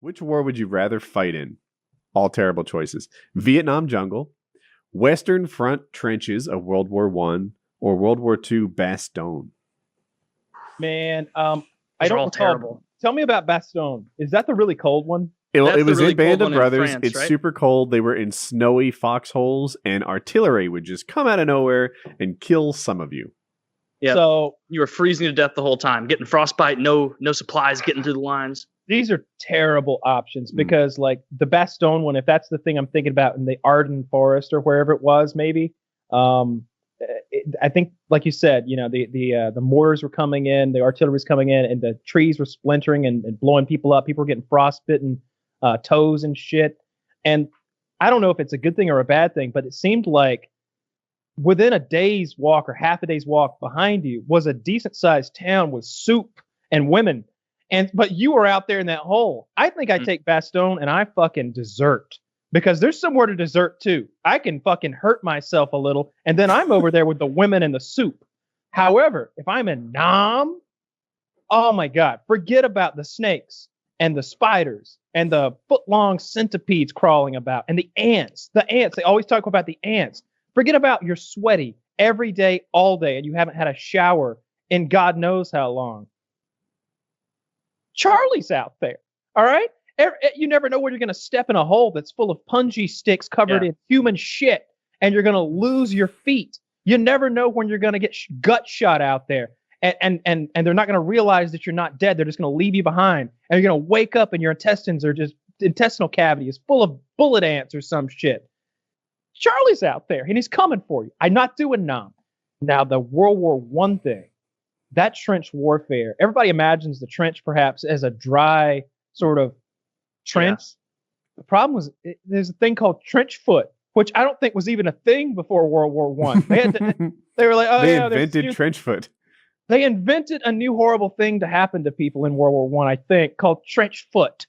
Which war would you rather fight in? All terrible choices. Vietnam jungle, Western Front trenches of World War One, or World War II Bastogne. Man, Those I are don't all recall. terrible. Tell me about Bastogne. Is that the really cold one? It That's was the really in Band cold of one in Brothers. France, It's right? super cold. They were in snowy foxholes, and artillery would just come out of nowhere and kill some of you. Yep. So You were freezing to death the whole time, getting frostbite, no supplies getting through the lines. these are terrible options Mm. because, like, the Bastogne one, if that's the thing I'm thinking about in the Ardennes Forest or wherever it was, maybe. I think, like you said, you know, the mortars were coming in, the artillery was coming in, and the trees were splintering and blowing people up. People were getting frostbitten toes and shit. And I don't know if it's a good thing or a bad thing, but it seemed like within a day's walk or half a day's walk behind you was a decent sized town with soup and women. But you were out there in that hole. I think I take Bastogne and I fucking desert because there's somewhere to desert too. I can fucking hurt myself a little and then I'm over there with the women and the soup. However, if I'm in Nam, oh my God, forget about the snakes and the spiders and the foot-long centipedes crawling about and the ants. The ants, they always talk about the ants. Forget about you're sweaty every day, all day, and you haven't had a shower in God knows how long. Charlie's out there, all right? You never know when you're going to step in a hole that's full of punji sticks covered in human shit, and you're going to lose your feet. You never know when you're going to get gut shot out there, and they're not going to realize that you're not dead. They're just going to leave you behind, and you're going to wake up and your intestinal cavity is full of bullet ants or some shit. Charlie's out there, and he's coming for you. I'm not doing Nam. Now, the World War I thing, that trench warfare, everybody imagines the trench perhaps as a dry sort of trench. Yeah. The problem was there's a thing called trench foot, which I don't think was even a thing before World War I. They were like, oh, they yeah, invented trench foot. They invented a new horrible thing to happen to people in World War I think, called trench foot.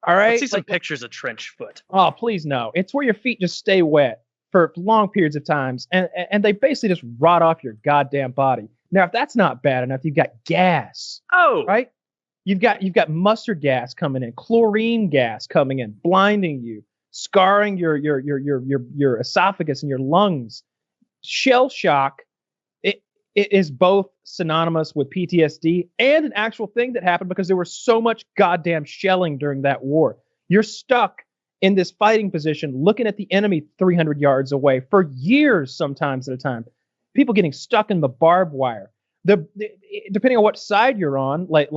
All right? Let's see some pictures of trench foot. Oh, please no. It's where your feet just stay wet for long periods of times, and they basically just rot off your goddamn body. Now, if that's not bad enough, you've got gas. Oh, right. You've got mustard gas coming in, chlorine gas coming in, blinding you, scarring your esophagus and your lungs. Shell shock. It is both synonymous with PTSD and an actual thing that happened because there was so much goddamn shelling during that war. You're stuck in this fighting position, looking at the enemy 300 yards away for years, sometimes at a time. People getting stuck in the barbed wire. Depending on what side you're on, like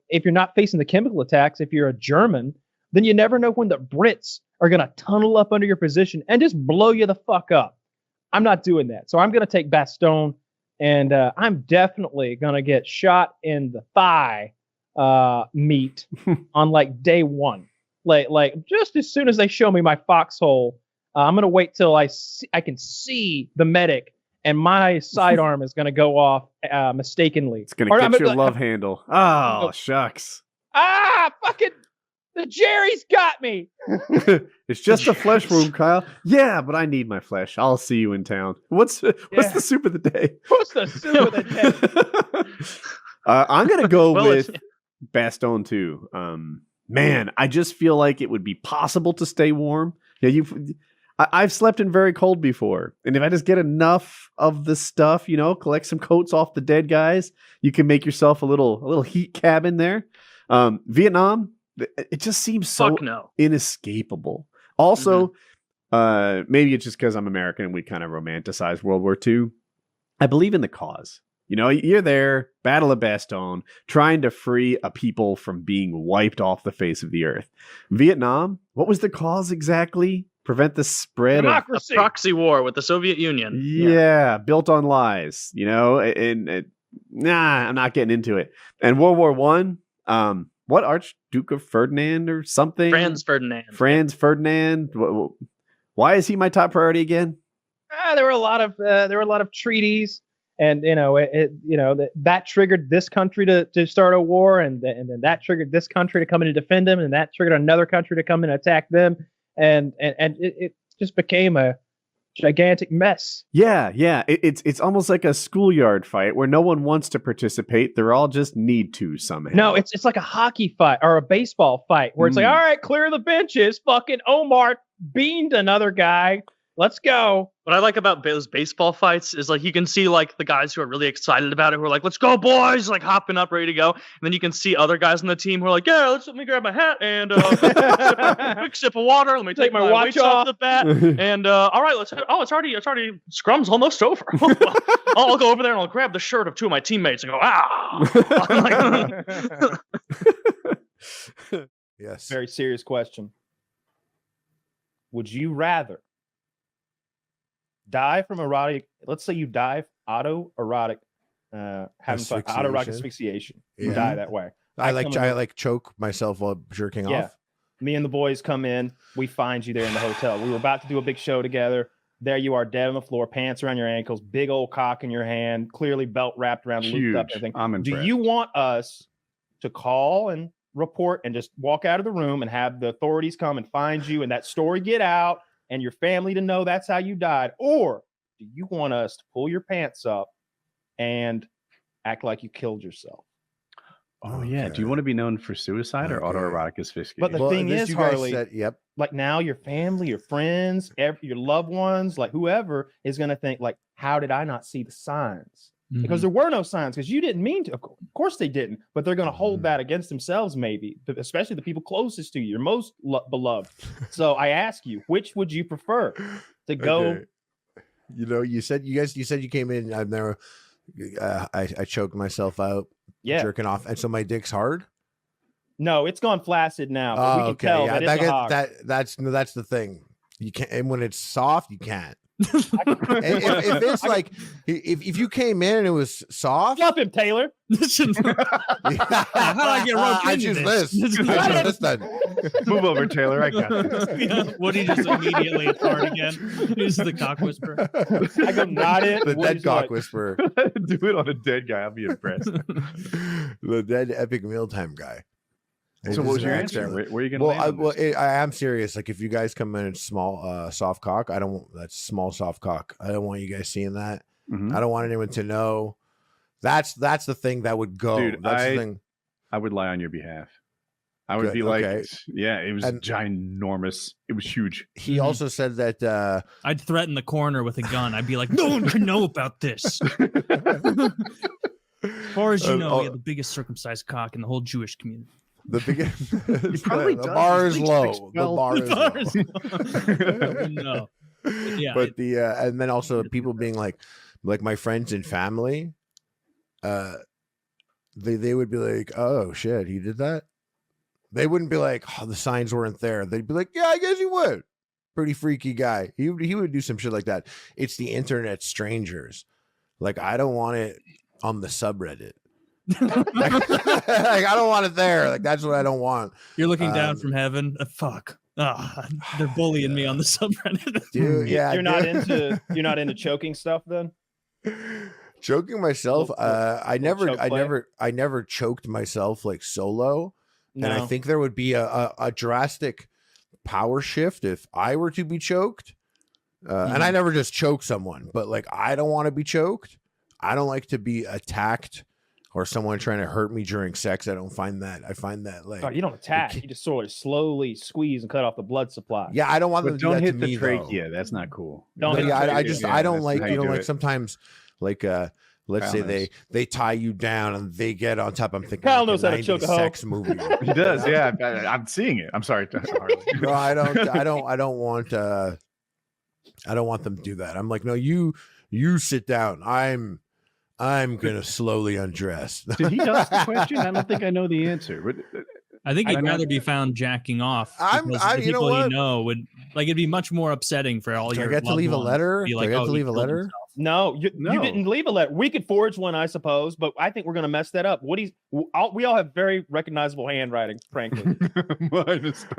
if you're not facing the chemical attacks, if you're a German, then you never know when the Brits are going to tunnel up under your position and just blow you the fuck up. I'm not doing that. So I'm going to take Bastogne, and I'm definitely going to get shot in the thigh meat on like day one. Like just as soon as they show me my foxhole, I'm going to wait till I can see the medic. And my sidearm is going to go off mistakenly. It's going to get your love handle. Oh, shucks. Fucking the Jerry's got me. It's just a flesh wound, Kyle. Yeah, but I need my flesh. I'll see you in town. What's the soup of the day? What's the soup of the day? I'm going to go with Bastogne too. Man, I just feel like it would be possible to stay warm. Yeah, I've slept in very cold before. And if I just get enough of the stuff, collect some coats off the dead guys, you can make yourself a little heat cabin there. Vietnam, it just seems so inescapable. Also, maybe it's just because I'm American and we kind of romanticize World War II. I believe in the cause. You're there, Battle of Bastogne, trying to free a people from being wiped off the face of the earth. Vietnam, what was the cause exactly? Prevent the spread of a proxy war with the Soviet Union. Yeah, built on lies, I'm not getting into it. And World War I, what Archduke of Ferdinand or something? Franz Ferdinand. Why is he my top priority again? There were a lot of treaties, and that triggered this country to start a war, and then that triggered this country to come in to defend them, and that triggered another country to come in and attack them. And it just became a gigantic mess. Yeah. It's almost like a schoolyard fight where no one wants to participate. They're all just need to somehow. No, it's like a hockey fight or a baseball fight where it's like, all right, clear the benches. Fucking Omar beamed another guy. Let's go. What I like about those baseball fights is like you can see like the guys who are really excited about it, who are like, "Let's go, boys!" Like hopping up, ready to go. And then you can see other guys on the team who are like, "Yeah, let me grab my hat and quick sip of water. Let me take my watch weights off the bat." And all right, let's. Oh, it's already scrum's almost over. I'll go over there and I'll grab the shirt of two of my teammates and go, "Ah!" Yes. Very serious question. Would you rather die from erotic? Let's say you die autoerotic, having fun, autoerotic asphyxiation. You die that way. I like choke myself while jerking off. Me and the boys come in. We find you there in the hotel. We were about to do a big show together. There you are, dead on the floor, pants around your ankles, big old cock in your hand, clearly belt wrapped around, looped up, everything. I'm impressed. Do you want us to call and report and just walk out of the room and have the authorities come and find you and that story get out and your family to know that's how you died? Or do you want us to pull your pants up and act like you killed yourself? Oh yeah. Do you want to be known for suicide or autoerotic asphyxiation? But the thing is, Harley, yep. Like now your family, your friends, your loved ones, like whoever is going to think like, how did I not see the signs? Because there were no signs, because you didn't mean to. Of course they didn't, but they're going to hold that against themselves, maybe, especially the people closest to you, your most beloved. So I ask you, which would you prefer to go? Okay. You know, you said you came in. I've never. I choked myself out, jerking off, and so my dick's hard. No, it's gone flaccid now. But we can tell that's the thing. You can't, and when it's soft, you can't. if it's like if you came in and it was soft, stop him, Taylor. Listen, how do I get roped I into choose this? this. I choose this then. Move over, Taylor. I got this. Woody just immediately hard again. He's the cock whisperer. I go nod it. The dead cock whisperer. Do it on a dead guy. I'll be impressed. The dead epic mealtime guy. So what was your answer? Where are you going to land? I am serious. Like if you guys come in small, soft cock, that's small, soft cock. I don't want you guys seeing that. I don't want anyone to know. That's the thing that would go. Dude, that's the thing. I would lie on your behalf. I would be like, yeah, it was ginormous. It was huge. He also said that I'd threaten the coroner with a gun. I'd be like, no one can know about this. As far as you know, we have the biggest circumcised cock in the whole Jewish community. The biggest. The bar is low. The bar is low. No. Yeah. But and then also people being like my friends and family, they would be like, oh shit, he did that. They wouldn't be like, oh, the signs weren't there. They'd be like, yeah, I guess he would. Pretty freaky guy. He would do some shit like that. It's the internet strangers. Like I don't want it on the subreddit. Like, I don't want it there. Like that's what I don't want. You're looking down from heaven. Fuck. They're bullying me on the subreddit. Dude, yeah. You're not into choking stuff then? Choking myself. I never choked myself like solo. No. And I think there would be a drastic power shift if I were to be choked. And I never just choke someone, but like I don't want to be choked. I don't like to be attacked or someone trying to hurt me during sex. I find that like you don't attack. You just sort of slowly squeeze and cut off the blood supply. Yeah, I don't want them to do that hit to the me, trachea. That's not cool. I don't like sometimes like let's say they tie you down and they get on top. I'm thinking Kyle knows how to choke a sex movie. He does, yeah. I'm seeing it. I'm sorry, Harley. No, I don't want them to do that. I'm like, no, you sit down. I'm gonna slowly undress. Did he ask the question? I don't think I know the answer. But I think he'd rather be found jacking off. You know what? Would like it'd be much more upsetting for all your. I get to leave a letter. Do I get to leave a letter? No, you didn't leave a letter. We could forge one, I suppose, but I think we're gonna mess that up. We all have very recognizable handwriting, frankly.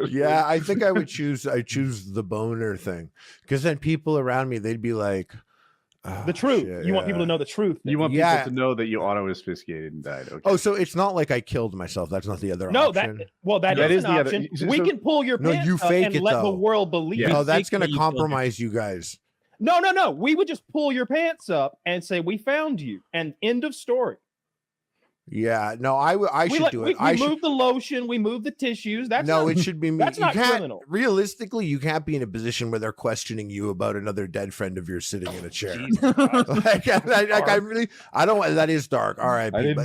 Yeah, I think I would choose. I choose the boner thing because then people around me they'd be like. The truth. You want people to know the truth. You want people to know that you auto-asphyxiated and died. Okay. Oh, so it's not like I killed myself. That's not the other option. That is an option. We can pull your pants you fake and it, let the world believe. No, that's going to compromise you guys. No. We would just pull your pants up and say, we found you. And end of story. Yeah, no, I should do it. We move the lotion, we move the tissues. It should be me. That's not criminal. Realistically, you can't be in a position where they're questioning you about another dead friend of yours sitting in a chair. I don't. That is dark. All right, I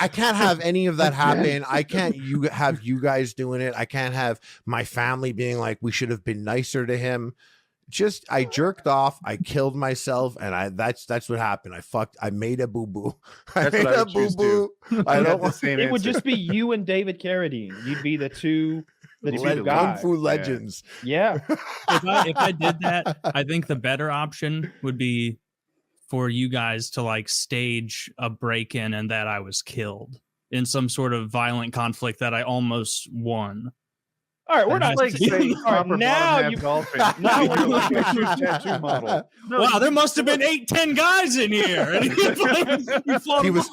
can't have any of that happen. I can't have you guys doing it. I can't have my family being like, we should have been nicer to him. I jerked off, I killed myself, and that's what happened. I made a boo-boo. I made a boo-boo. I don't want it would just be you and David Carradine. You'd be the two guys. Kung Fu legends. Yeah. If I did that, I think the better option would be for you guys to like stage a break-in and that I was killed in some sort of violent conflict that I almost won. All right, we're not like saying now you golfing. Now we're like a tattoo model. Wow, there must have been 8-10 guys in here. And he was.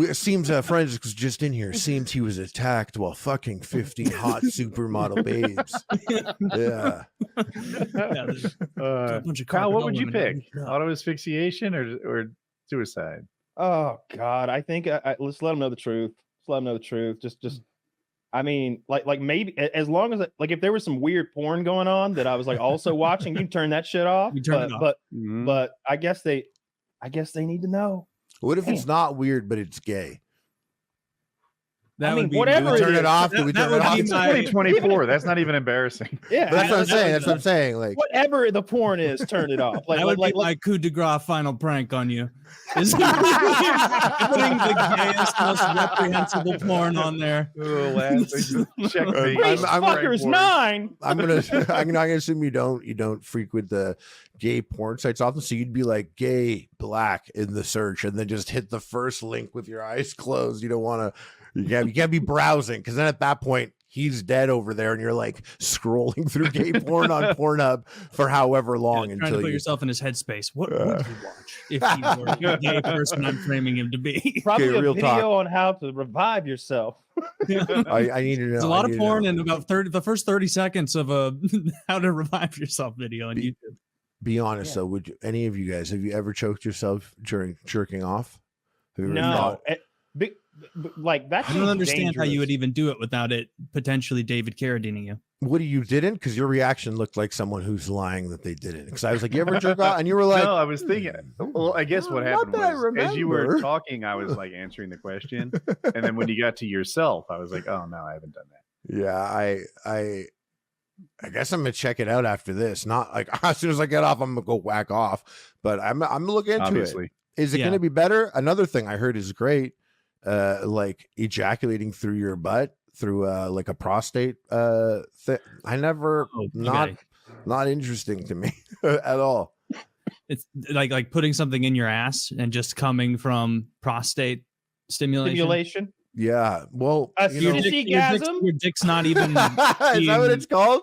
It seems forensics was just in here. Seems he was attacked while fucking 50 hot supermodel babes. Yeah. Kyle, what would you pick? Auto asphyxiation or suicide? Oh God, I think let's let them know the truth. Let's let them know the truth. Just. I mean, like maybe as long as like if there was some weird porn going on that I was like also watching, you can turn that shit off. But I guess they need to know. What if it's not weird but it's gay? Whatever. Turn it off. We turn it off? It's 2024. That's not even embarrassing. Yeah, but that's what I'm saying. Like whatever the porn is, turn it off. That would be my coup de grace final prank on you. Is putting the gayest, most reprehensible porn on there. Check me. Fuckers 9. I'm gonna assume you don't frequent the gay porn sites often, so you'd be like gay black in the search and then just hit the first link with your eyes closed. You don't want to. You can't be browsing because then at that point he's dead over there and you're like scrolling through gay porn on Pornhub for however long trying to put yourself in his headspace. What would you watch if he were the gay person I'm framing him to be? Probably a video on how to revive yourself. I need to know. There's a lot of porn in about the first 30 seconds of a how to revive yourself video on YouTube. Be honest though, have you ever choked yourself during jerking off? No. Like that's I don't understand dangerous. how you would even do it without it potentially David Carradining you. What you didn't? Because your reaction looked like someone who's lying that they didn't. Because I was like, "You ever jerk off?" And you were like, "No." I was thinking. Well, I guess what happened was, as you were talking, I was like answering the question, and then when you got to yourself, I was like, "Oh no, I haven't done that." Yeah, I guess I'm gonna check it out after this. Not like as soon as I get off, I'm gonna go whack off. But I'm gonna look into it. Is it gonna be better? Another thing I heard is great. Like ejaculating through your butt through like a prostate thing. I never not interesting to me at all. It's like putting something in your ass and just coming from prostate stimulation. Yeah. Well, your dick's not even. Is that what it's called?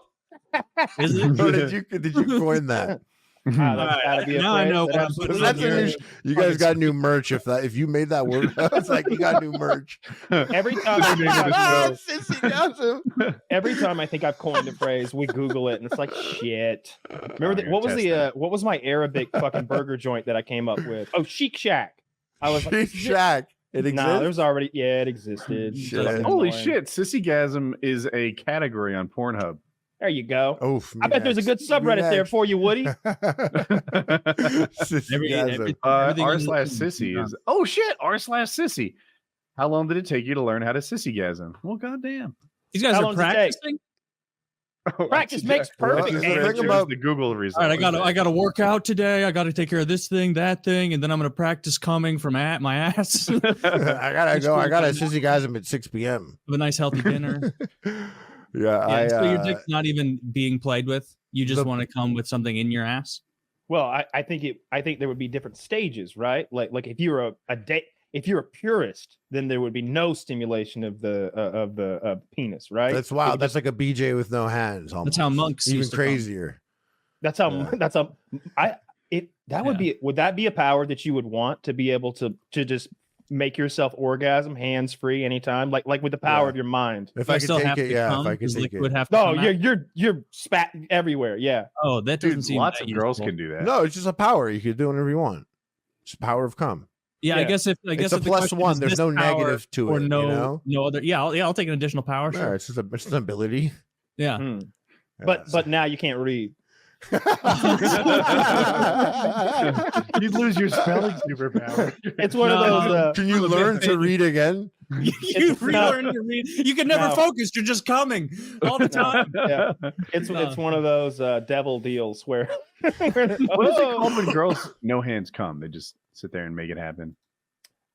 Is it? Or did you coin that? Now I know what I'm putting. You guys got new merch. If you made that word, it's like you got new merch. Every time every time I think I've coined a phrase, we Google it and it's like shit. Remember what was my Arabic fucking burger joint that I came up with? Oh, Chic Shack. I was like, Chic Shack. It exists? Nah, there's already it existed. Holy shit, Sissygasm is a category on Pornhub. There you go. Oh, I bet there's a good subreddit there for you, Woody. r/sissy is r/sissy. How long did it take you to learn how to sissygasm? Well, goddamn. These guys are practicing. Practice makes perfect. The Google result. All right, I got to work out today. I got to take care of this thing, that thing, and then I'm going to practice coming from my ass. I gotta go. I gotta sissygasm at 6 p.m. Have a nice healthy dinner. Yeah, so your dick's not even being played with. You just want to come with something in your ass. Well, I think there would be different stages, right? Like if you're if you're a purist, then there would be no stimulation of the penis, right? That's wild. That's like a BJ with no hands. Almost. That's how monks even crazier. That's how would that be a power that you would want to be able to just make yourself orgasm hands free anytime, like with the power of your mind. If I could take it, yeah. If I could take it. No, you're spat everywhere. Yeah. Oh, that doesn't seem lots that of girls useful. can do that. No, it's just a power. You can do whatever you want. It's the power of cum. Yeah, I guess it's a +1. There's no negative to or it. no other. Yeah, I'll take an additional power. Yeah, Sure. it's just an ability. Yeah. But now you can't read. You'd lose your spelling superpower. It's one of those. Can you learn to read again? You relearn to read. You can never focus. You're just coming all the time. Yeah, it's one of those devil deals where. What is it called when girls no hands come? They just sit there and make it happen.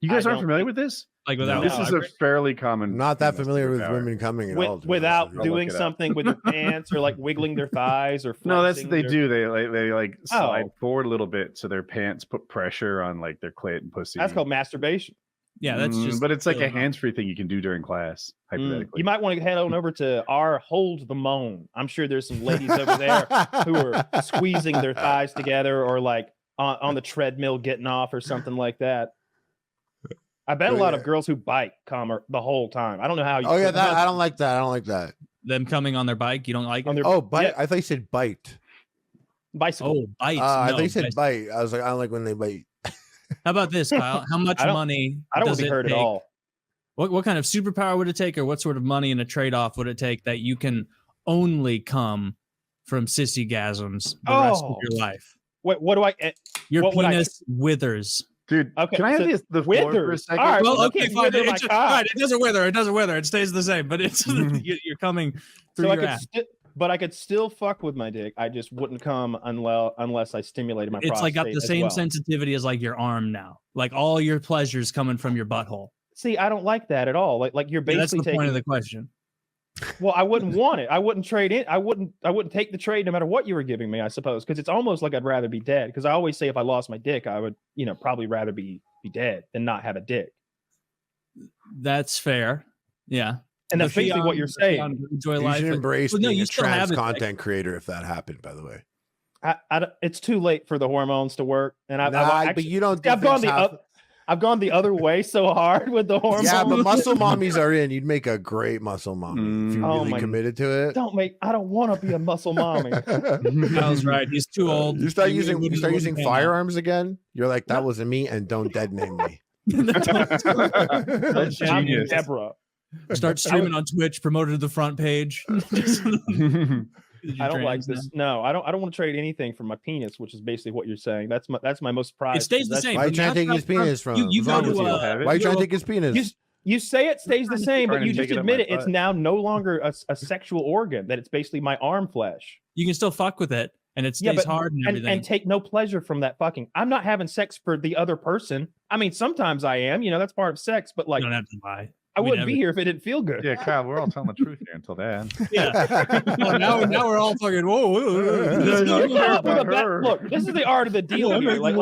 You guys aren't familiar with this? Like without this is a fairly common. Not that familiar with women coming at all. Without doing something with their pants or like wiggling their thighs or. No, that's what they do. They slide forward a little bit so their pants put pressure on like their clit and pussy. That's called masturbation. Yeah, that's just. But it's like a hands-free thing you can do during class. Hypothetically, you might want to head on over to our Hold the Moan. I'm sure there's some ladies over there who are squeezing their thighs together or like on the treadmill getting off or something like that. I bet a lot of girls who bike come the whole time. I don't know how. I don't like that. I don't like that. Them coming on their bike. You don't like it? Bite. Yeah. I thought you said bite. Bicycle. Oh, bite. I thought you said bite. I was like, I don't like when they bite. How about this, Kyle? How much money? I don't want to be hurt at all. What kind of superpower would it take, or what sort of money in a trade-off would it take that you can only come from sissy-gasms the rest of your life? What do I? Your penis withers. Dude, okay, can I have the floor for a second? All right, well, okay, fine. It doesn't wither. It doesn't wither. It stays the same, but it's you're coming through your ass. But I could still fuck with my dick. I just wouldn't come unless I stimulated my prostate. It's like got the same sensitivity as like your arm now. Like all your pleasure's coming from your butthole. See, I don't like that at all. Like you're basically that's the point of the question. Well, I wouldn't want it. I wouldn't trade it. I wouldn't take the trade no matter what you were giving me, I suppose, because it's almost like I'd rather be dead. Because I always say if I lost my dick, I would, probably rather be dead than not have a dick. That's fair. Yeah. And that's basically what you're saying. Enjoy life. You should embrace being a trans content creator if that happened, by the way. It's too late for the hormones to work. And but you don't. I've gone the other way so hard with the hormones. Yeah, but muscle mommies are in. You'd make a great muscle mommy if you really committed to it. I don't want to be a muscle mommy. Kyle's right. He's too old. You start using firearms again. You're like, that wasn't me, and don't dead name me. That's genius. Deborah. Start streaming on Twitch, promoted to the front page. I don't like this. No, I don't want to trade anything for my penis, which is basically what you're saying. That's my most prized. It stays the same. Why are you trying to take his penis from him? Why are you trying to take his penis? You say it stays the same, but you just admit it. It's now no longer a sexual organ, that it's basically my arm flesh. You can still fuck with it, and it stays hard and everything. And take no pleasure from that fucking. I'm not having sex for the other person. I mean, sometimes I am. That's part of sex, but like. You don't have to lie. I wouldn't be here if it didn't feel good. Yeah, Kyle, we're all telling the truth here until then. Yeah. now we're all fucking whoa. Look, this is the art of the deal here. Like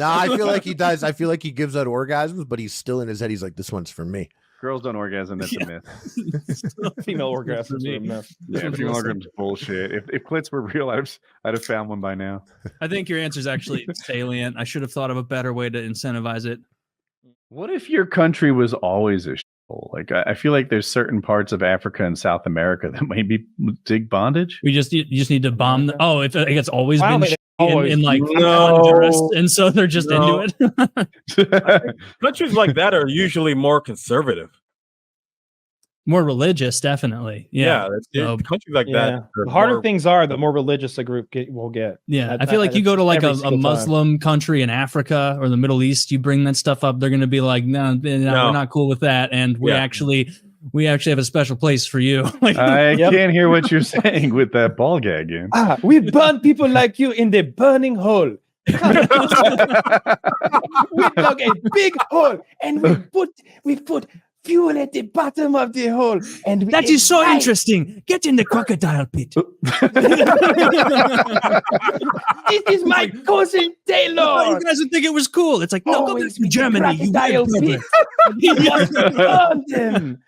I feel like he does. I feel like he gives out orgasms, but he's still in his head. He's like, this one's for me. Girls don't orgasm. That's a myth. Female orgasms are a myth. Yeah, female orgasms bullshit. If clits were real, I'd have found one by now. I think your answer is actually salient. I should have thought of a better way to incentivize it. What if your country was always a shithole? Like, I feel like there's certain parts of Africa and South America that maybe dig bondage. You just need to bomb. If it's always been in like Honduras, and so they're just into it. Countries like that are usually more conservative. More religious, definitely. Yeah. Countries like that. The harder things are, the more religious a group will get. Yeah, I feel like you go to like a Muslim country in Africa or the Middle East, you bring that stuff up, they're going to be like, no, we're not cool with that, and we actually have a special place for you. I can't hear what you're saying with that ball gag in. We burn people like you in the burning hole. We dug a big hole and we put fuel at the bottom of the hole, and that is so interesting. Get in the crocodile pit. This is my cousin Taylor. You guys would think it was cool. It's like, no, go back to Germany. You burn them.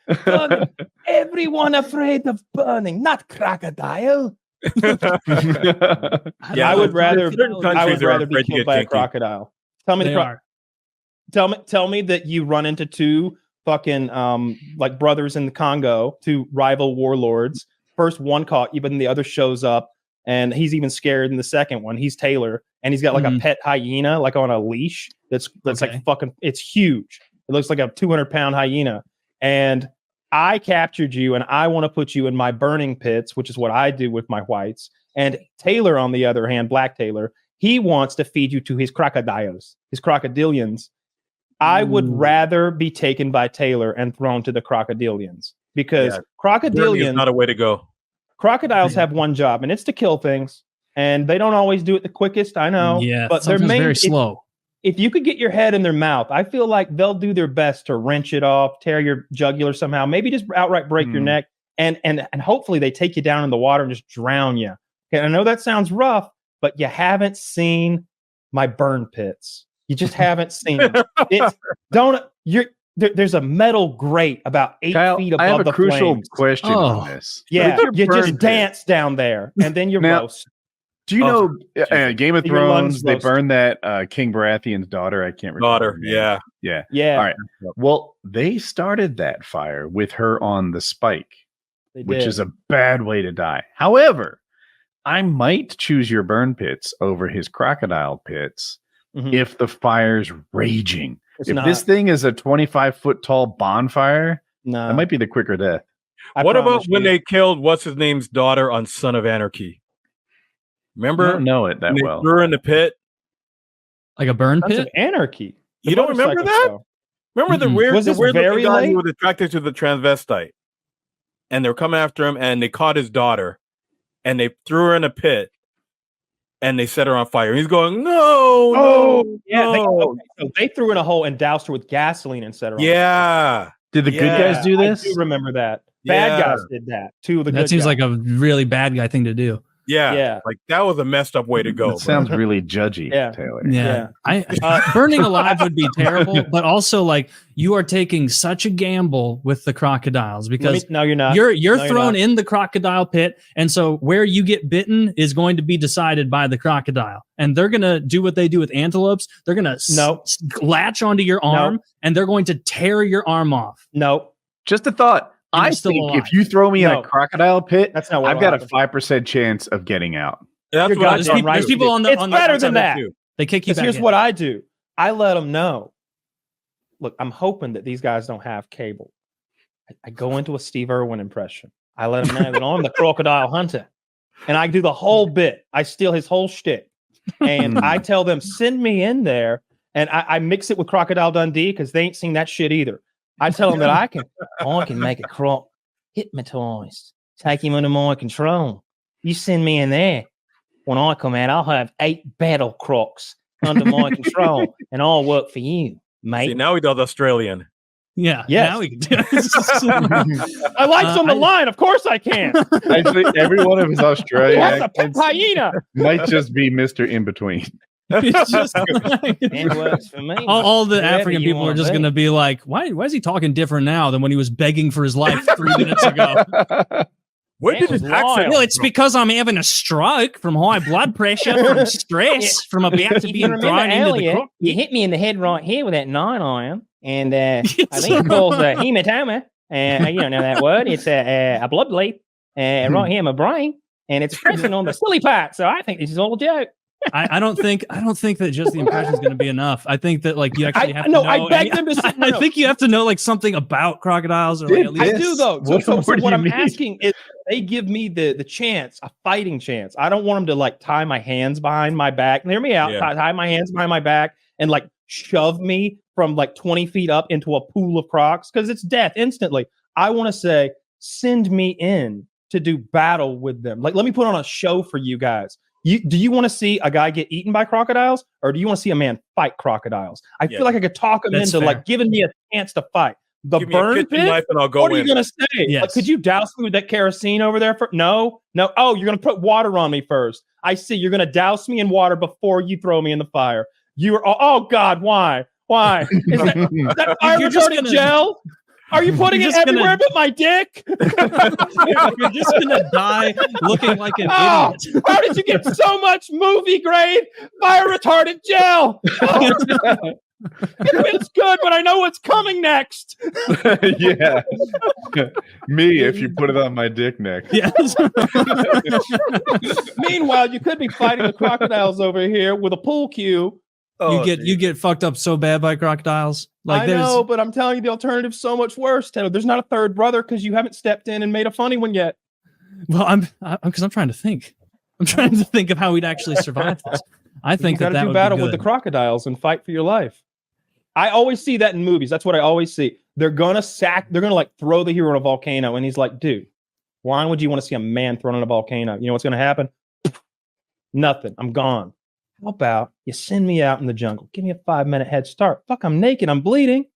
Everyone afraid of burning, not crocodile. I would rather be killed by a crocodile. Tell me Tell me that you run into two fucking like brothers in the Congo, two rival warlords. First one caught you, but then the other shows up, and he's even scared in the second one. He's Taylor, and he's got like a pet hyena, like on a leash. That's like fucking. It's huge. It looks like a 200-pound hyena, and I captured you, and I want to put you in my burning pits, which is what I do with my whites. And Taylor, on the other hand, Black Taylor, he wants to feed you to his crocodiles, his crocodilians. I would rather be taken by Taylor and thrown to the crocodilians because crocodilians is not a way to go. Crocodiles have one job, and it's to kill things, and they don't always do it the quickest. I know, but they're very slow. If you could get your head in their mouth, I feel like they'll do their best to wrench it off, tear your jugular somehow, maybe just outright break your neck, and hopefully they take you down in the water and just drown you. Okay, I know that sounds rough, but you haven't seen my burn pits. You just haven't seen them. There's a metal grate about 8 Kyle, feet above I have a the crucial flames. question on this. Yeah, you just dance down there, and then you're roast. Do you know Game of Thrones? They burned that King Baratheon's daughter. I can't remember. Yeah. All right. Well, they started that fire with her on the spike, which is a bad way to die. However, I might choose your burn pits over his crocodile pits if the fire's raging. If this thing is a 25-foot tall bonfire, that might be the quicker death. What about when they killed what's his name's daughter on Son of Anarchy? Remember? I don't know it that well. Threw her in the pit, like a burn pit. Of Anarchy. You don't remember that? Remember the weird looking guy who was attracted to the transvestite, and they were coming after him, and they caught his daughter, and they threw her in a pit. And they set her on fire. He's going, no. So they threw in a hole and doused her with gasoline and set her on fire. Did the good guys do this? I do remember that. Bad guys did that too. That seems like a really bad guy thing to do. Yeah. Like that was a messed up way to go. That sounds really judgy, Taylor. Yeah. Burning alive would be terrible, but also like you are taking such a gamble with the crocodiles because no, you're not. You're thrown in the crocodile pit, and so where you get bitten is going to be decided by the crocodile, and they're gonna do what they do with antelopes. They're gonna latch onto your arm, and they're going to tear your arm off. No, just a thought. I think if you throw me in a crocodile pit, I've got a 5% chance of getting out. That's what there's people on the. It's better than that. They kick you back. Here's what I do. I let them know. Look, I'm hoping that these guys don't have cable. I go into a Steve Irwin impression. I let them know that I'm the crocodile hunter, and I do the whole bit. I steal his whole shtick, and I tell them send me in there, and I mix it with Crocodile Dundee because they ain't seen that shit either. I tell him that I can make a croc hypnotized, take him under my control. You send me in there. When I come out, I'll have 8 battle crocs under my control, and I'll work for you, mate. See, now he does Australian. Yeah. Yes. Now we can do I life's on the line. Of course I can. Actually, every one of his Australian accents hyena might just be Mr. In Between. It's just it works for me. All the African people are just going to be like, why is he talking different now than when he was begging for his life 3 minutes ago? Where did his accent? Well, it's because I'm having a stroke from high blood pressure, from stress, from about to be thrown into the crook. You hit me in the head right here with that 9-iron, and I think it's called a hematoma. You don't know that word. It's a blood bleed right here in my brain, and it's pressing on the silly part. So I think this is all a joke. I don't think that just the impression is going to be enough. I think that like you actually have to know. I beg them to say I think you have to know like something about crocodiles, or like, at least I do though. So what I'm asking is, they give me the chance, a fighting chance. I don't want them to like tie my hands behind my back. Hear me out. Yeah. Tie my hands behind my back and like shove me from like 20 feet up into a pool of crocs because it's death instantly. I want to say, send me in to do battle with them. Like, let me put on a show for you guys. Do you want to see a guy get eaten by crocodiles, or do you want to see a man fight crocodiles? I feel like I could talk him into like giving me a chance to fight. The burn pit? And I'll go what are you going to say? Yes. Like, could you douse me with that kerosene over there? No. Oh, you're going to put water on me first. I see. You're going to douse me in water before you throw me in the fire. Oh God, why? Is that fire retardant gel? Are you putting it everywhere but my dick? You're just gonna die looking like an idiot. How did you get so much movie grade fire retardant gel? It feels good, but I know what's coming next. Yeah. Me, if you put it on my dick next. Yes. Meanwhile, you could be fighting the crocodiles over here with a pool cue. You get fucked up so bad by crocodiles. Like I know, but I'm telling you, the alternative's so much worse, Taylor. There's not a third brother because you haven't stepped in and made a funny one yet. Well, I'm trying to think. I'm trying to think of how we'd actually survive this. I think you got to do battle with the crocodiles and fight for your life. I always see that in movies. That's what I always see. They're gonna like throw the hero in a volcano, and he's like, dude, why would you want to see a man thrown in a volcano? You know what's gonna happen? Nothing. I'm gone. How about you send me out in the jungle? Give me a 5-minute head start. Fuck, I'm naked. I'm bleeding.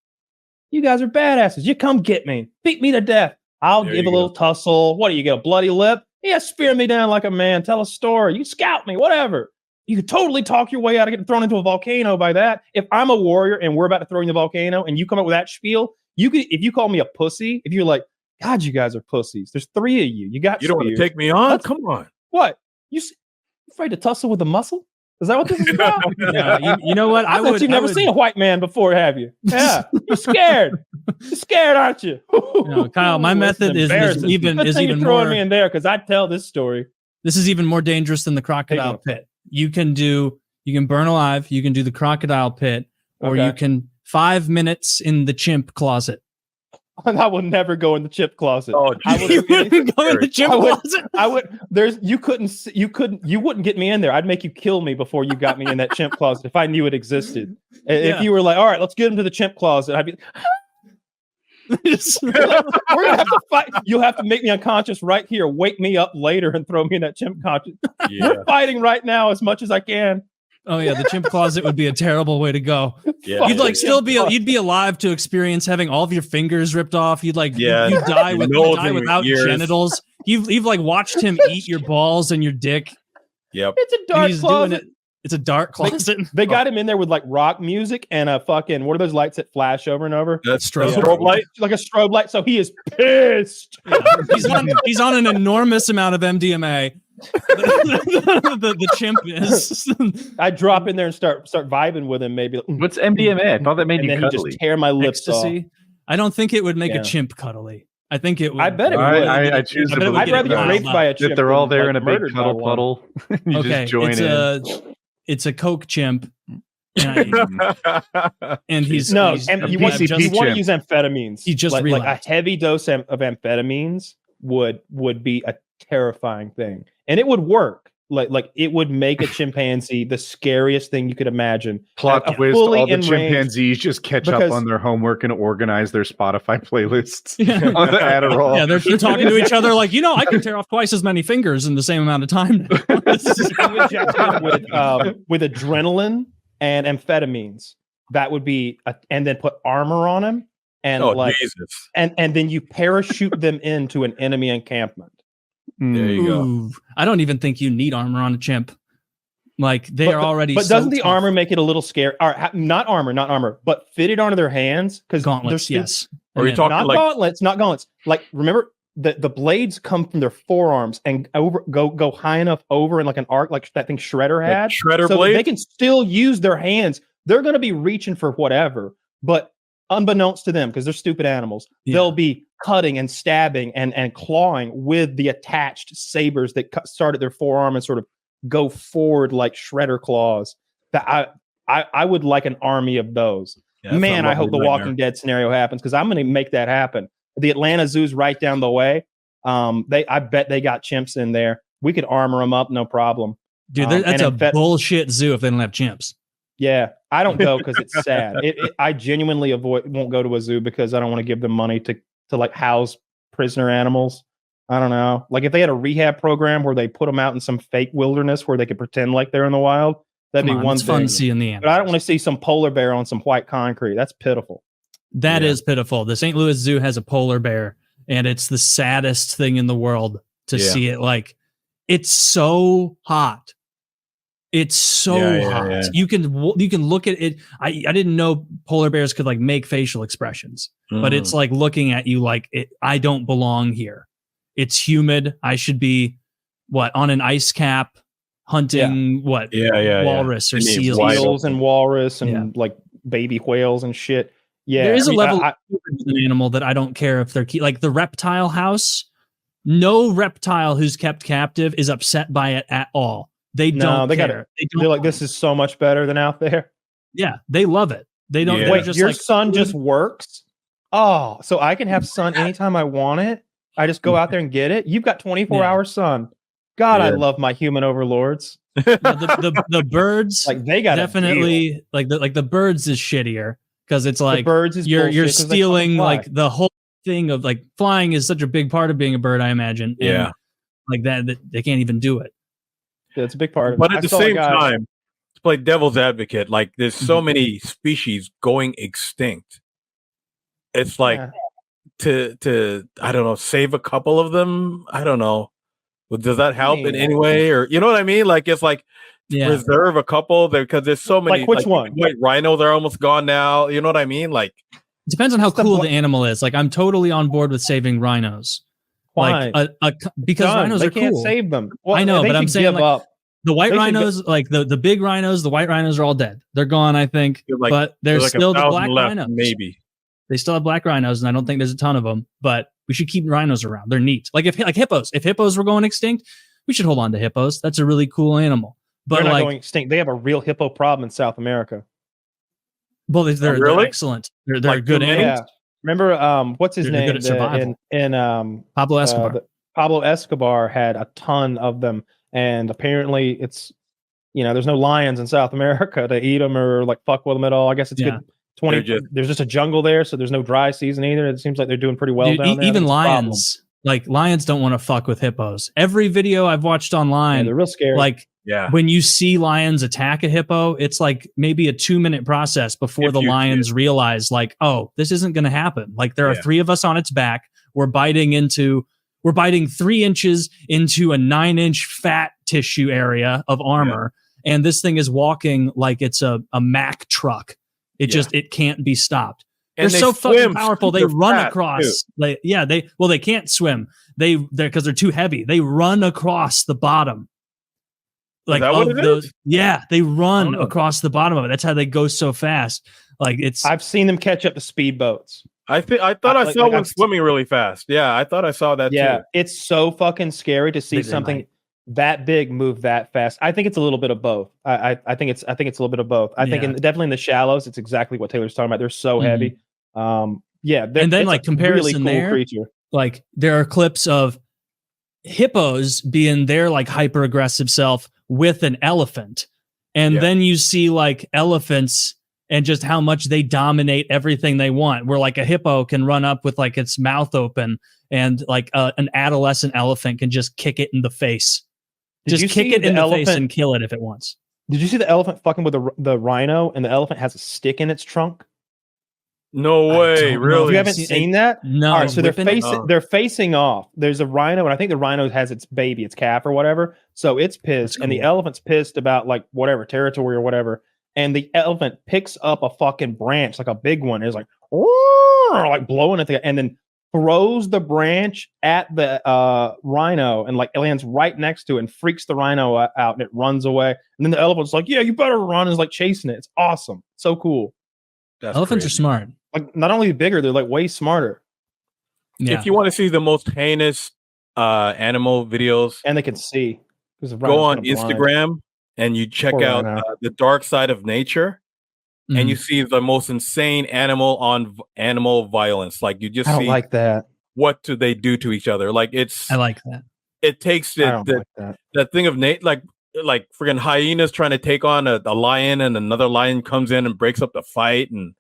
You guys are badasses. You come get me. Beat me to death. I'll give a little tussle. What do you get? A bloody lip? Yeah, spear me down like a man. Tell a story. You scout me. Whatever. You could totally talk your way out of getting thrown into a volcano by that. If I'm a warrior and we're about to throw you in the volcano and you come up with that spiel, you could, if you call me a pussy, if you're like, God, you guys are pussies. There's 3 of you. You got. You don't want to take me on? Come on. What? You afraid to tussle with a muscle? Is that what this is about? Yeah, you know what? You've never seen a white man before, have you? Yeah, you're scared. You're scared, aren't you? No, Kyle, my method is even throwing more. Me in there because I tell this story. This is even more dangerous than the crocodile pit. You can burn alive. You can do the crocodile pit, or you can 5 minutes in the chimp closet. I will never go in the chimp closet. Oh, you wouldn't go in the chimp closet? I would. You wouldn't get me in there. I'd make you kill me before you got me in that chimp closet if I knew it existed. If you were like, all right, let's get him to the chimp closet, I'd be. We're gonna have to fight. You'll have to make me unconscious right here. Wake me up later and throw me in that chimp closet. Yeah. We're fighting right now as much as I can. Oh yeah, the chimp closet would be a terrible way to go. Yeah, you'd be alive to experience having all of your fingers ripped off. You'd die without genitals. You've like watched him eat your balls and your dick. Yep. It's a dark closet. It's a dark closet. They got him in there with like rock music and a fucking, what are those lights that flash over and over? That's strobe light? Like a strobe light. So he is pissed. Yeah. He's on an enormous amount of MDMA. the chimp is. I drop in there and start vibing with him. Maybe. What's MDMA? I thought that made you cuddly. He just tear my lips Ecstasy. off. I don't think it would make a chimp cuddly. I think it would. I bet it would. I choose to believe I'd rather get raped by a chimp. That they're all there in a big cuddle puddle. You just join in. It's a coke chimp. And you want to use amphetamines. He just like a heavy dose of amphetamines would be a terrifying thing, and it would work. Like it would make a chimpanzee the scariest thing you could imagine. Plot twist: all the chimpanzees just catch up on their homework and organize their Spotify playlists on the Adderall. Yeah, they're talking to each other like, I can tear off twice as many fingers in the same amount of time. with adrenaline and amphetamines, that would be, and then put armor on him, and and then you parachute them into an enemy encampment. There you go. I don't even think you need armor on a chimp. Like they are already. But doesn't the armor make it a little scary? Not armor, but fitted onto their hands because gauntlets. Yes. Are you talking not gauntlets? Like remember the blades come from their forearms and go high enough over in like an arc, like that thing Shredder had. Like Shredder blade. They can still use their hands. They're going to be reaching for whatever, but unbeknownst to them, because they're stupid animals, they'll be cutting and stabbing and clawing with the attached sabers that start at their forearm and sort of go forward like Shredder claws. That I would like an army of those. Yeah, man, I hope the Walking Dead scenario happens, because I'm going to make that happen. The Atlanta Zoo's right down the way. I bet they got chimps in there. We could armor them up, no problem. Dude, that's a bullshit zoo if they don't have chimps. Yeah, I don't go because it's sad. I genuinely won't go to a zoo because I don't want to give them money to like house prisoner animals. I don't know. Like if they had a rehab program where they put them out in some fake wilderness where they could pretend like they're in the wild, that'd be one thing. Fun seeing the animals. But I don't want to see some polar bear on some white concrete. That's pitiful. That is pitiful. The St. Louis Zoo has a polar bear, and it's the saddest thing in the world to see it. Like, it's so hot. It's so hot. Yeah. You can look at it. I didn't know polar bears could like make facial expressions, but it's like looking at you like I don't belong here. It's humid. I should be on an ice cap hunting walrus or seals and walrus and like baby whales and shit. Yeah, there is a level of an animal that I don't care if they're like the reptile house. No reptile who's kept captive is upset by it at all. They don't care. They're like, this is so much better than out there. Yeah, they love it. They don't. Wait, just your sun just works? Oh, so I can have sun anytime I want it? I just go out there and get it? You've got 24-hour sun. God, I love my human overlords. The birds, like they got definitely like the birds is shittier because it's like the birds is you're stealing like the whole thing of like flying is such a big part of being a bird, I imagine. And like that they can't even do it. Yeah, it's a big part of it. But at the same time, to play devil's advocate, like there's so many species going extinct. It's like to I don't know, save a couple of them. I don't know. Does that help in any way, or you know what I mean? Like it's like preserve a couple there because there's so many. Like which one? White rhinos are almost gone now. You know what I mean? Like it depends on how cool the animal is. Like I'm totally on board with saving rhinos. Why? Like because rhinos are cool. They can't save them. Well, I know, but I'm saying like the white rhinos, like the big rhinos, the white rhinos are all dead. They're gone, I think. Like, but there's still the black rhinos. Maybe they still have black rhinos, and I don't think there's a ton of them. But we should keep rhinos around. They're neat. Like if hippos were going extinct, we should hold on to hippos. That's a really cool animal. But they're not like going extinct. They have a real hippo problem in South America. Well, they're excellent. They're like good animals. Yeah. Remember what's his name? Good at survival. In Pablo Escobar. Pablo Escobar had a ton of them, and apparently it's there's no lions in South America to eat them or like fuck with them at all. I guess it's good. There's just a jungle there, so there's no dry season either. It seems like they're doing pretty well down there. Even lions, like lions, don't want to fuck with hippos. Every video I've watched online, they're real scary. Like when you see lions attack a hippo, it's like maybe a 2-minute process before the lions realize, like, oh, this isn't going to happen. Like there are 3 of us on its back. We're biting 3 inches into a 9-inch fat tissue area of armor, and this thing is walking like it's a Mack truck. It can't be stopped. They're so fucking powerful. They run across. They can't swim. Because they're too heavy. They run across the bottom. Like they run across the bottom of it. That's how they go so fast. Like I've seen them catch up to speedboats. I thought I saw one swimming really fast. Yeah, I thought I saw that too. It's so fucking scary to see something that big move that fast. I think it's a little bit of both. I think it's a little bit of both. I think definitely in the shallows, it's exactly what Taylor's talking about. They're so heavy. And then like comparison really cool creature. Like there are clips of hippos being their like hyper aggressive self with an elephant, and then you see like elephants and just how much they dominate everything they want. Where like a hippo can run up with like its mouth open, and like an adolescent elephant can just kick it in the face. Just kick it in the face and kill it if it wants. Did you see the elephant fucking with the rhino, and the elephant has a stick in its trunk? No way, really? You haven't seen that? No. All right, so they're facing off. There's a rhino, and I think the rhino has its baby, its calf or whatever. So it's pissed, and the elephant's pissed about like whatever territory or whatever. And the elephant picks up a fucking branch, like a big one, is like blowing it, and then throws the branch at the rhino, and like it lands right next to it and freaks the rhino out, and it runs away. And then the elephant's like, "Yeah, you better run!" And is like chasing it. It's awesome, so cool. Elephants are smart. Like not only bigger, they're like way smarter. Yeah. If you want to see the most heinous animal videos, and they can see, go on Instagram and you check out the dark side of nature, and you see the most insane animal violence. Like you just see like that. What do they do to each other? Like I like that. It takes that thing of like freaking hyenas trying to take on a lion, and another lion comes in and breaks up the fight, and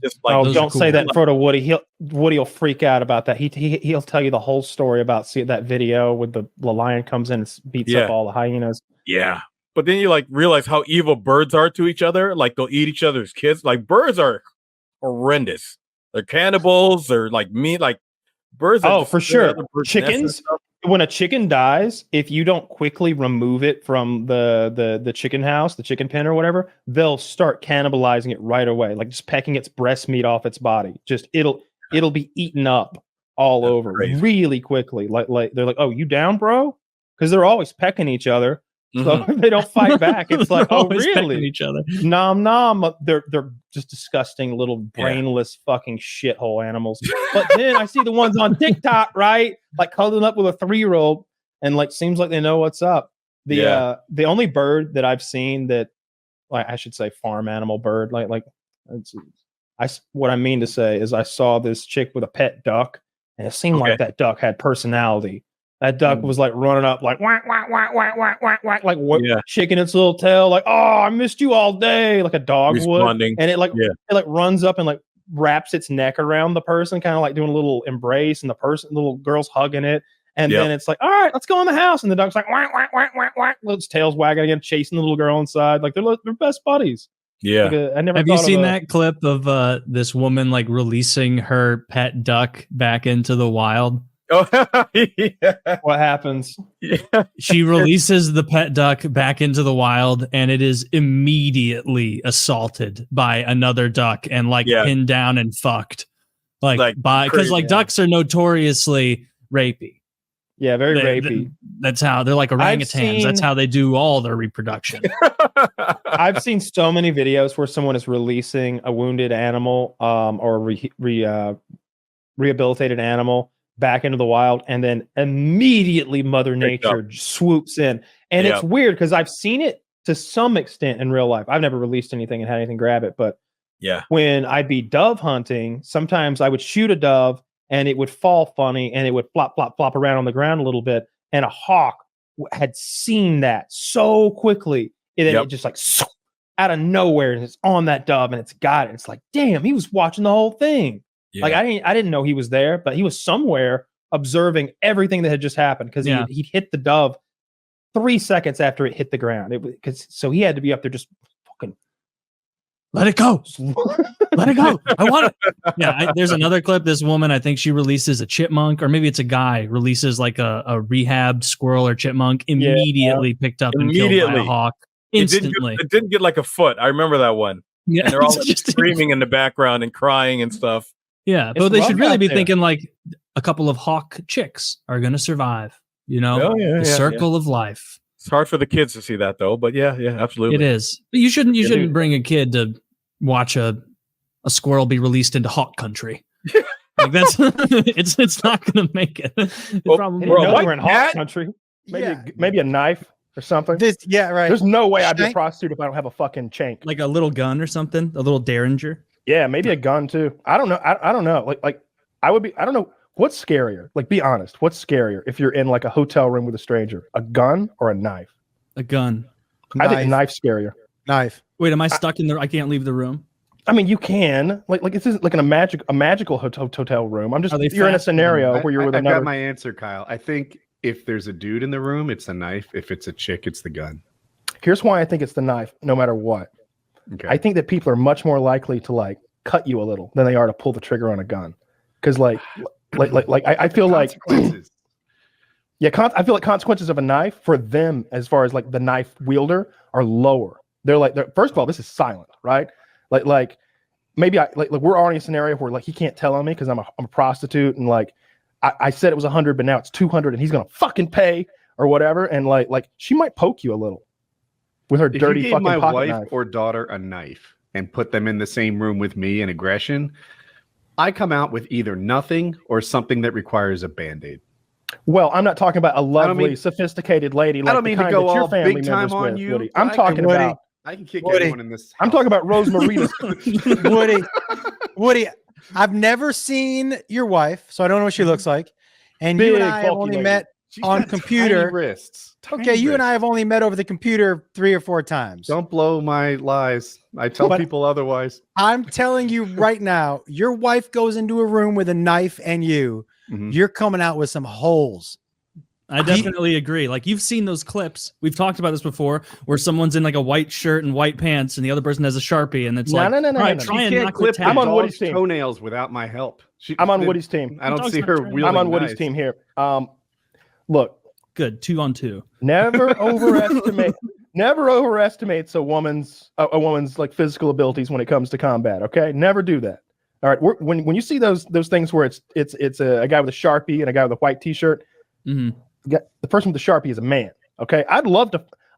just like don't say that in front of Woody. Woody will freak out about that. He'll tell you the whole story about that video with the lion comes in and beats up all the hyenas. Yeah, but then you like realize how evil birds are to each other. Like they'll eat each other's kids. Like birds are horrendous. They're cannibals. They're like meat. Like birds. Oh, for sure. Chickens. When a chicken dies, if you don't quickly remove it from the chicken house, the chicken pen or whatever, they'll start cannibalizing it right away, like just pecking its breast meat off its body. Just it'll be eaten up all over really quickly. Like they're like, "Oh, you down, bro?" Because they're always pecking each other. So they don't fight back. It's like, oh, really? Each other. Nom nom. They're just disgusting little brainless fucking shithole animals. But then I see the ones on TikTok, right? Like cuddling up with a 3-year-old, and like seems like they know what's up. The only bird that I've seen that, like, I should say farm animal bird, what I mean to say is I saw this chick with a pet duck, and it seemed like that duck had personality. That duck was like running up, like whack, whack, whack, whack, whack, whack, whack, like shaking its little tail, like, oh, I missed you all day, like a dog would. And it runs up and like wraps its neck around the person, kind of like doing a little embrace, and the little girl's hugging it. And then it's like, all right, let's go in the house. And the dog's like, whack, whack, whack, whack, whack, its tail's wagging again, chasing the little girl inside. Like they're best buddies. Yeah. Like I never Have you seen that clip of this woman like releasing her pet duck back into the wild? Oh, yeah. What happens? Yeah. She releases the pet duck back into the wild, and it is immediately assaulted by another duck and like pinned down and fucked. Because ducks are notoriously rapey. Yeah, very rapey. That's how they're like orangutans. That's how they do all their reproduction. I've seen so many videos where someone is releasing a wounded animal or rehabilitated animal back into the wild, and then immediately Mother Nature swoops in. And it's weird because I've seen it to some extent in real life. I've never released anything and had anything grab it, but when I'd be dove hunting, sometimes I would shoot a dove and it would fall funny and it would flop, flop, flop around on the ground a little bit. And a hawk had seen that so quickly, and then it just like out of nowhere, and it's on that dove and it's got it. It's like, damn, he was watching the whole thing. Yeah. Like I didn't know he was there, but he was somewhere observing everything that had just happened, because he'd hit the dove 3 seconds after it hit the ground. So he had to be up there just fucking let it go. Let it go. I want it. Yeah, there's another clip. This woman, I think she releases a chipmunk, or maybe it's a guy, releases like a rehabbed squirrel or chipmunk, immediately picked up and killed by a hawk. Instantly. It didn't get like a foot. I remember that one. Yeah, and they're all just screaming in the background and crying and stuff. Yeah, but they should really be thinking like a couple of hawk chicks are going to survive. You know, the circle of life. It's hard for the kids to see that though, but yeah, absolutely. It is. But you shouldn't bring a kid to watch a squirrel be released into hawk country. Like that's it's not going to make it. We're in hawk country. Maybe a knife or something. Right. There's no way I'd be a prostitute if I don't have a fucking chank. Like a little gun or something, a little derringer. Yeah, maybe a gun too. I don't know. I don't know. Like I would be. I don't know. What's scarier? Like, be honest. What's scarier if you're in like a hotel room with a stranger? A gun or a knife? A gun. I think knife's scarier. Knife. Wait, am I stuck in there? I can't leave the room. I mean, you can. Like this isn't like a magical hotel room. I'm just. You're in a scenario where you're with another. I got my answer, Kyle. I think if there's a dude in the room, it's a knife. If it's a chick, it's the gun. Here's why I think it's the knife, no matter what. Okay. I think that people are much more likely to like cut you a little than they are to pull the trigger on a gun, because I feel like I feel like consequences of a knife for them, as far as like the knife wielder, are lower. They're first of all, this is silent, right? Like maybe we're already in a scenario where like he can't tell on me because I'm a prostitute, and like I said it was 100, but now it's 200, and he's gonna fucking pay or whatever, and like she might poke you a little with her dirty fucking pocket knife. If you gave my wife or daughter a knife and put them in the same room with me in aggression, I come out with either nothing or something that requires a Band-Aid. Well, I'm not talking about a lovely, sophisticated lady. Like I don't mean to go all big time on you. Woody. I'm talking about. I can kick anyone in this house. I'm talking about Rosemary. Woody, I've never seen your wife, so I don't know what she looks like. And big, you and I have only met on computer. Wrists. Okay, you and I have only met over the computer 3 or 4 times. Don't blow my lies. I tell people otherwise. I'm telling you right now, your wife goes into a room with a knife and you're coming out with some holes. I definitely agree. Like, you've seen those clips. We've talked about this before, where someone's in like a white shirt and white pants, and the other person has a Sharpie, and it's no. Try and knock clip. I'm on Woody's team. Toenails without my help. I'm on Woody's team. I don't see her wielding I'm on Woody's team here. Look. Good 2-on-2. Never overestimates a woman's like physical abilities when it comes to combat. Okay, never do that. All right, when you see those things where it's a guy with a Sharpie and a guy with a white T-shirt, the person with the Sharpie is a man. Okay, I'd love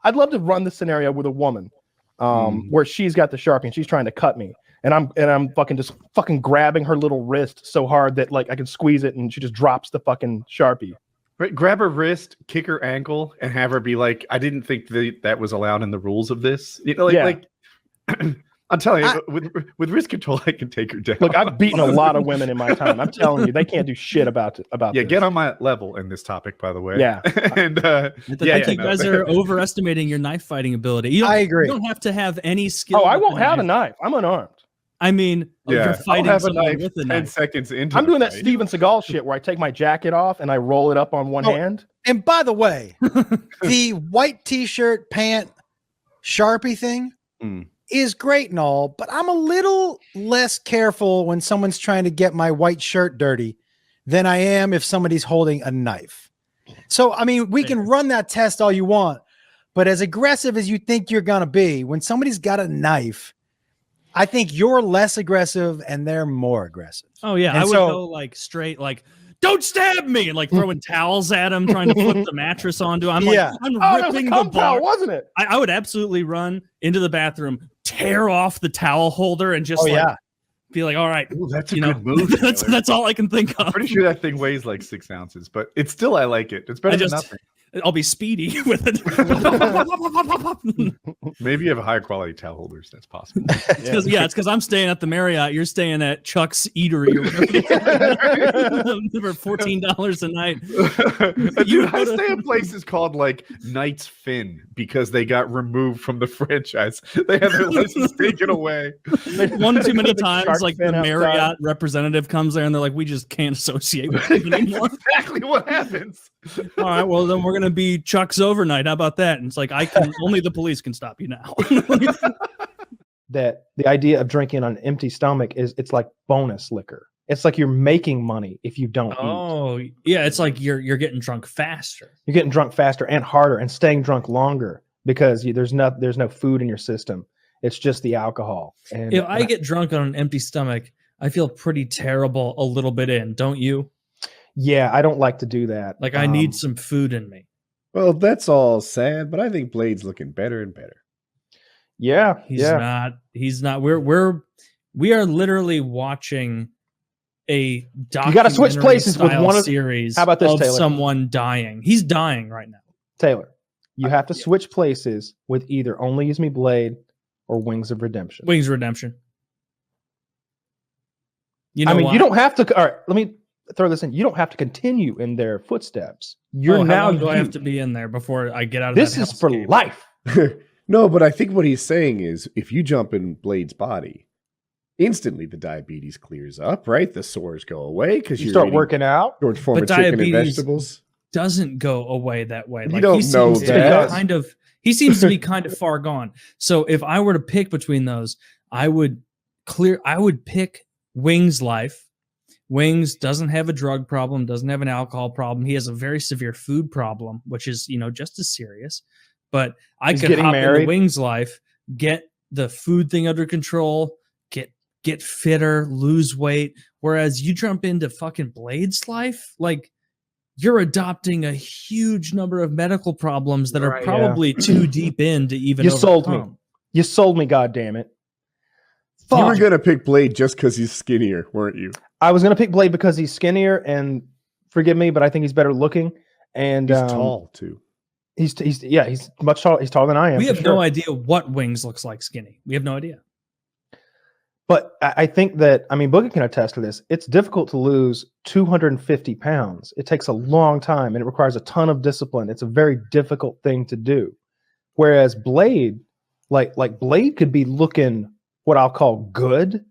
I'd love to run the scenario with a woman, where she's got the Sharpie and she's trying to cut me, and I'm fucking grabbing her little wrist so hard that like I can squeeze it, and she just drops the fucking Sharpie. Right, grab her wrist, kick her ankle, and have her be like, "I didn't think that was allowed in the rules of this." You know, like I'm telling you, with wrist control, I can take her down. Look, I've beaten a lot of women in my time. I'm telling you, they can't do shit about Yeah, this. get on my level in this topic, by the way. Yeah, and I think you guys are overestimating your knife fighting ability. I agree. You don't have to have any skill. Oh, I won't have a knife. I'm unarmed. I mean, you're fighting I'll have someone a knife with a 10 knife. seconds into I'm the doing that fight. Steven Seagal shit where I take my jacket off and I roll it up on one hand. And by the way, the white t-shirt, pant, Sharpie thing is great and all, but I'm a little less careful when someone's trying to get my white shirt dirty than I am if somebody's holding a knife. So, I mean, we can run that test all you want, but as aggressive as you think you're going to be, when somebody's got a knife, I think you're less aggressive and they're more aggressive. Oh yeah, And I would so- go like straight, like don't stab me, and like throwing towels at him, trying to flip the mattress onto him. I'm like, I'm that was a ripping the cum towel, bar. wasn't it? I would absolutely run into the bathroom, tear off the towel holder, and just be like, all right, Ooh, that's a you good know, move. that's all I can think of. I'm pretty sure that thing weighs like 6 ounces, but it's still, I like it. It's better than nothing. I'll be speedy with it. Maybe you have a higher quality towel holders. That's possible. It's because I'm staying at the Marriott. You're staying at Chuck's Eatery or whatever. For $14 a night. Dude, I stay at places called like Knight's Fin because they got removed from the franchise. They had their license taken away. One too many times, like the fin Marriott outside. representative comes there and they're like, we just can't associate with you anymore. Exactly what happens. All right, well then we're gonna be Chuck's overnight. How about that? And it's like only the police can stop you now. That the idea of drinking on an empty stomach it's like bonus liquor. It's like you're making money if you don't eat. Oh yeah, it's like you're getting drunk faster. You're getting drunk faster and harder and staying drunk longer because there's no food in your system. It's just the alcohol. And If I get drunk on an empty stomach, I feel pretty terrible a little bit in, don't you? Yeah, I don't like to do that. Like I need some food in me. Well, that's all sad, but I think Blade's looking better and better. Yeah, He's not. We are literally watching a documentary. You got to switch places with one of series. How about this, of Taylor? someone dying. He's dying right now. Taylor, you have to switch places with either ONLYUSEmeBLADE or Wings of Redemption. Wings of Redemption. You know, you don't have to. All right, let me throw this in. You don't have to continue in their footsteps. You're how now. long do I have to be in there before I get out of This that is for hellscape? life. No, but I think what he's saying is if you jump in Blade's body, instantly the diabetes clears up, right? The sores go away because You start working out. George Foreman But chicken and diabetes vegetables. Doesn't go away that way. You don't he know seems to be that. He seems to be kind of far gone. So if I were to pick between those, I would pick Wings' life. Wings doesn't have a drug problem, doesn't have an alcohol problem. He has a very severe food problem, which is, just as serious. But I could hop into Wings' life, get the food thing under control, get fitter, lose weight. Whereas you jump into fucking Blade's life, like you're adopting a huge number of medical problems that are probably too deep in to even You sold me. overcome. You sold me, goddammit. You were going to pick Blade just because he's skinnier, weren't you? I was going to pick Blade because he's skinnier, and forgive me, but I think he's better looking. And he's tall too. He's much taller. He's taller than I am. We have no idea what Wings looks like skinny. We have no idea. But I think that, Boogie can attest to this. It's difficult to lose 250 pounds. It takes a long time and it requires a ton of discipline. It's a very difficult thing to do. Whereas Blade, like Blade could be looking what I'll call good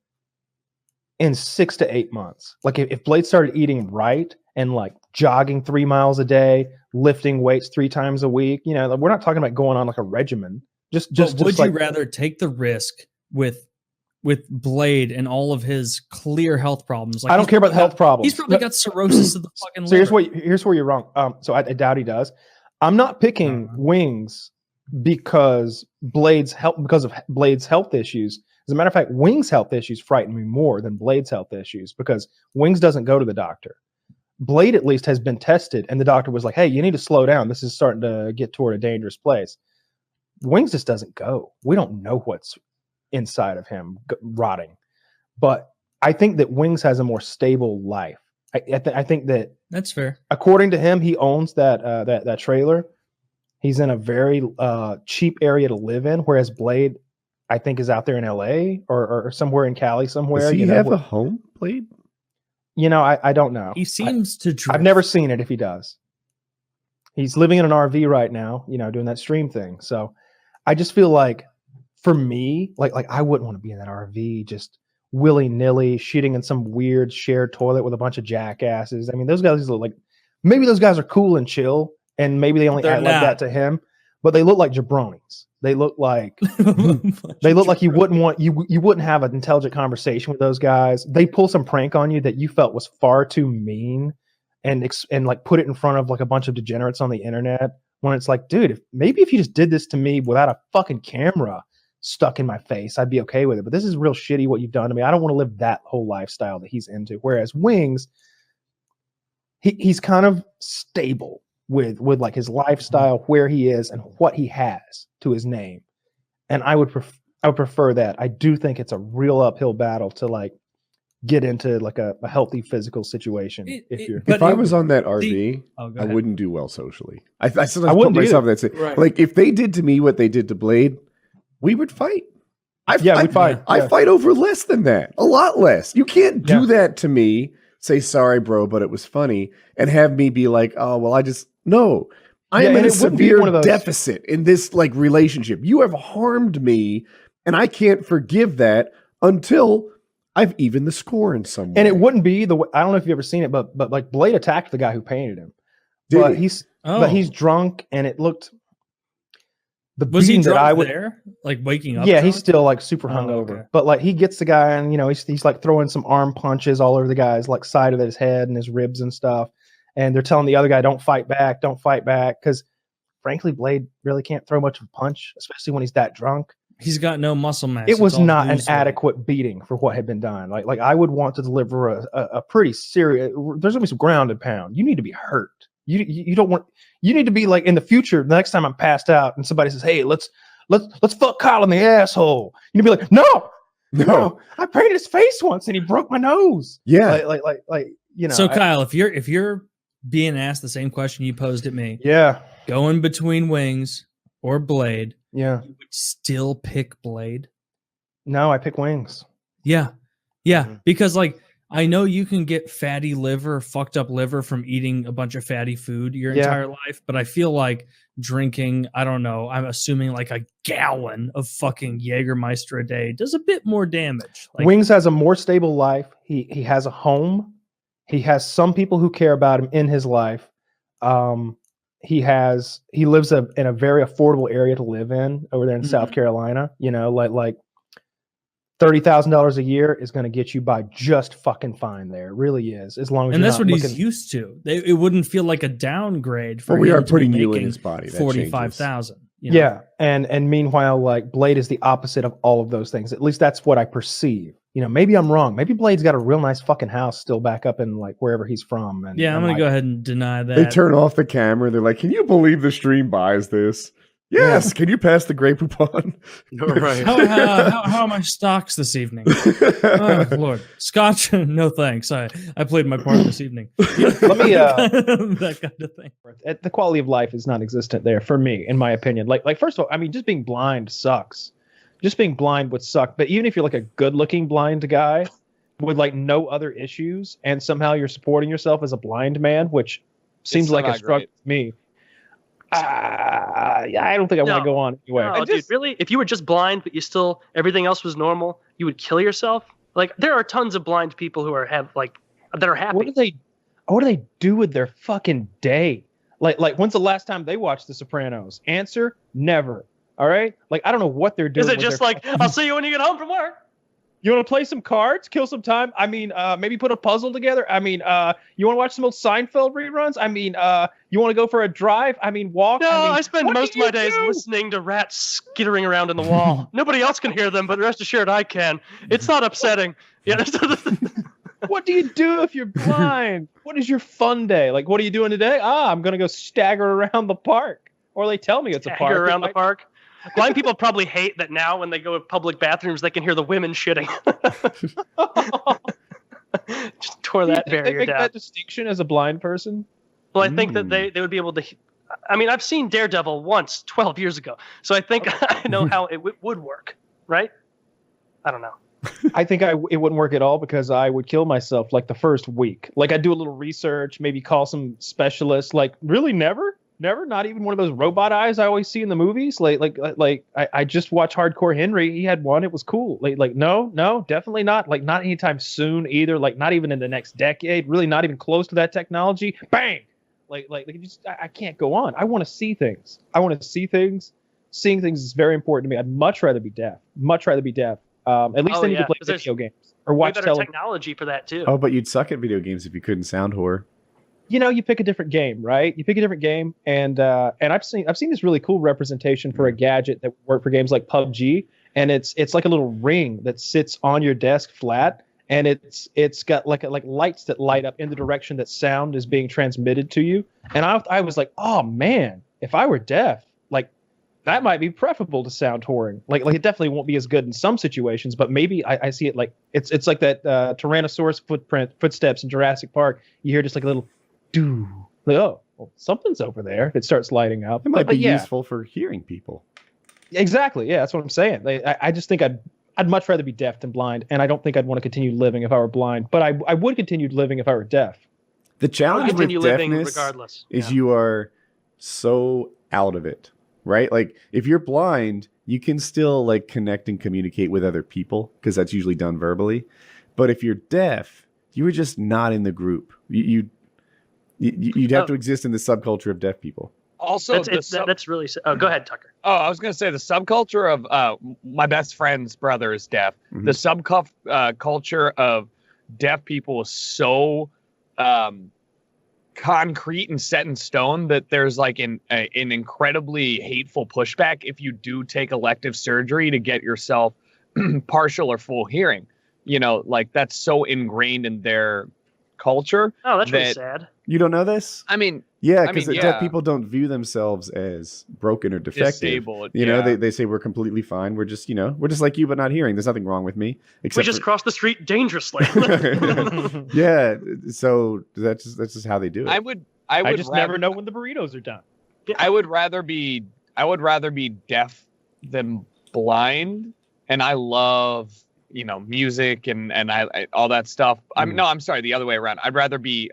in 6 to 8 months. Like if Blade started eating right and like jogging 3 miles a day, lifting weights 3 times a week, we're not talking about going on like a regimen. Would you rather take the risk with Blade and all of his clear health problems? Like I don't care about the health problems. He's probably got cirrhosis of the fucking So liver. here's where you're wrong. So I doubt he does. I'm not picking Wings because of Blade's health issues. As a matter of fact, Wings' health issues frighten me more than Blade's health issues because Wings doesn't go to the doctor. Blade at least has been tested, and the doctor was like, "Hey, you need to slow down. This is starting to get toward a dangerous place." Wings just doesn't go. We don't know what's inside of him rotting, but I think that Wings has a more stable life. I think that that's fair. According to him, he owns that trailer. He's in a very cheap area to live in, whereas Blade, I think, is out there in LA or somewhere in Cali somewhere. Does he have a home, Blade? I don't know. He seems to drift. I've never seen it if he does. He's living in an RV right now, doing that stream thing. So I just feel like, for me, like I wouldn't want to be in that RV just willy-nilly shitting in some weird shared toilet with a bunch of jackasses. I mean, those guys look like, maybe those guys are cool and chill, and maybe they only act like that to him, but they look like jabronis. They look like you wouldn't have an intelligent conversation with those guys. They pull some prank on you that you felt was far too mean, and like put it in front of like a bunch of degenerates on the internet, when it's like, dude, if you just did this to me without a fucking camera stuck in my face, I'd be okay with it. But this is real shitty what you've done to me. I don't want to live that whole lifestyle that he's into. Whereas Wings, he's kind of stable with like his lifestyle, where he is and what he has to his name. And I would prefer that. I do think it's a real uphill battle to like get into like a healthy physical situation. If I was on that RV, I wouldn't do well socially. I sometimes put myself in that situation. Right. Like if they did to me what they did to Blade, we would fight. We'd fight. I fight over less than that, a lot less. You can't do that to me. Say sorry, bro, but it was funny, and have me be like, oh well, I am in a severe deficit in this like relationship. You have harmed me, and I can't forgive that until I've evened the score in some way. And it wouldn't be the way, I don't know if you've ever seen it, but like Blade attacked the guy who painted him. But he's drunk, and it looked. Was he drunk there? Like waking up? Yeah, drunk? He's still like super hungover. Okay. But like he gets the guy, and he's like throwing some arm punches all over the guy's like side of his head and his ribs and stuff. And they're telling the other guy, don't fight back, because frankly, Blade really can't throw much of a punch, especially when he's that drunk. He's got no muscle mass. It was not an adequate beating for what had been done. Like I would want to deliver a pretty serious. There's gonna be some ground and pound. You need to be hurt. You don't want. You need to be like in the future. The next time I'm passed out and somebody says, "Hey, let's fuck Kyle in the asshole," you need to be like, "No, I painted his face once and he broke my nose." Yeah, like. So Kyle, if you're being asked the same question you posed at me, going between Wings or Blade, you would still pick Blade. No, I pick Wings. Yeah, because like. I know you can get fatty liver, fucked up liver from eating a bunch of fatty food your entire life, but I feel like drinking, I don't know, I'm assuming like a gallon of fucking Jägermeister a day does a bit more damage. Like, Wings has a more stable life. He has a home. He has some people who care about him in his life. He lives in a very affordable area to live in over there in South Carolina. Like $30,000 a year is going to get you by just fucking fine there. It really is. As long as and that's what he's used to. It wouldn't feel like a downgrade for him. We are putting you in his body. 45,000. Yeah, and meanwhile, like Blade is the opposite of all of those things. At least that's what I perceive. Maybe I'm wrong. Maybe Blade's got a real nice fucking house still back up in like wherever he's from. And I'm gonna go ahead and deny that. They turn off the camera. They're like, "Can you believe the stream buys this?" Yes. Yeah. Can you pass the Grey Poupon? Right. How are my stocks this evening? Oh, Lord. Scotch? No, thanks. I played my part this evening. Let me that kind of thing. The quality of life is non-existent there for me, in my opinion. Like first of all, I mean, just being blind sucks. Just being blind would suck. But even if you're like a good-looking blind guy with like no other issues, and somehow you're supporting yourself as a blind man, which seems like a struggle to me. I don't think I want to go on anyway. No, dude, really? If you were just blind, but everything else was normal, you would kill yourself? Like, there are tons of blind people who are that are happy. What do they do with their fucking day? Like, when's the last time they watched The Sopranos? Answer: never. All right? Like, I don't know what they're doing. Is it just like, I'll see you when you get home from work? You want to play some cards, kill some time? I mean, maybe put a puzzle together. I mean, you want to watch some old Seinfeld reruns? I mean, you want to go for a drive? I mean, walk? No, I spend most of my days listening to rats skittering around in the wall. Nobody else can hear them, but rest assured I can. It's not upsetting. What do you do if you're blind? What is your fun day? Like, what are you doing today? I'm going to go stagger around the park. Or they tell me it's a park. Around the park? Blind people probably hate that now when they go to public bathrooms, they can hear the women shitting. Just tore that barrier they make down. that distinction as a blind person? Well, I think that they would be able to. I mean, I've seen Daredevil once 12 years ago, so I think I know how it would work, right? I don't know. I think it wouldn't work at all because I would kill myself like the first week. Like I'd do a little research, maybe call some specialists. Like really, never, not even one of those robot eyes I always see in the movies. I just watched Hardcore Henry. He had one. It was cool. No, definitely not. Like not anytime soon either. Like not even in the next decade. Really, not even close to that technology. Bang. I can't go on. I want to see things. Seeing things is very important to me. I'd much rather be deaf. At least I need to play video games or watch television. Technology for that too. Oh, but you'd suck at video games if you couldn't sound whore. You pick a different game, right? You pick a different game, and I've seen this really cool representation for a gadget that worked for games like PUBG, and it's like a little ring that sits on your desk flat, and it's got like lights that light up in the direction that sound is being transmitted to you. And I was like, oh man, if I were deaf, like that might be preferable to sound whoring. Like it definitely won't be as good in some situations, but maybe I see it like it's like that Tyrannosaurus footsteps in Jurassic Park. You hear just like a little doo. Like, oh, well, something's over there. If it starts lighting up, it might be useful for hearing people. Exactly. Yeah, that's what I'm saying. I just think I'd much rather be deaf than blind, and I don't think I'd want to continue living if I were blind, but I would continue living if I were deaf. The challenge with deafness regardless. Is you are so out of it, right? Like if you're blind, you can still like connect and communicate with other people because that's usually done verbally. But if you're deaf, you are just not in the group. You'd have to exist in the subculture of deaf people. Also, that's really. Oh, go ahead, Tucker. Oh, I was going to say the subculture of my best friend's brother is deaf. Mm-hmm. The subculture of deaf people is so concrete and set in stone that there's like an incredibly hateful pushback if you do take elective surgery to get yourself partial or full hearing. Like that's so ingrained in their culture. Oh, that's really sad. You don't know this? I mean, yeah, because deaf people don't view themselves as broken or defective. Disabled. They say we're completely fine. We're just, we're just like you, but not hearing. There's nothing wrong with me. We just crossed the street dangerously. Yeah, so that's just how they do it. I would just never know when the burritos are done. I would rather be deaf than blind, and I love music and I all that stuff. I'm sorry, the other way around. I'd rather be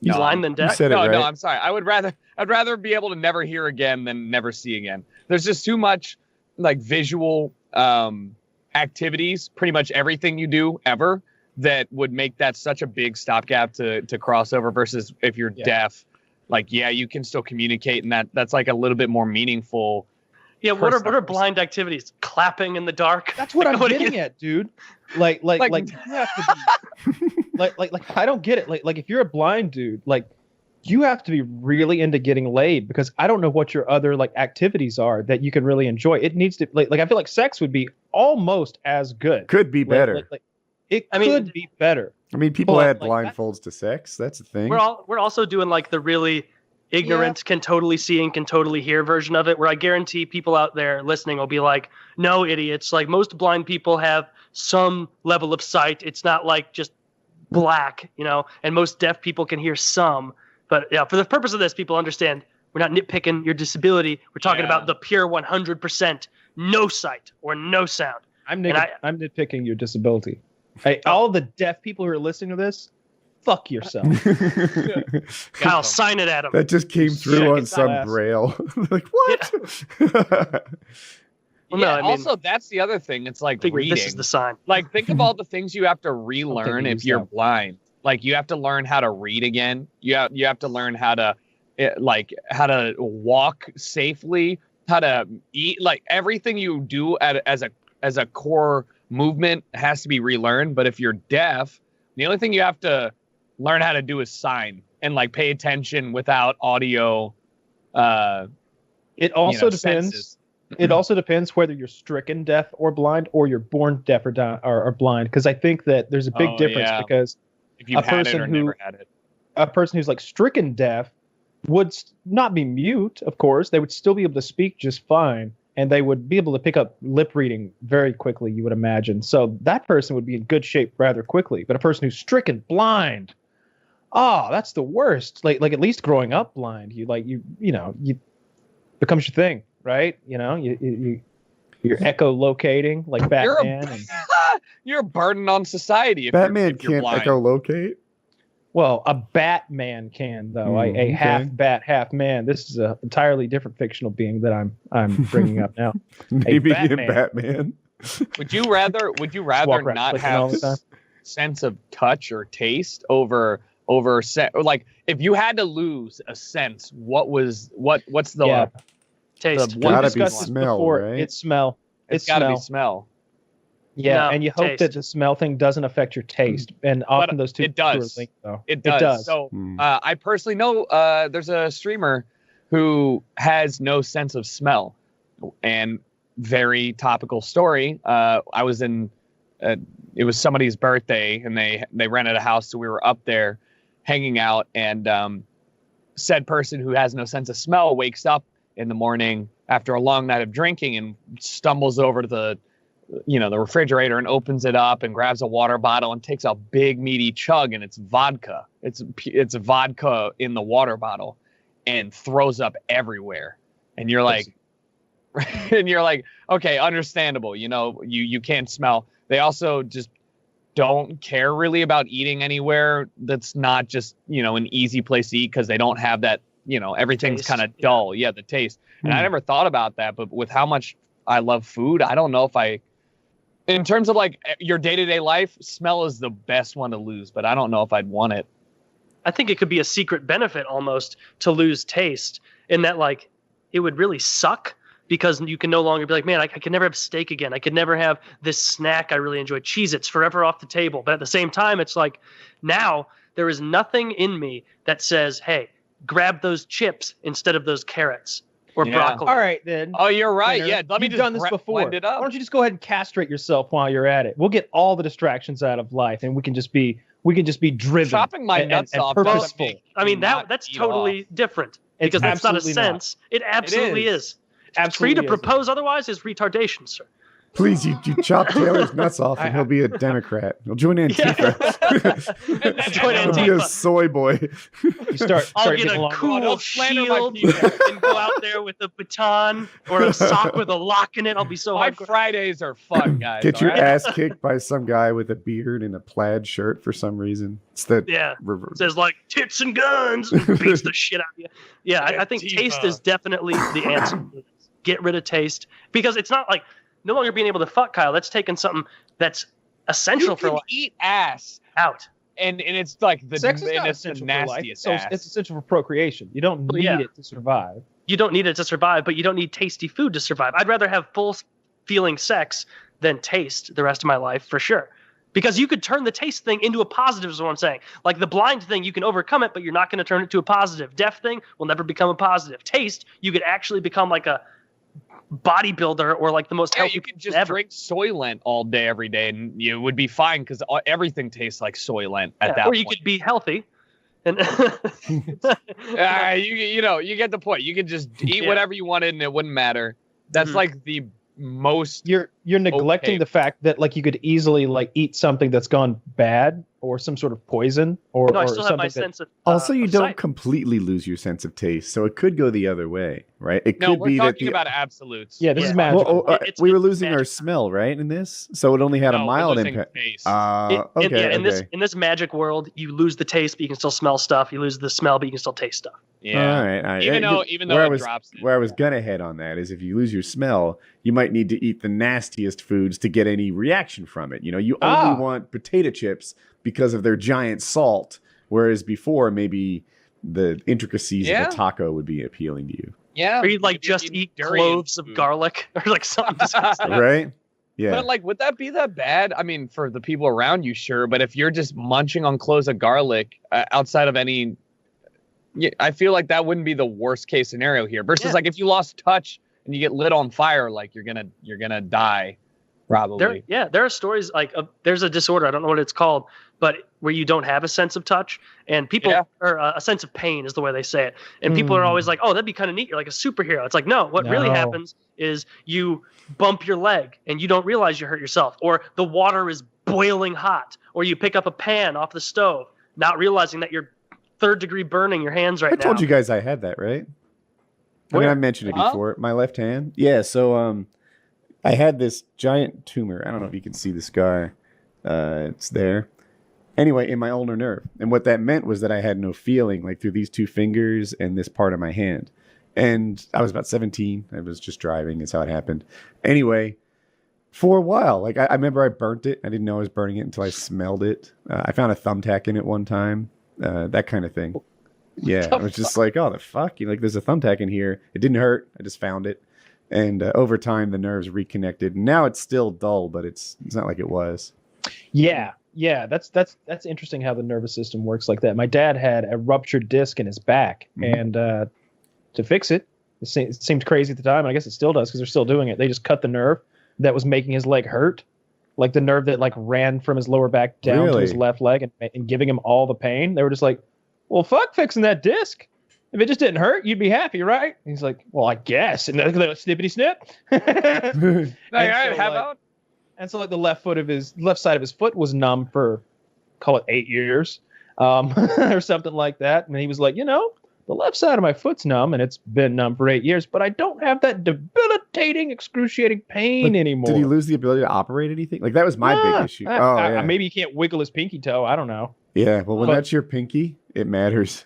blind than deaf. No, I'm sorry. I'd rather be able to never hear again than never see again. There's just too much like visual activities, pretty much everything you do ever, that would make that such a big stopgap to cross over versus if you're deaf. Like, you can still communicate, and that's like a little bit more meaningful. Yeah, what are blind activities? Clapping in the dark. That's what I'm getting at, dude. Like you have to be, like I don't get it. Like if you're a blind dude, like you have to be really into getting laid because I don't know what your other like activities are that you can really enjoy. It needs to like I feel like sex would be almost as good. Could be better. It could be better. I mean, people add blindfolds to sex. That's a thing. We're also doing like the really ignorant can totally see and can totally hear version of it, where I guarantee people out there listening will be like, no, idiots, like most blind people have some level of sight. It's not like just black, and most deaf people can hear some. But yeah, for the purpose of this, people understand we're not nitpicking your disability. We're talking about the pure 100% no sight or no sound. I'm nitpicking your disability. All the deaf people who are listening to this, fuck yourself. I'll sign it at him. That just came through on some braille. Like, what? Well, also, that's the other thing. It's like reading. This is the sign. Like, think of all the things you have to relearn if you're blind. Like, you have to learn how to read again. You have to learn how to walk safely, how to eat. Like, everything you do as a core movement has to be relearned. But if you're deaf, the only thing you have to learn how to do is sign and like pay attention without audio. It also depends. Senses. It also depends whether you're stricken deaf or blind, or you're born deaf or blind. Because I think that there's a big difference. Because if you had it or never had it, a person who's like stricken deaf would not be mute, of course. They would still be able to speak just fine, and they would be able to pick up lip reading very quickly, you would imagine. So that person would be in good shape rather quickly. But a person who's stricken blind, that's the worst. Like at least growing up blind, you becomes your thing, right? You're echolocating like Batman. You're a burden on society. If Batman if you're can't blind. echolocate. Well, a Batman can, though. A half bat, half man. This is an entirely different fictional being that I'm bringing up now. Maybe Batman. in Batman. Would you rather Walk around not clicking all have the time. sense of touch or taste over like if you had to lose a sense, what's the Taste? the We one Gotta be discussed this smell, before. right? It's smell. it's got to be smell. Yeah, No, and you hope taste. that the smell thing doesn't affect your taste. And often those two it does. are linked, though. It does. So Hmm. I personally know there's a streamer who has no sense of smell, and very topical story. I was in, it was somebody's birthday, and they rented a house, so we were up there hanging out, and said person who has no sense of smell wakes up in the morning after a long night of drinking and stumbles over to the refrigerator and opens it up and grabs a water bottle and takes a big meaty chug, and it's vodka. It's vodka in the water bottle, and throws up everywhere. And you're like, okay, understandable. You can't smell. They also just don't care really about eating anywhere that's not just an easy place to eat, because they don't have that. Everything's Taste, kind of dull. Yeah, the taste. And I never thought about that, but with how much I love food, I don't know if in terms of like your day-to-day life, smell is the best one to lose, but I don't know if I'd want it. I think it could be a secret benefit almost to lose taste, in that like it would really suck, because you can no longer be like, man, I could never have steak again. I could never have this snack I really enjoy. Cheez-Its forever off the table. But at the same time, it's like now there is nothing in me that says, hey, grab those chips instead of those carrots or broccoli. All right, then. Oh, you're right. Tanner, Yeah, let me you've just done this before. blend it up. Why don't you just go ahead and castrate yourself while you're at it? We'll get all the distractions out of life, and we can just be driven. Chopping my and- nuts and off. purposeful. I mean, Not that's eat totally different, because that's not a absolutely not. sense. It absolutely is. Absolutely For you to isn't. propose otherwise is retardation, sir. Please, you chop Taylor's nuts off, and he'll be a Democrat. He'll join Antifa. Join He'll be a Antifa. soy boy. You start I'll get getting a along. cool Don't slander my shield people. and go out there with a baton or a sock with a lock in it. I'll be so My hardcore. Fridays are fun, guys. Get your all right? ass kicked by some guy with a beard and a plaid shirt for some reason. It's the Yeah. reverse. Says like tits and guns and beats the shit out of you. Yeah, I think taste is definitely the answer. Get rid of taste, because it's not like no longer being able to fuck, Kyle. That's taking something that's essential You for can life eat ass, out. and it's like Sex is not it's the essential for life. nastiest So ass. it's essential for procreation. You don't need Yeah. it to survive. You don't need it to survive, but you don't need tasty food to survive. I'd rather have full feeling sex than taste the rest of my life, for sure. Because you could turn the taste thing into a positive, is what I'm saying. Like the blind thing, you can overcome it, but you're not going to turn it to a positive. Deaf thing will never become a positive. Taste, you could actually become like a bodybuilder or like the most Yeah, healthy you can just ever. drink Soylent all day, every day, and you would be fine, because everything tastes like Soylent at that or point. you could be healthy. And You get the point. You could just eat Yeah. whatever you wanted, and it wouldn't matter. That's Mhm. like the most. You're neglecting Okay. the fact that like you could easily like eat something that's gone bad or some sort of poison or no, I or still have something my that, sense of Also, you of don't sight. completely lose your sense of taste, so it could go the other way, right? It No, could we're be that talking the about absolutes. Yeah, this Yeah. is well, magical. we were It's losing our magic. smell, right? In this, so it only had a No, we're mild losing impact. taste. Okay, in this magic world, you lose the taste, but you can still smell stuff. You lose the smell, but you can still taste stuff. Yeah. All right. Even though where I it was, drops. where I was gonna head on that is if you lose your smell, you might need to eat the nastiest foods to get any reaction from it. You only want potato chips because of their giant salt, whereas before maybe the intricacies Yeah. of a taco would be appealing to you, Yeah. Or you'd like you could just eat durian cloves of food. garlic or like something disgusting. right? Yeah. But like, would that be that bad? I mean, for the people around you, sure. But if you're just munching on cloves of garlic outside of any, I feel like that wouldn't be the worst case scenario here. Versus Yeah. like if you lost touch and you get lit on fire, like you're gonna die. Probably. There are stories like there's a disorder, I don't know what it's called, but where you don't have a sense of touch, and people or a sense of pain is the way they say it. And people are always like, "Oh, that'd be kind of neat. You're like a superhero." It's like, no. What really happens is you bump your leg and you don't realize you hurt yourself, or the water is boiling hot, or you pick up a pan off the stove, not realizing that you're 3rd degree burning your hands right now. I told you guys I had that, right? I mean, I mentioned it before. My left hand. Yeah. So I had this giant tumor. I don't know if you can see the scar. It's there. Anyway, in my ulnar nerve. And what that meant was that I had no feeling like through these 2 fingers and this part of my hand. And I was about 17. I was just driving. That's how it happened. Anyway, for a while, like I remember I burnt it. I didn't know I was burning it until I smelled it. I found a thumbtack in it one time. That kind of thing. Yeah. I was just like, oh, the fuck? Like, there's a thumbtack in here. It didn't hurt. I just found it. And over time, the nerves reconnected. Now it's still dull, but it's not like it was. Yeah, that's interesting how the nervous system works like that. My dad had a ruptured disc in his back, and to fix it, it seemed crazy at the time, and I guess it still does because they're still doing it. They just cut the nerve that was making his leg hurt, like the nerve that like ran from his lower back down to his left leg and giving him all the pain. They were just like, well, fuck fixing that disc. If it just didn't hurt, you'd be happy, right? And he's like, well, I guess. And then snippity snip. And so like the left side of his foot was numb for, call it 8 years, or something like that. And he was like, the left side of my foot's numb and it's been numb for 8 years, but I don't have that debilitating, excruciating pain anymore. Did he lose the ability to operate anything? Like that was my big issue. Maybe he can't wiggle his pinky toe. I don't know. Yeah. Well, when that's your pinky, it matters.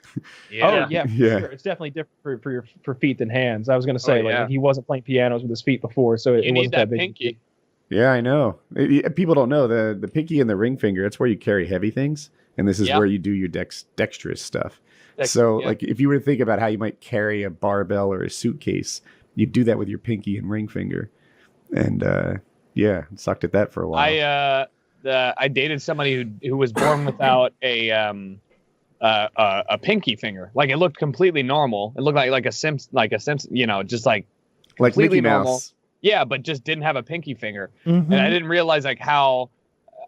Yeah. Sure. It's definitely different for feet than hands. I was going to say he wasn't playing pianos with his feet before, so it wasn't that big. Pinky. Yeah, I know. People don't know the pinky and the ring finger. That's where you carry heavy things, and this is where you do your dexterous stuff. Like if you were to think about how you might carry a barbell or a suitcase, you'd do that with your pinky and ring finger. And sucked at that for a while. I dated somebody who was born without a pinky finger. Like it looked completely normal. It looked like a Simpson, just like Mickey normal. Mouse. Yeah, but just didn't have a pinky finger. And I didn't realize like how,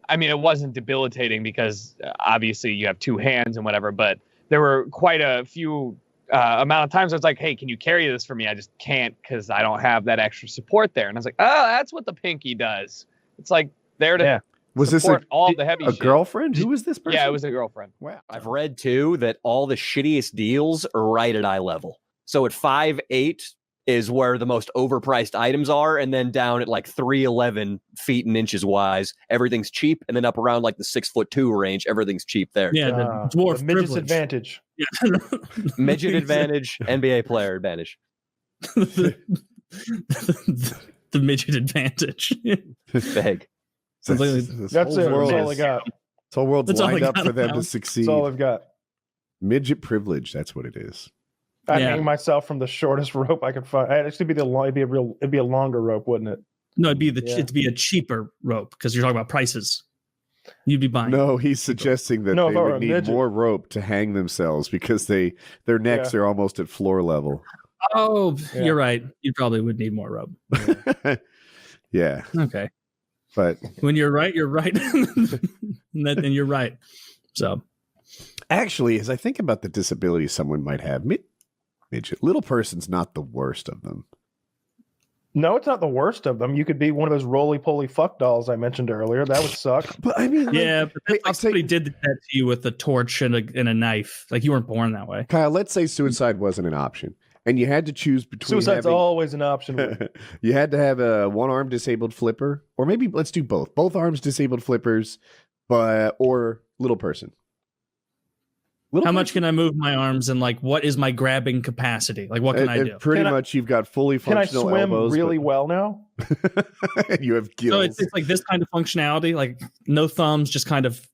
I mean, it wasn't debilitating because obviously you have 2 hands and whatever, but there were quite a few amount of times I was like, hey, can you carry this for me? I just can't because I don't have that extra support there. And I was like, oh, that's what the pinky does. It's like there to was this all the heavy shit. Girlfriend? Who was this person? Yeah, it was a girlfriend. Wow. I've read too that all the shittiest deals are right at eye level. So at 5'8" is where the most overpriced items are, and then down at like 3'11" feet and inches wise, everything's cheap, and then up around like the 6'2" range, everything's cheap there. Yeah, the dwarf the midget's privilege. advantage. Yeah. Midget advantage, NBA player advantage. the midget advantage. Big. That's it. That's all I got. This whole world's That's all lined I up got for them now. to succeed. That's all I've got. Midget privilege. That's what it is. I'd hang myself from the shortest rope I could find. It'd actually be it'd be a longer rope, wouldn't it? No, it'd be a cheaper rope because you're talking about prices. You'd be buying. No, he's suggesting that they would need more rope to hang themselves because their necks are almost at floor level. Oh, you're right. You probably would need more rope. Yeah. Okay. But when you're right, you're right. and you're right. So actually, as I think about the disabilities someone might have, midget, little person's not the worst of them. No, it's not the worst of them. You could be one of those roly-poly fuck dolls I mentioned earlier. That would suck. But I mean, but somebody did that to you with a torch and a knife. Like you weren't born that way. Kyle, let's say suicide wasn't an option, and you had to choose between. Suicide's always an option. You had to have a one-arm disabled flipper, or maybe let's do both arms disabled flippers, or little person. How much can I move my arms, and like what is my grabbing capacity? Like what can I do? Pretty much, you've got fully functional elbows. Can I swim really well now? You have gills. So it's like this kind of functionality, like no thumbs, just kind of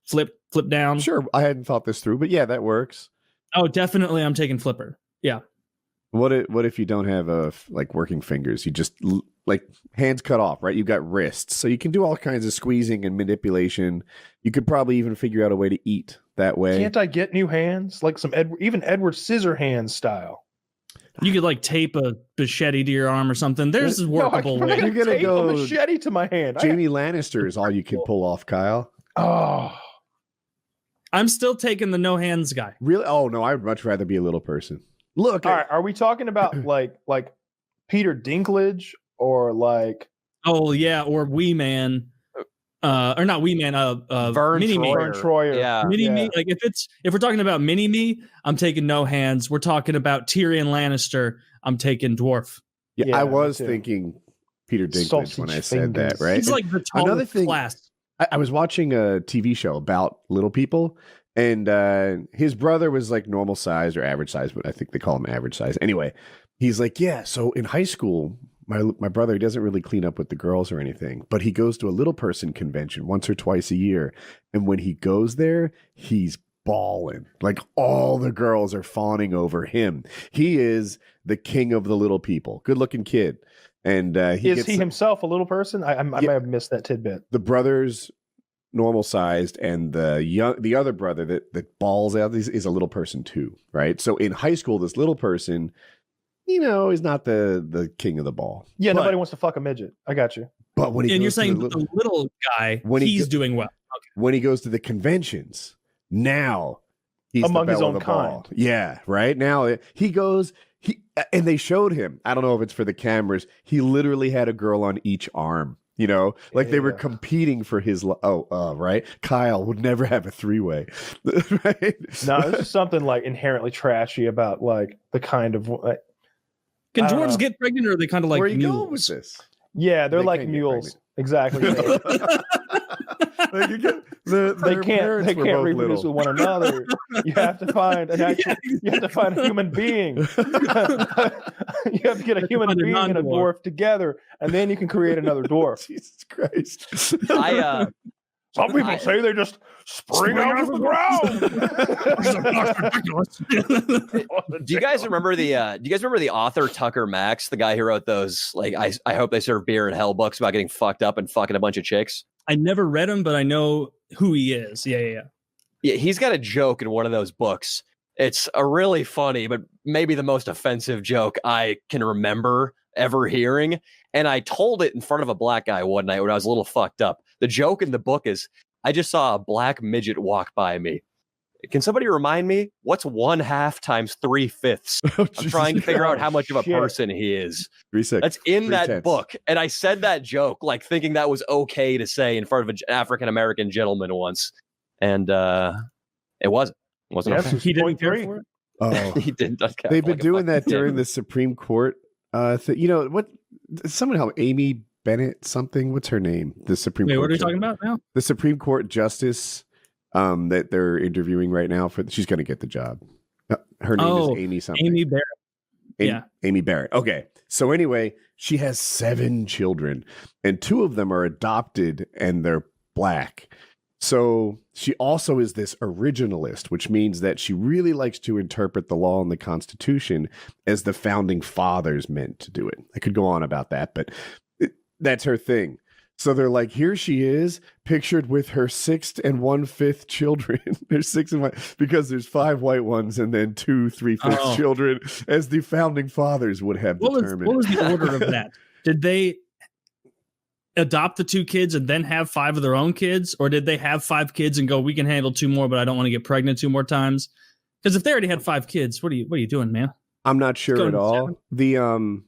flip down. Sure, I hadn't thought this through, but yeah, that works. Oh, definitely, I'm taking flipper. Yeah. What if you don't have working fingers? You just like hands cut off, right? You've got wrists, so you can do all kinds of squeezing and manipulation. You could probably even figure out a way to eat that way. Can't I get new hands, like some Edward Scissorhands style? You could like tape a machete to your arm or something. There's a workable way. You're gonna tape go a machete to my hand. Jamie Lannister is all you can pull off, Kyle. Oh, I'm still taking the no hands guy. Really? Oh no, I'd much rather be a little person. Look, all right. Are we talking about like Peter Dinklage or like? Oh yeah, or Wee Man, or not Wee Man. Vern Mini Me. Vern Troyer. Yeah. Mini Me. Like if we're talking about Mini Me, I'm taking no hands. We're talking about Tyrion Lannister. I'm taking dwarf. Yeah, I was thinking Peter Dinklage when I said that. Right. He's like the tallest class. I was watching a TV show about little people, and his brother was like normal size or average size, but I think they call him average size. Anyway, he's like, yeah, so in high school, my brother doesn't really clean up with the girls or anything, but he goes to a little person convention once or twice a year. And when he goes there, he's balling. Like all the girls are fawning over him. He is the king of the little people. Good looking kid. And is he himself a little person? I may have missed that tidbit. The brother's normal sized, and the other brother that balls out is a little person too, right? So in high school, this little person, is not the king of the ball. Yeah, nobody wants to fuck a midget. I got you. But when you're saying the little guy, he's doing well. Okay. When he goes to the conventions, now he's among the his own of the kind. Ball. Yeah, right now he goes. And they showed him. I don't know if it's for the cameras. He literally had a girl on each arm. Like they were competing for his. Right. Kyle would never have a 3-way. Right? No, this is something like inherently trashy about like the kind of. Can dwarves get pregnant, or are they kind of like where are you mules? going with this? Yeah, they're like mules. Exactly. They can't reproduce with one another. You have to find you have to find a human being. You have to get a human being and a dwarf together, and then you can create another dwarf. Jesus Christ! Some people say they just spring out of the ground. Do you guys remember the author Tucker Max, the guy who wrote those like I hope they serve beer in hell books about getting fucked up and fucking a bunch of chicks? I never read him, but I know who he is. Yeah. He's got a joke in one of those books. It's a really funny, but maybe the most offensive joke I can remember ever hearing. And I told it in front of a black guy one night when I was a little fucked up. The joke in the book is, I just saw a black midget walk by me. Can somebody remind me what's 1/2 times 3/5? I'm trying to figure out how much of a person he is. 3/6. That's in that book. And I said that joke, like thinking that was okay to say in front of an African-American gentleman once. And it wasn't. It wasn't okay. He didn't care for it? Oh, he didn't. They've been doing that during the Supreme Court. What? Someone help Amy Bennett something. What's her name? The Supreme Court. What are we talking about now? The Supreme Court justice that they're interviewing right now she's going to get the job. Her name is Amy something. Amy Barrett. Amy Barrett. Okay. So anyway, she has 7 children, and 2 of them are adopted, and they're black. So she also is this originalist, which means that she really likes to interpret the law and the Constitution as the founding fathers meant to do it. I could go on about that, but that's her thing. So they're like, here she is, pictured with her 6 1/5 children. There's 6 and 1 because there's 5 white ones and then 2 3/5 children, as the founding fathers would have determined. What was the order of that? Did they adopt the 2 kids and then have 5 of their own kids, or did they have 5 kids and go, we can handle 2 more, but I don't want to get pregnant 2 more times? Because if they already had 5 kids, what are you doing, man? I'm not sure at all. 7.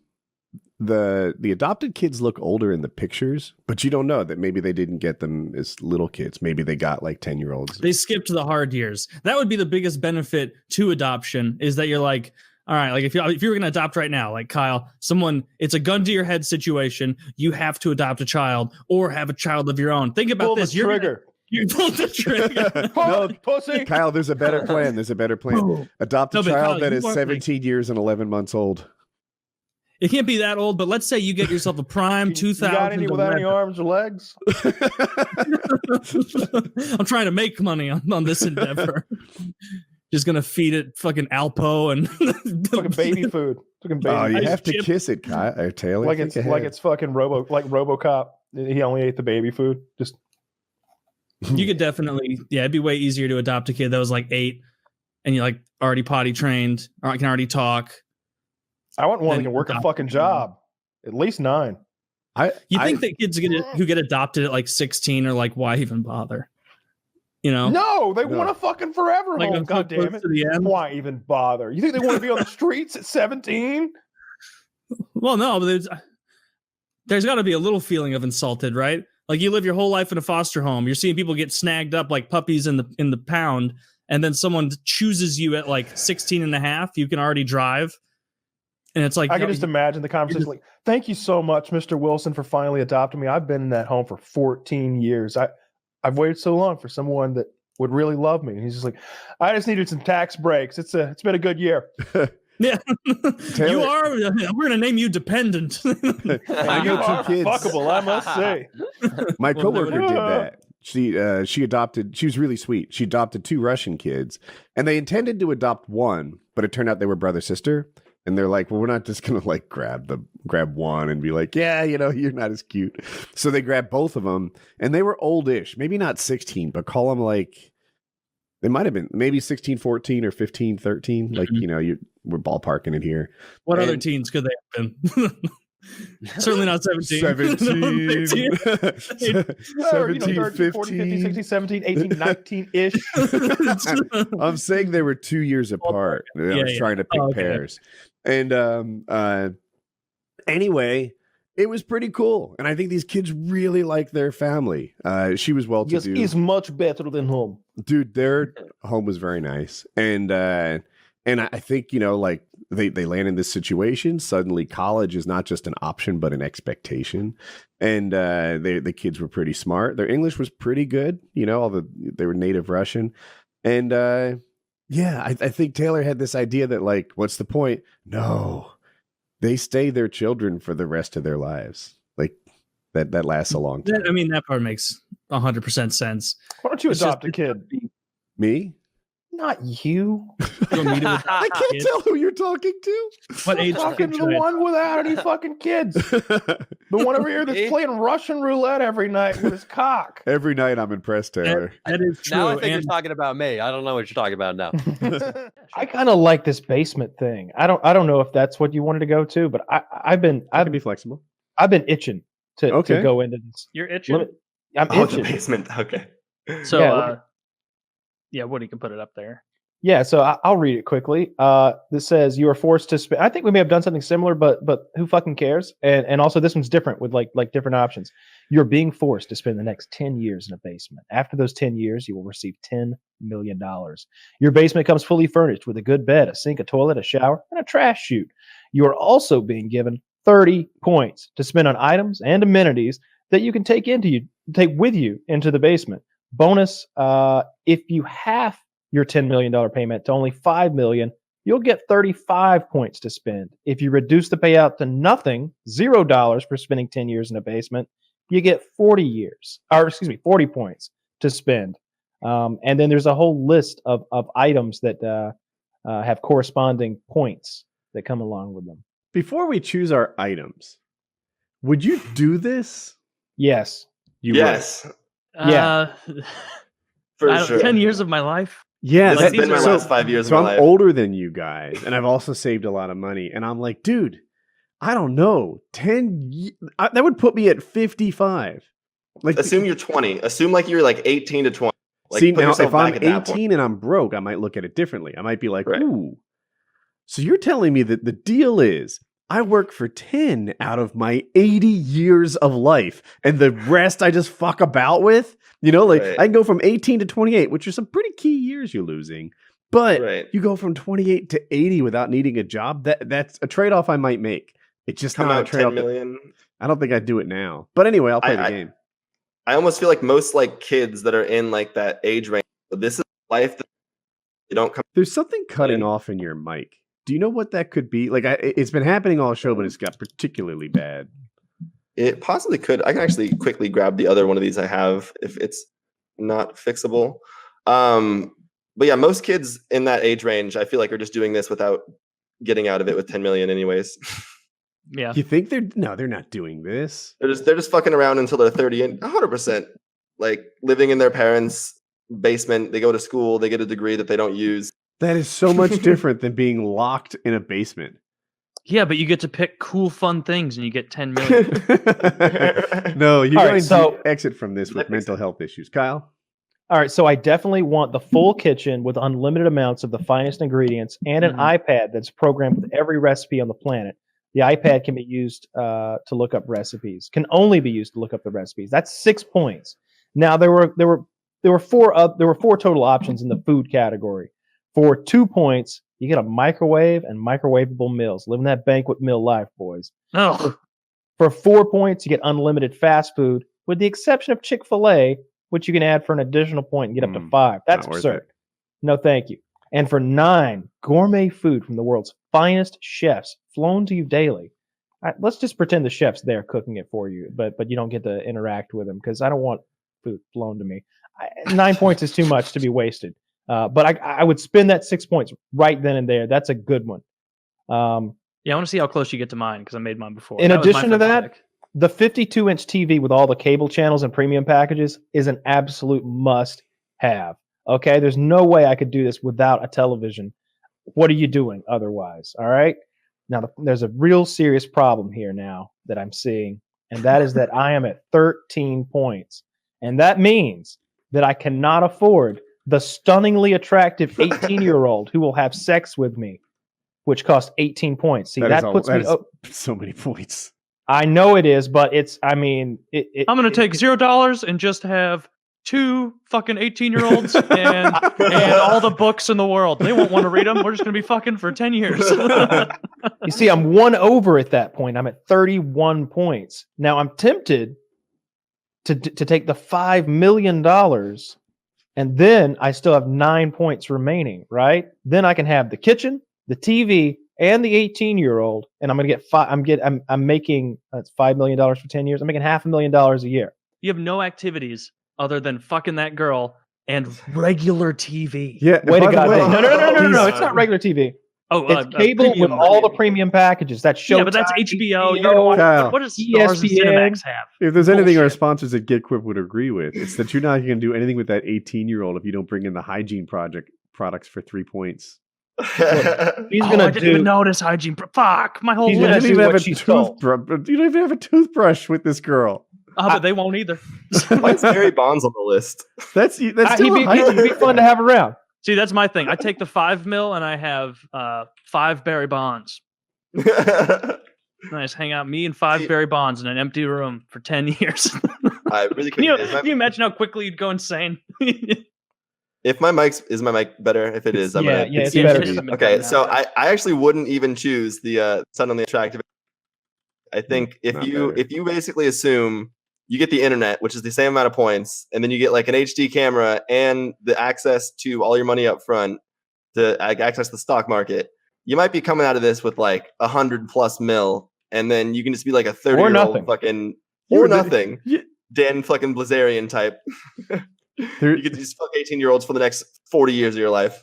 The adopted kids look older in the pictures, but you don't know that maybe they didn't get them as little kids. Maybe they got like 10-year-olds. They skipped the hard years. That would be the biggest benefit to adoption, is that you're like, all right, like if you were going to adopt right now, like Kyle, it's a gun to your head situation. You have to adopt a child or have a child of your own. Think about this. You pulled the trigger. No, pussy. Kyle, there's a better plan. Adopt a child that is 17 years and 11 months old. It can't be that old, but let's say you get yourself a prime 2000. You got any without any arms or legs? I'm trying to make money on this endeavor. Just gonna feed it fucking Alpo and fucking baby food. Oh, you have to kiss it, Kyle or Taylor. Like it's fucking RoboCop. He only ate the baby food. Just you could definitely, it'd be way easier to adopt a kid that was like 8 and you're like already potty trained or can already talk. I want one that then can work a adopt fucking them. job. At least 9. You think that kids who get adopted at like 16 are like, why even bother? You know? No, they want a fucking forever Like, home. I'm so God damn close it! to the end. Why even bother? You think they want to be on the streets at 17? Well, no, but there's got to be a little feeling of insulted, right? Like you live your whole life in a foster home. You're seeing people get snagged up like puppies in the pound, and then someone chooses you at like 16 and a half. You can already drive. And it's like I can just imagine the conversation. Like, thank you so much, Mr. Wilson, for finally adopting me. I've been in that home for 14 years. I've waited so long for someone that would really love me. And he's just like, I just needed some tax breaks. It's been a good year. Yeah, you are. We're gonna name you dependent. I got 2 kids. Fuckable, I must say. My coworker did that. She adopted. She was really sweet. She adopted 2 Russian kids, and they intended to adopt one, but it turned out they were brother sister. And they're like, well, we're not just gonna like grab one and be like, yeah, you're not as cute. So they grabbed both of them, and they were oldish, maybe not 16, but call them like they might have been maybe 16, 14, or 15, 13. Mm-hmm. Like we're ballparking it here. What other teens could they have been? Certainly not 17. 17, 17, 15, 16, 17, 18, 19-ish. I'm saying they were 2 years apart. I was trying to pick pairs. And anyway, it was pretty cool. And I think these kids really like their family. She was well-to-do. Yes, he's much better than home. Dude, their home was very nice. And I think, like they land in this situation. Suddenly college is not just an option, but an expectation. And the kids were pretty smart. Their English was pretty good. They were native Russian. And I think Taylor had this idea that like, what's the point? No, they stay their children for the rest of their lives. Like that lasts a long time. I mean, that part makes 100% sense. Why don't you adopt a kid? Me? Not you. I can't tell who you're talking to. What age? Talking to the one without any fucking kids. The one over here that's playing Russian roulette every night with his cock. Every night I'm impressed, Taylor. That is true. Now I think you're talking about me. I don't know what you're talking about now. I kind of like this basement thing. I don't know if that's what you wanted to go to, but I've been be flexible. I've been itching to go into this. You're itching. I'm itching. The basement. Okay. So yeah, Woody can put it up there. Yeah, so I'll read it quickly. This says you are forced to spend. I think we may have done something similar, but who fucking cares? And also this one's different with like different options. You're being forced to spend the next 10 years in a basement. After those 10 years, you will receive $10 million. Your basement comes fully furnished with a good bed, a sink, a toilet, a shower, and a trash chute. You are also being given 30 points to spend on items and amenities that you can take with you into the basement. Bonus, if you half your $10 million payment to only $5 million, you'll get 35 points to spend. If you reduce the payout to nothing, $0 for spending 10 years in a basement, you get 40 points to spend. And then there's a whole list of items that have corresponding points that come along with them. Before we choose our items, would you do this? Yes. Yes. Yeah. For sure. 10 years of my life. Yeah, that's been my last 5 years of my life. I'm older than you guys, and I've also saved a lot of money. And I'm like, dude, I don't know. That would put me at 55. Like, assume you're 20. Assume like you're like 18 to 20. Like, see, now if I'm 18 and I'm broke, I might look at it differently. I might be like, ooh. So you're telling me that the deal is I work for 10 out of my 80 years of life, and the rest I just fuck about with? I can go from 18 to 28, which are some pretty key years you're losing. But you go from 28 to 80 without needing a job. That's a trade-off I might make. It's just not a trade-off. 10 million. I don't think I'd do it now. But anyway, I'll play the game. I almost feel like most like kids that are in like that age range, this is life that you don't come. There's something cutting off in your mic. Do you know what that could be? Like, it's been happening all show, but it's got particularly bad. It possibly could. I can actually quickly grab the other one of these I have if it's not fixable. But yeah, most kids in that age range, I feel like, are just doing this without getting out of it with 10 million anyways. Yeah. You think they're not doing this. They're just fucking around until they're 30 and 100%. Like living in their parents' basement. They go to school, they get a degree that they don't use. That is so much different than being locked in a basement. Yeah, but you get to pick cool, fun things, and you get 10 million. No, you're All going right, so- to exit from this with mental health issues, Kyle. All right, so I definitely want the full kitchen with unlimited amounts of the finest ingredients and an iPad that's programmed with every recipe on the planet. The iPad can be used to look up recipes. Can only be used to look up the recipes. That's 6 points. Now there were four total options in the food category. For 2 points, you get a microwave and microwavable meals. Living that banquet meal life, boys. Oh, For 4 points, you get unlimited fast food, with the exception of Chick-fil-A, which you can add for an additional point and get up to 5. That's not worth absurd. No, thank you. And for 9, gourmet food from the world's finest chefs, flown to you daily. Let's just pretend the chef's there cooking it for you, but you don't get to interact with them because I don't want food flown to me. 9 points is too much to be wasted. But I would spend that 6 points right then and there. That's a good one. yeah, I want to see how close you get to mine because I made mine before. In That was my addition to first that, pick. the 52-inch TV with all the cable channels and premium packages is an absolute must-have. Okay, there's no way I could do this without a television. What are you doing otherwise? All right. Now, there's a real serious problem here now that I'm seeing, and that is that I am at 13 points. And that means that I cannot afford the stunningly attractive 18-year-old who will have sex with me, which costs 18 points. See, that puts me up so many points. I know it is, but I mean, I'm going to take $0 and just have 2 fucking 18-year-olds and all the books in the world. They won't want to read them. We're just going to be fucking for 10 years. You see, I'm 1 over at that point. I'm at 31 points. Now I'm tempted to take the $5 million, and then I still have 9 points remaining, right? Then I can have the kitchen, the TV, and the 18-year-old, and I'm going to get I'm making that's $5 million for 10 years. I'm making $500,000 a year. You have no activities other than fucking that girl and regular TV. Yeah, way to God! No! It's not regular TV. Oh, it's cable with all the premium packages. That's Showtime. Yeah, but that's HBO. You're gonna watch, what does Stars and Cinemax have? If there's anything our sponsors at GetQuip would agree with, it's that you're not going to do anything with that 18-year-old if you don't bring in the hygiene products for 3 points. He's gonna I didn't even notice hygiene. Fuck, my whole list. You don't even have a toothbrush with this girl. But they won't either. Why is Barry Bonds on the list? That's he'd be fun to have around. See, that's my thing. I take the 5 mil and I have 5 Barry Bonds. Nice, hang out me and 5 Barry Bonds in an empty room for 10 years. I really can you imagine how quickly you'd go insane? If my is my mic better? If it is, it's better. Okay, so I actually wouldn't even choose the suddenly attractive. I think if you basically assume you get the internet, which is the same amount of points, and then you get like an HD camera and the access to all your money up front to access the stock market, you might be coming out of this with like 100+ mil, and then you can just be like a 30-year-old fucking or nothing, Dan fucking Blazarian type. You get these fuck 18-year-olds for the next 40 years of your life.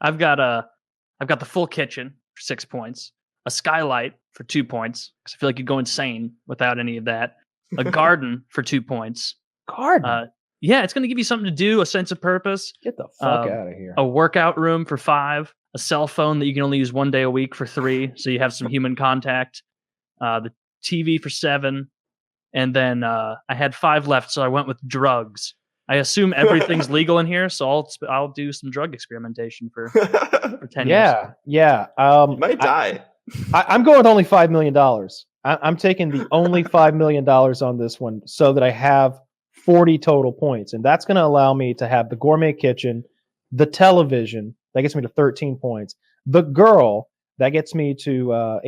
I've got the full kitchen for 6 points, a skylight for 2 points because I feel like you'd go insane without any of that. A garden for 2 points. Garden. Yeah, it's going to give you something to do, a sense of purpose. Get the fuck out of here. A workout room for 5, a cell phone that you can only use 1 day a week for 3, so you have some human contact. The TV for 7. And then I had 5 left, so I went with drugs. I assume everything's legal in here, so I'll do some drug experimentation for 10 years. Yeah. You might die. I'm going with only $5 million. I'm taking the only $5 million on this one so that I have 40 total points. And that's going to allow me to have the gourmet kitchen, the television, that gets me to 13 points. The girl, that gets me to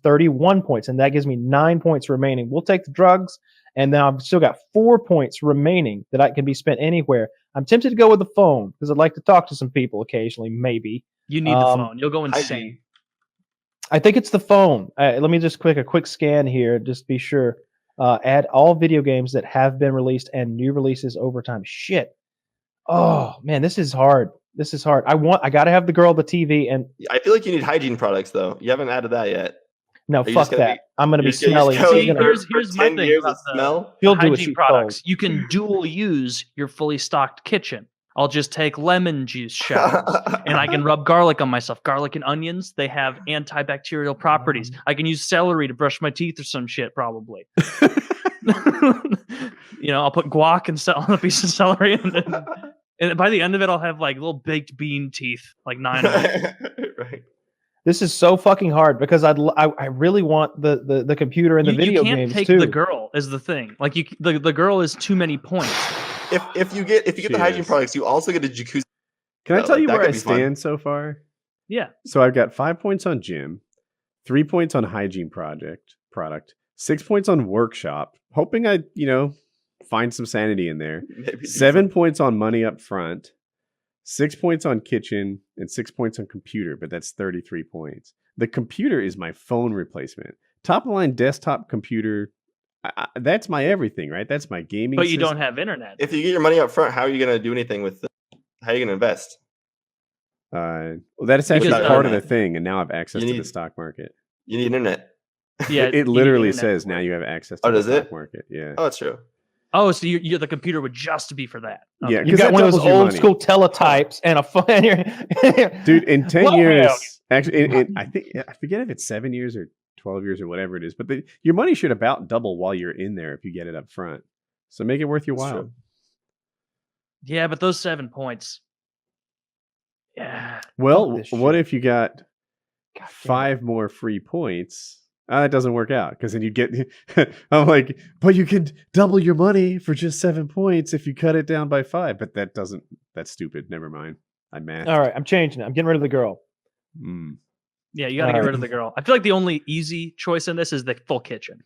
31 points, and that gives me 9 points remaining. We'll take the drugs, and now I've still got 4 points remaining that can be spent anywhere. I'm tempted to go with the phone because I'd like to talk to some people occasionally, maybe. You need the phone. You'll go insane. I think it's the phone. Let me just a quick scan here, just be sure. Add all video games that have been released and new releases over time. Shit. Oh, man, this is hard. I got to have the girl, the TV, and I feel like you need hygiene products though. You haven't added that yet. No, fuck that. I'm going to be smelly. Here's my thing about the smell. hygiene products. You can dual use your fully stocked kitchen. I'll just take lemon juice showers, and I can rub garlic on myself. Garlic and onions, they have antibacterial properties. I can use celery to brush my teeth or some shit, probably. I'll put guac on a piece of celery, and by the end of it, I'll have like little baked bean teeth, like 9 of them. Right. This is so fucking hard because I really want the computer and the video games too. You can't take the girl is the thing. Like the girl is too many points. If you get the hygiene products, you also get a jacuzzi. Can I tell you where I stand so far? Yeah. So I've got 5 points on gym, 3 points on hygiene product, 6 points on workshop, hoping I, find some sanity in there. 7 points on money up front, 6 points on kitchen, and 6 points on computer, but that's 33 points. The computer is my phone replacement. Top of the line desktop computer. That's my everything, right? That's my gaming. But you don't have internet. If you get your money up front, how are you going to do anything with it? How are you going to invest? Well, that is actually part of the thing, and now I have access to the stock market. You need internet. Yeah, it literally says now you have access to the stock market. Yeah. Oh, that's true. Oh, so the computer would just be for that. Okay. Yeah, you got one of those old school teletypes and a phone. Dude, in 10 years, actually, I forget if it's 7 years or 12 years or whatever it is, but your money should about double while you're in there if you get it up front. So make it worth your while. True. Yeah, but those 7 points. Yeah. Well, what if you got 5 more free points? That doesn't work out because then you get. I'm like, but you can double your money for just 7 points if you cut it down by 5. But that doesn't. That's stupid. Never mind. I'm mad. All right, I'm changing it. I'm getting rid of the girl. Yeah, you got to get rid of the girl. I feel like the only easy choice in this is the full kitchen.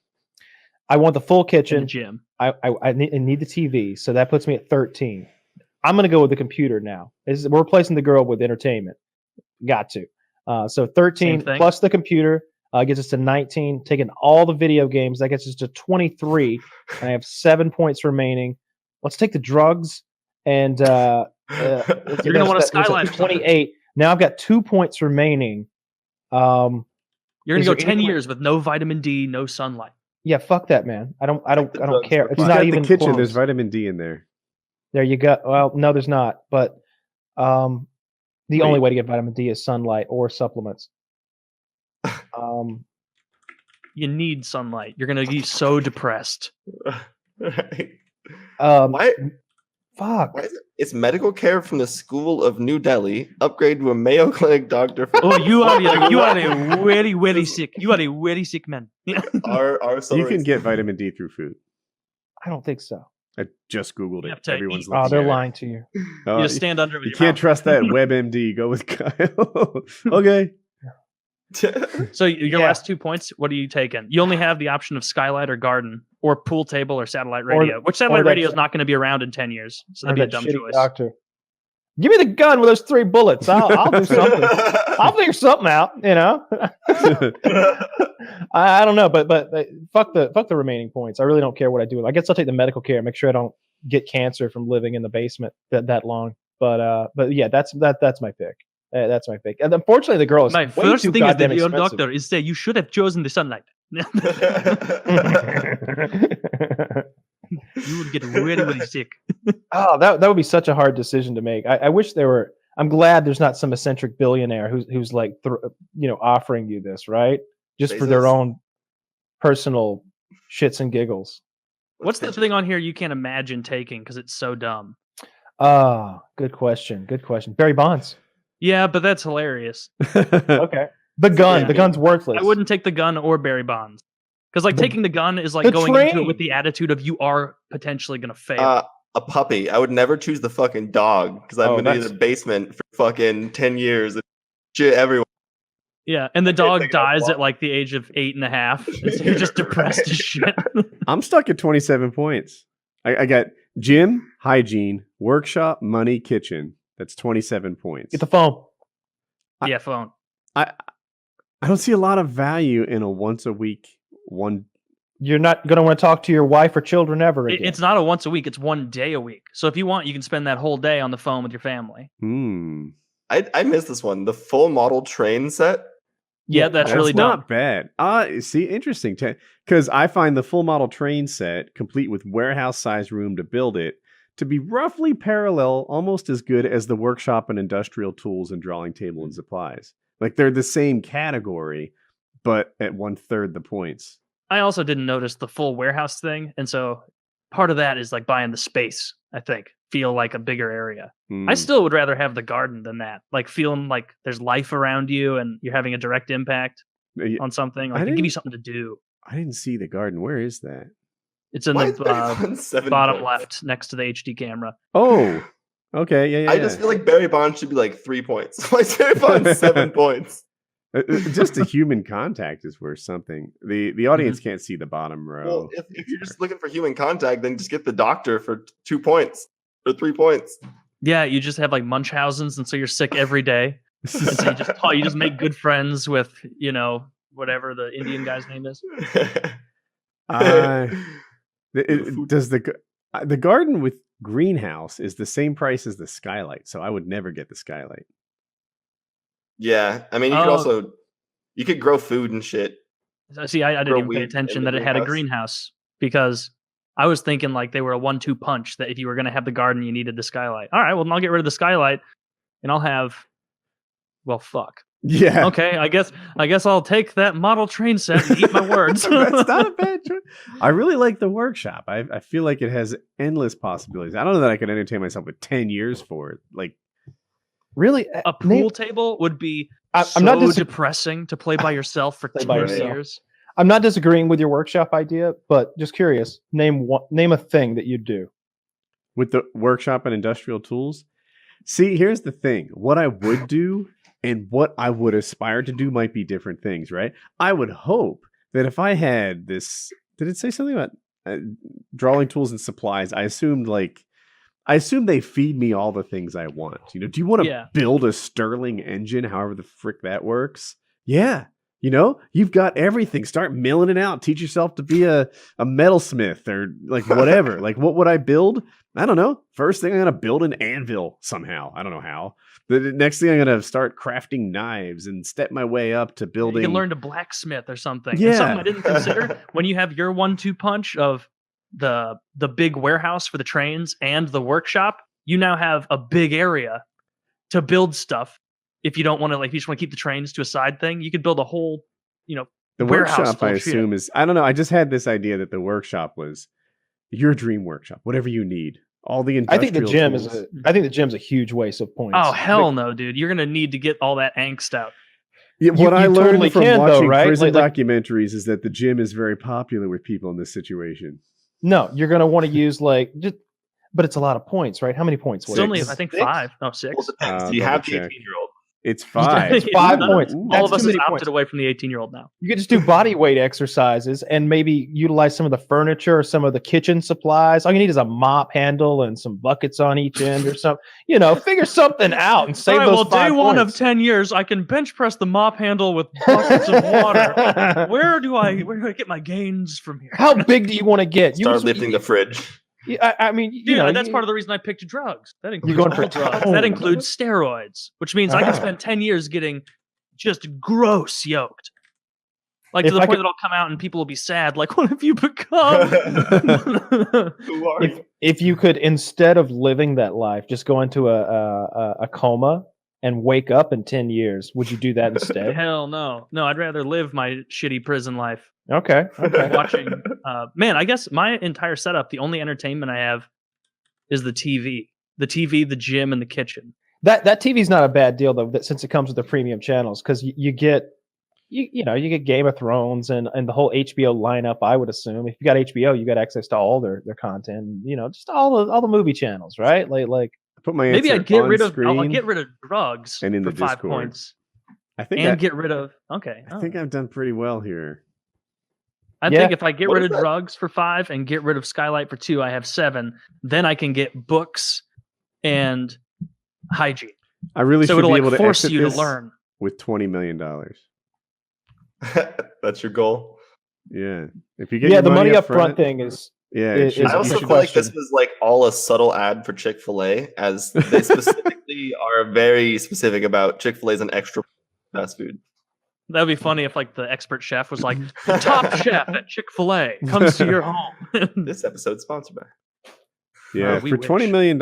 I want the full kitchen. And gym. I need the TV, so that puts me at 13. I'm going to go with the computer now. We're replacing the girl with entertainment. Got to. So 13 plus the computer gets us to 19. Taking all the video games, that gets us to 23. And I have 7 points remaining. Let's take the drugs and you're going to want to skyline 28. Now I've got 2 points remaining. You're going to go 10 years with no vitamin D, no sunlight. Yeah, fuck that, man. I don't care. It's not even the kitchen. close. There's vitamin D in there. There you go. Well, no, there's not. But the only way to get vitamin D is sunlight or supplements. You need sunlight. You're going to be so depressed. Why? Fuck. Why is it's medical care from the School of New Delhi. Upgrade to a Mayo Clinic doctor. You are a very, very sick. You are a very sick man. You can get vitamin D through food. I don't think so. I just Googled it. Everyone's looking they're lying to you. You stand under with you can't trust that WebMD. Go with Kyle. Okay. So your last 2 points, what are you taking? You only have the option of skylight or garden or pool table or satellite radio. Which satellite radio is not going to be around in 10 years. So that'd be a dumb choice. Doctor. Give me the gun with those 3 bullets. I'll do something. I'll figure something out, I don't know, but fuck the remaining points. I really don't care what I do. I guess I'll take the medical care, make sure I don't get cancer from living in the basement that long. But yeah, that's my pick. That's my pick. And unfortunately, the girl is my first thing is that your doctor is say you should have chosen the sunlight. You would get really, really sick. Oh, that would be such a hard decision to make. I wish there were. I'm glad there's not some eccentric billionaire who's like offering you this, right? Just for their own personal shits and giggles. What's the thing on here you can't imagine taking because it's so dumb? Good question. Barry Bonds. Yeah, but that's hilarious. Okay. The gun's worthless. I wouldn't take the gun or Barry Bonds. Because taking the gun is like going into it with the attitude of you are potentially going to fail. A puppy. I would never choose the fucking dog because I'm going to be in the basement for fucking 10 years. Shit everywhere. Yeah, and the dog dies at like the age of 8.5. So you're just depressed as shit. I'm stuck at 27 points. I got gym, hygiene, workshop, money, kitchen. That's 27 points. Get the phone. Phone. I don't see a lot of value in a once a week one. You're not going to want to talk to your wife or children ever again. It's not a once a week. It's 1 day a week. So if you want, you can spend that whole day on the phone with your family. I missed this one. The full model train set. Yeah, that's really dumb. Not bad. See, interesting. Because I find the full model train set, complete with warehouse size room to build it, to be roughly parallel, almost as good as the workshop and industrial tools and drawing table and supplies. Like they're the same category, but at 1/3 the points. I also didn't notice the full warehouse thing, and so part of that is like buying the space. I think feel like a bigger area. I still would rather have the garden than that. Like feeling like there's life around you and you're having a direct impact on something. Like it give you something to do. I didn't see the garden. Where is that? It's in the bottom left next to the HD camera. Oh, okay. Yeah. I just feel like Barry Bonds should be like 3 points. Why is Barry Bonds 7 points? Just a human contact is worth something. The audience can't see the bottom row. Well, if you're just looking for human contact, then just get the doctor for 2 points or 3 points. Yeah, you just have like Munchausen's, and so you're sick every day. And so you just make good friends with, you know, whatever the Indian guy's name is. Does the garden with greenhouse is the same price as the skylight, so I would never get the skylight. Yeah, I mean, you could grow food and shit. See, I didn't even pay attention that it had a greenhouse, because I was thinking like they were a 1-2 punch, that if you were going to have the garden, you needed the skylight. All right, well, then I'll get rid of the skylight and I'll have, well, fuck. Yeah. Okay, I guess I'll take that model train set and eat my words. That's not a bad choice. I really like the workshop. I feel like it has endless possibilities. I don't know that I could entertain myself with 10 years for it. Like, really, a pool table would be I'm not depressing to play by yourself for 2 years. I'm not disagreeing with your workshop idea, but just curious. Name a thing that you'd do with the workshop and industrial tools. See, here's the thing. What I would do and what I would aspire to do might be different things, right? I would hope that if I had this, did it say something about drawing tools and supplies? I assume they feed me all the things I want. You know, do you want to build a Stirling engine, however the frick that works? Yeah. You know, you've got everything. Start milling it out. Teach yourself to be a metalsmith or like whatever. Like, what would I build? I don't know. First thing, I'm going to build an anvil somehow. I don't know how. The next thing, I'm going to start crafting knives and step my way up to building. You can learn to blacksmith or something. Yeah. And something I didn't consider, when you have your 1-2 punch of the big warehouse for the trains and the workshop, you now have a big area to build stuff. If you don't want to, like, if you just want to keep the trains to a side thing, you could build a whole, you know, the workshop. I assume is, I don't know. I just had this idea that the workshop was your dream workshop, whatever you need. All the industrial. I think the gym's a huge waste of points. Oh hell no, dude! You're gonna need to get all that angst out. Yeah, what I learned from watching prison documentaries is that the gym is very popular with people in this situation. No, you're gonna want to use but it's a lot of points, right? How many points? It's only, I think, 5. No, 6. Well, it depends. Do you have the 18-year-old? It's 5. It's 5 points. All of us have opted away from the 18-year-old now. You could just do body weight exercises and maybe utilize some of the furniture or some of the kitchen supplies. All you need is a mop handle and some buckets on each end or something. You know, figure something out and save those 5 day points. 1 of 10 years, I can bench press the mop handle with buckets of water. Where do I get my gains from here? How big do you want to get? Start lifting the fridge. I mean, you know, that's part of the reason I picked drugs. That includes drugs. That includes steroids, which means I can spend 10 years getting just gross yoked. Like, to the point that I'll come out and people will be sad. Like, what have you become? Who are you? If you could, instead of living that life, just go into a coma and wake up in 10 years, would you do that instead? Hell no. No, I'd rather live my shitty prison life. Okay. Watching, man, I guess my entire setup, the only entertainment I have is the TV, the gym, and the kitchen. That TV's not a bad deal though, since it comes with the premium channels, because you get Game of Thrones and the whole HBO lineup. I would assume if you got HBO, you got access to all their content. You know, just all the movie channels, right? Like put my maybe I'd get rid of drugs and in the for 5 Discord. points. I think get rid of I think I've done pretty well here. I think if I get rid of drugs for 5 and get rid of Skylight for 2, I have 7. Then I can get books and hygiene. I really should be able to force you to learn with $20 million. That's your goal. Yeah. If you get the money up front thing is. Yeah. I also feel like this was like all a subtle ad for Chick-fil-A, as they specifically are very specific about Chick-fil-A as an extra fast food. That would be funny if, like, the expert chef was like, the top chef at Chick-fil-A comes to your home. This episode's sponsored by. Yeah, for $20 million,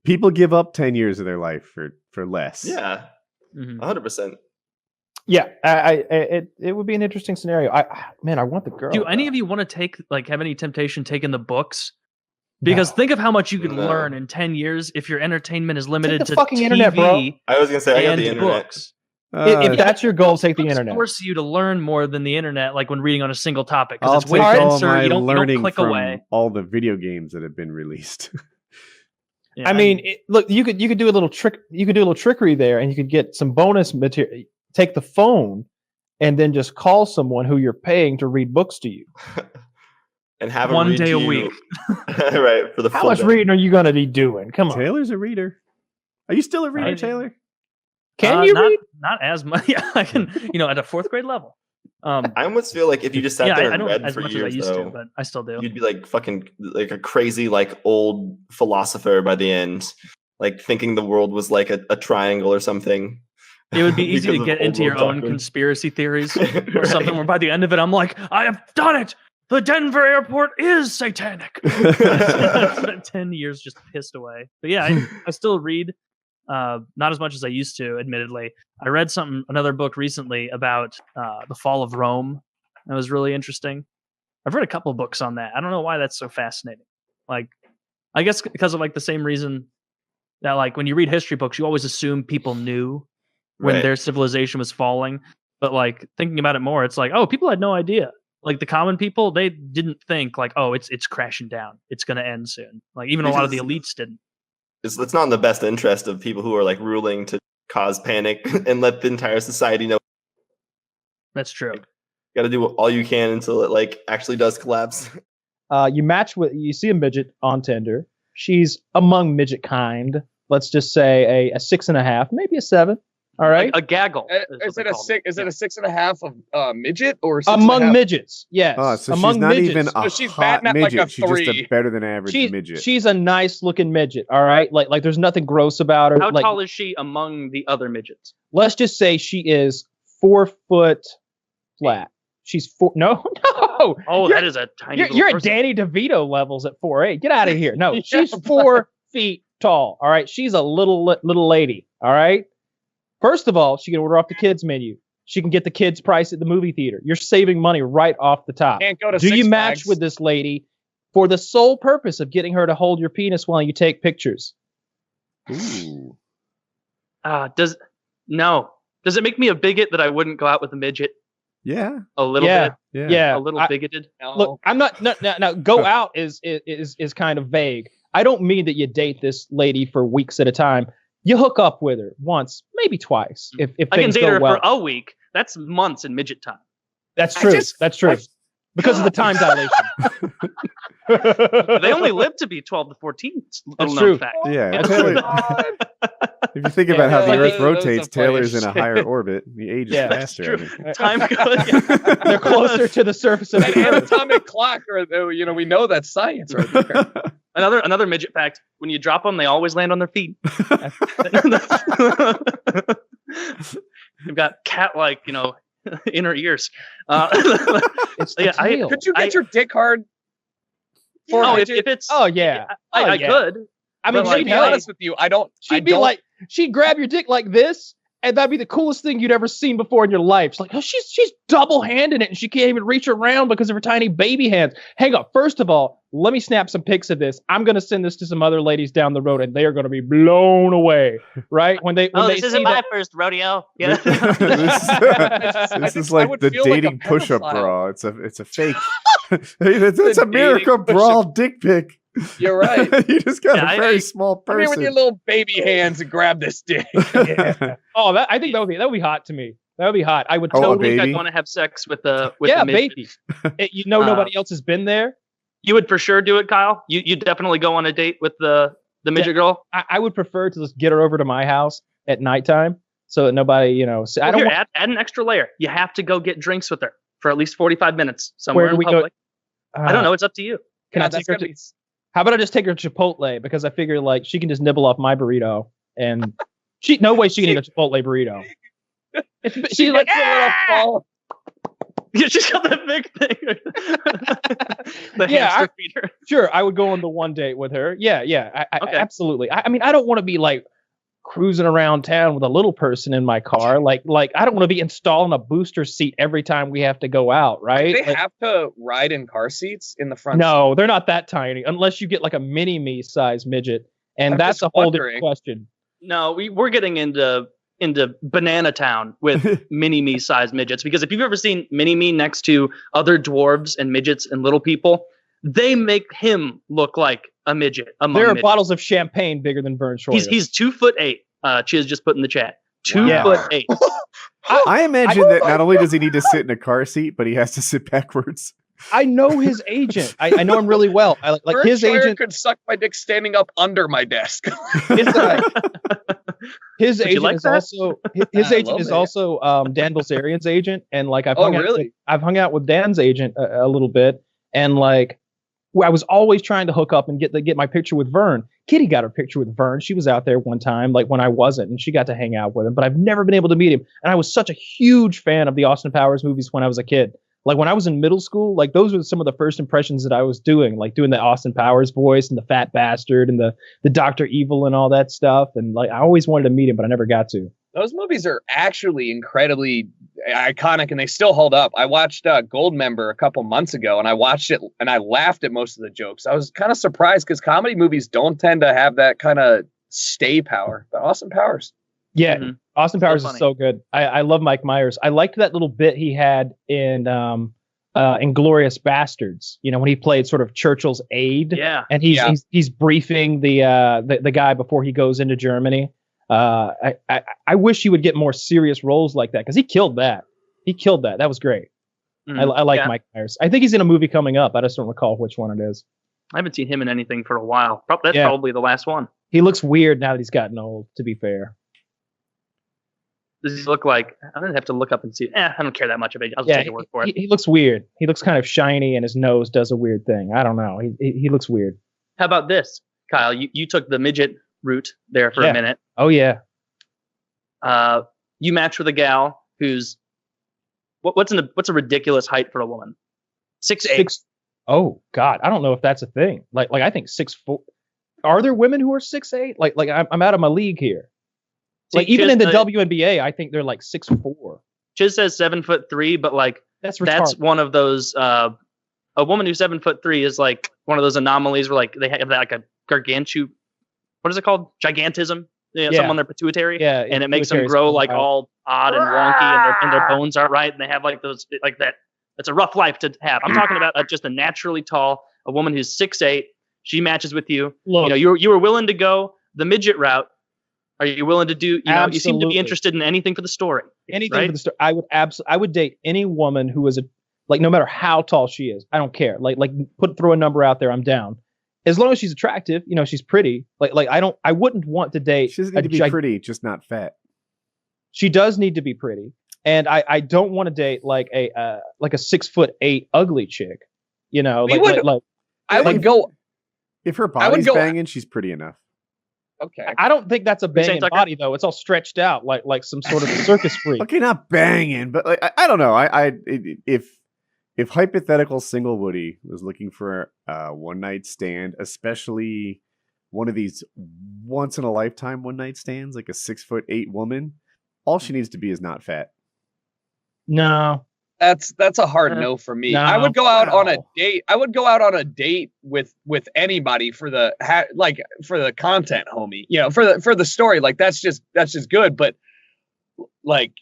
people give up 10 years of their life for less. Yeah, 100%. Yeah, it would be an interesting scenario. I want the girl. Do any of you want to have any temptation taking the books? Because think of how much you could learn in 10 years if your entertainment is limited to fucking TV internet, bro. I was gonna say I got the internet. Books. If that's your goal, take the internet. Force you to learn more than the internet, like when reading on a single topic, I'll because it's way take all denser. my You don't learning click from away. all the video games that have been released. Yeah, I mean, look, you could do a little trick. You could do a little trickery there, and you could get some bonus material. Take the phone, and then just call someone who you're paying to read books to you. And have one day a week. Right, for the How much reading are you going to be doing? Come on. Taylor's a reader. Are you still a reader, Taylor? Can you read? Not as much. Yeah, I can. At a 4th grade level. I almost feel like if you just sat there I and don't read as for much years, as I used though, to, but I still do. you'd be like fucking like a crazy like old philosopher by the end, like thinking the world was like a triangle or something. It would be easy Because to of get old into your world own doctrine. conspiracy theories or something. Where by the end of it, I'm like, I have done it. The Denver airport is satanic. 10 years just pissed away. But yeah, I still read. Not as much as I used to, admittedly. I read another book recently about the fall of Rome. That was really interesting. I've read a couple books on that. I don't know why that's so fascinating. Like, I guess because of like the same reason that like when you read history books, you always assume people knew when their civilization was falling. But like thinking about it more, it's like, oh, people had no idea. Like the common people, they didn't think like, oh, it's crashing down. It's going to end soon. Like even a lot of the elites didn't. It's not in the best interest of people who are like ruling to cause panic and let the entire society know. That's true. Got to do all you can until it like actually does collapse. You see a midget on Tinder. She's among midget kind. Let's just say a 6.5, maybe a 7. All right, a gaggle. Is it a 6? Is it a 6.5 of midget or 6.5? Among midgets? Yes. Oh, so among she's not midgets. even a she's hot batting at midget. like a She's just a 3. better than average midget. She's a nice looking midget. All right, like there's nothing gross about her. How like, tall is she among the other midgets? Let's just say she is 4 foot flat. She's 4. No. Oh, that is a tiny. You're at Danny DeVito levels at 4'8". Get out of here. No, she's 4 feet tall. All right, she's a little lady. All right. First of all, she can order off the kids menu. She can get the kids price at the movie theater. You're saving money right off the top. Can't go to Do Six you match Flags. with this lady for the sole purpose of getting her to hold your penis while you take pictures? Ooh. Does it make me a bigot that I wouldn't go out with a midget? Yeah. A little bit. Yeah. A little bigoted. No. Look, I'm not. No. Go out is kind of vague. I don't mean that you date this lady for weeks at a time. You hook up with her once, maybe twice. If I can things date go her well. for a week. That's months in midget time. That's true. That's true. Because of the time dilation. They only live to be 12 to 14. That's true. Fact. Yeah. If you think about how the Earth rotates, Taylor's in a higher orbit. He ages faster. That's true. Time goes. They're closer to the surface of That the Earth. anatomic clock, or we know that's science right there. Another midget fact: when you drop them, they always land on their feet. They've got cat-like, inner ears. It's the tail. Could you get your dick hard? If it's I could. I mean, to be honest with you, I don't. She'd grab your dick like this, and that'd be the coolest thing you'd ever seen before in your life. It's like, oh, she's double-handing it, and she can't even reach around because of her tiny baby hands. Hang on. First of all, let me snap some pics of this. I'm gonna send this to some other ladies down the road, and they are gonna be blown away, right? When they this isn't my first rodeo. Yeah. This is like the dating push-up bra. It's a fake. It's a Miracle Brawl dick pic. You're right. You just got a very small person. Come here with your little baby hands and grab this dick. Oh, I think that would be hot to me. That would be hot. I would totally want to have sex with the baby. Nobody else has been there. You would for sure do it, Kyle. You definitely go on a date with the midget girl. I would prefer to just get her over to my house at nighttime so that nobody, I don't add an extra layer. You have to go get drinks with her for at least 45 minutes somewhere in public. I don't know. It's up to you. Can I take her to? How about I just take her to Chipotle, because I figure like she can just nibble off my burrito, and no way she can eat a Chipotle burrito. She likes a little fall. You just got that big thing. The hamster feeder. Sure, I would go on the one date with her. Yeah, okay. Absolutely. I mean, I don't want to be like cruising around town with a little person in my car. Like I don't want to be installing a booster seat every time we have to go out, right? Do they have to ride in car seats in the front? No, they're not that tiny, unless you get like a mini-me size midget, and that's a whole different question. No, we're getting into Banana Town with mini-me size midgets, because if you've ever seen mini-me next to other dwarves and midgets and little people, they make him look like a midget. There are bottles of champagne bigger than Vern Troyer. He's 2'8". Chiz just put in the chat. 2'8". I imagine that not only does he need to sit in a car seat, but he has to sit backwards. I know his agent. I know him really well. Like Vern his Troyer agent could suck my dick standing up under my desk. His Would you agent like is that? also his agent is also Dan Bilzerian's agent, and like I've hung out with Dan's agent a little bit, and like I was always trying to hook up and get my picture with Vern. Kitty got her picture with Vern. She was out there one time, like when I wasn't, and she got to hang out with him. But I've never been able to meet him, and I was such a huge fan of the Austin Powers movies when I was a kid. Like when I was in middle school, like those were some of the first impressions that I was doing, like doing the Austin Powers voice and the fat bastard and the Dr. Evil and all that stuff. And like I always wanted to meet him, but I never got to. Those movies are actually incredibly iconic, and they still hold up. I watched Goldmember a couple months ago, and I watched it and I laughed at most of the jokes. I was kind of surprised because comedy movies don't tend to have that kind of stay power, but Austin Powers. Yeah, Austin Powers is so good. I love Mike Myers. I liked that little bit he had in Inglourious Bastards. You know, when he played sort of Churchill's aide. Yeah, and he's briefing the guy before he goes into Germany. I wish he would get more serious roles like that, because he killed that. That was great. I like Mike Myers. I think he's in a movie coming up. I just don't recall which one it is. I haven't seen him in anything for a while. That's probably the last one. He looks weird now that he's gotten old, to be fair. Does he look like? I'm gonna have to look up and see. I don't care that much about it. I'll just take your word for it. He looks weird. He looks kind of shiny, and his nose does a weird thing. I don't know. He looks weird. How about this, Kyle? You took the midget route there for a minute. Oh yeah. You match with a gal who's what's a ridiculous height for a woman? 6'8". Oh God, I don't know if that's a thing. Like I think 6'4". Are there women who are 6'8"? Like I'm out of my league here. Like even in the WNBA, I think they're like 6'4". Chiz says 7'3", but like that's one of those. A woman who's 7'3" is like one of those anomalies where like they have like a gargantuan. What is it called? Gigantism. Something on their pituitary. Yeah, and it makes them grow like all odd and wonky, and their bones aren't right, and they have like those like that. It's a rough life to have. I'm talking about just a naturally tall, a woman who's 6'8". She matches with you. Look, you were willing to go the midget route. Are you willing to do? You seem to be interested in anything for the story. Anything for the story. I would date any woman who is no matter how tall she is. I don't care. Like throw a number out there. I'm down. As long as she's attractive, she's pretty. I wouldn't want to date. She doesn't need to be pretty, just not fat. She does need to be pretty, and I don't want to date like a 6'8" ugly chick. I would go if her body's banging. She's pretty enough. Okay. I don't think that's a banging body though. It's all stretched out like some sort of circus freak. Okay, not banging, but like I don't know. If hypothetical single Woody was looking for a one night stand, especially one of these once in a lifetime one night stands, like a 6'8" woman, all she needs to be is not fat. No. That's a hard no for me. No. I would go out on a date. I would go out on a date with anybody for the content, homie. For the story. Like that's just good. But like,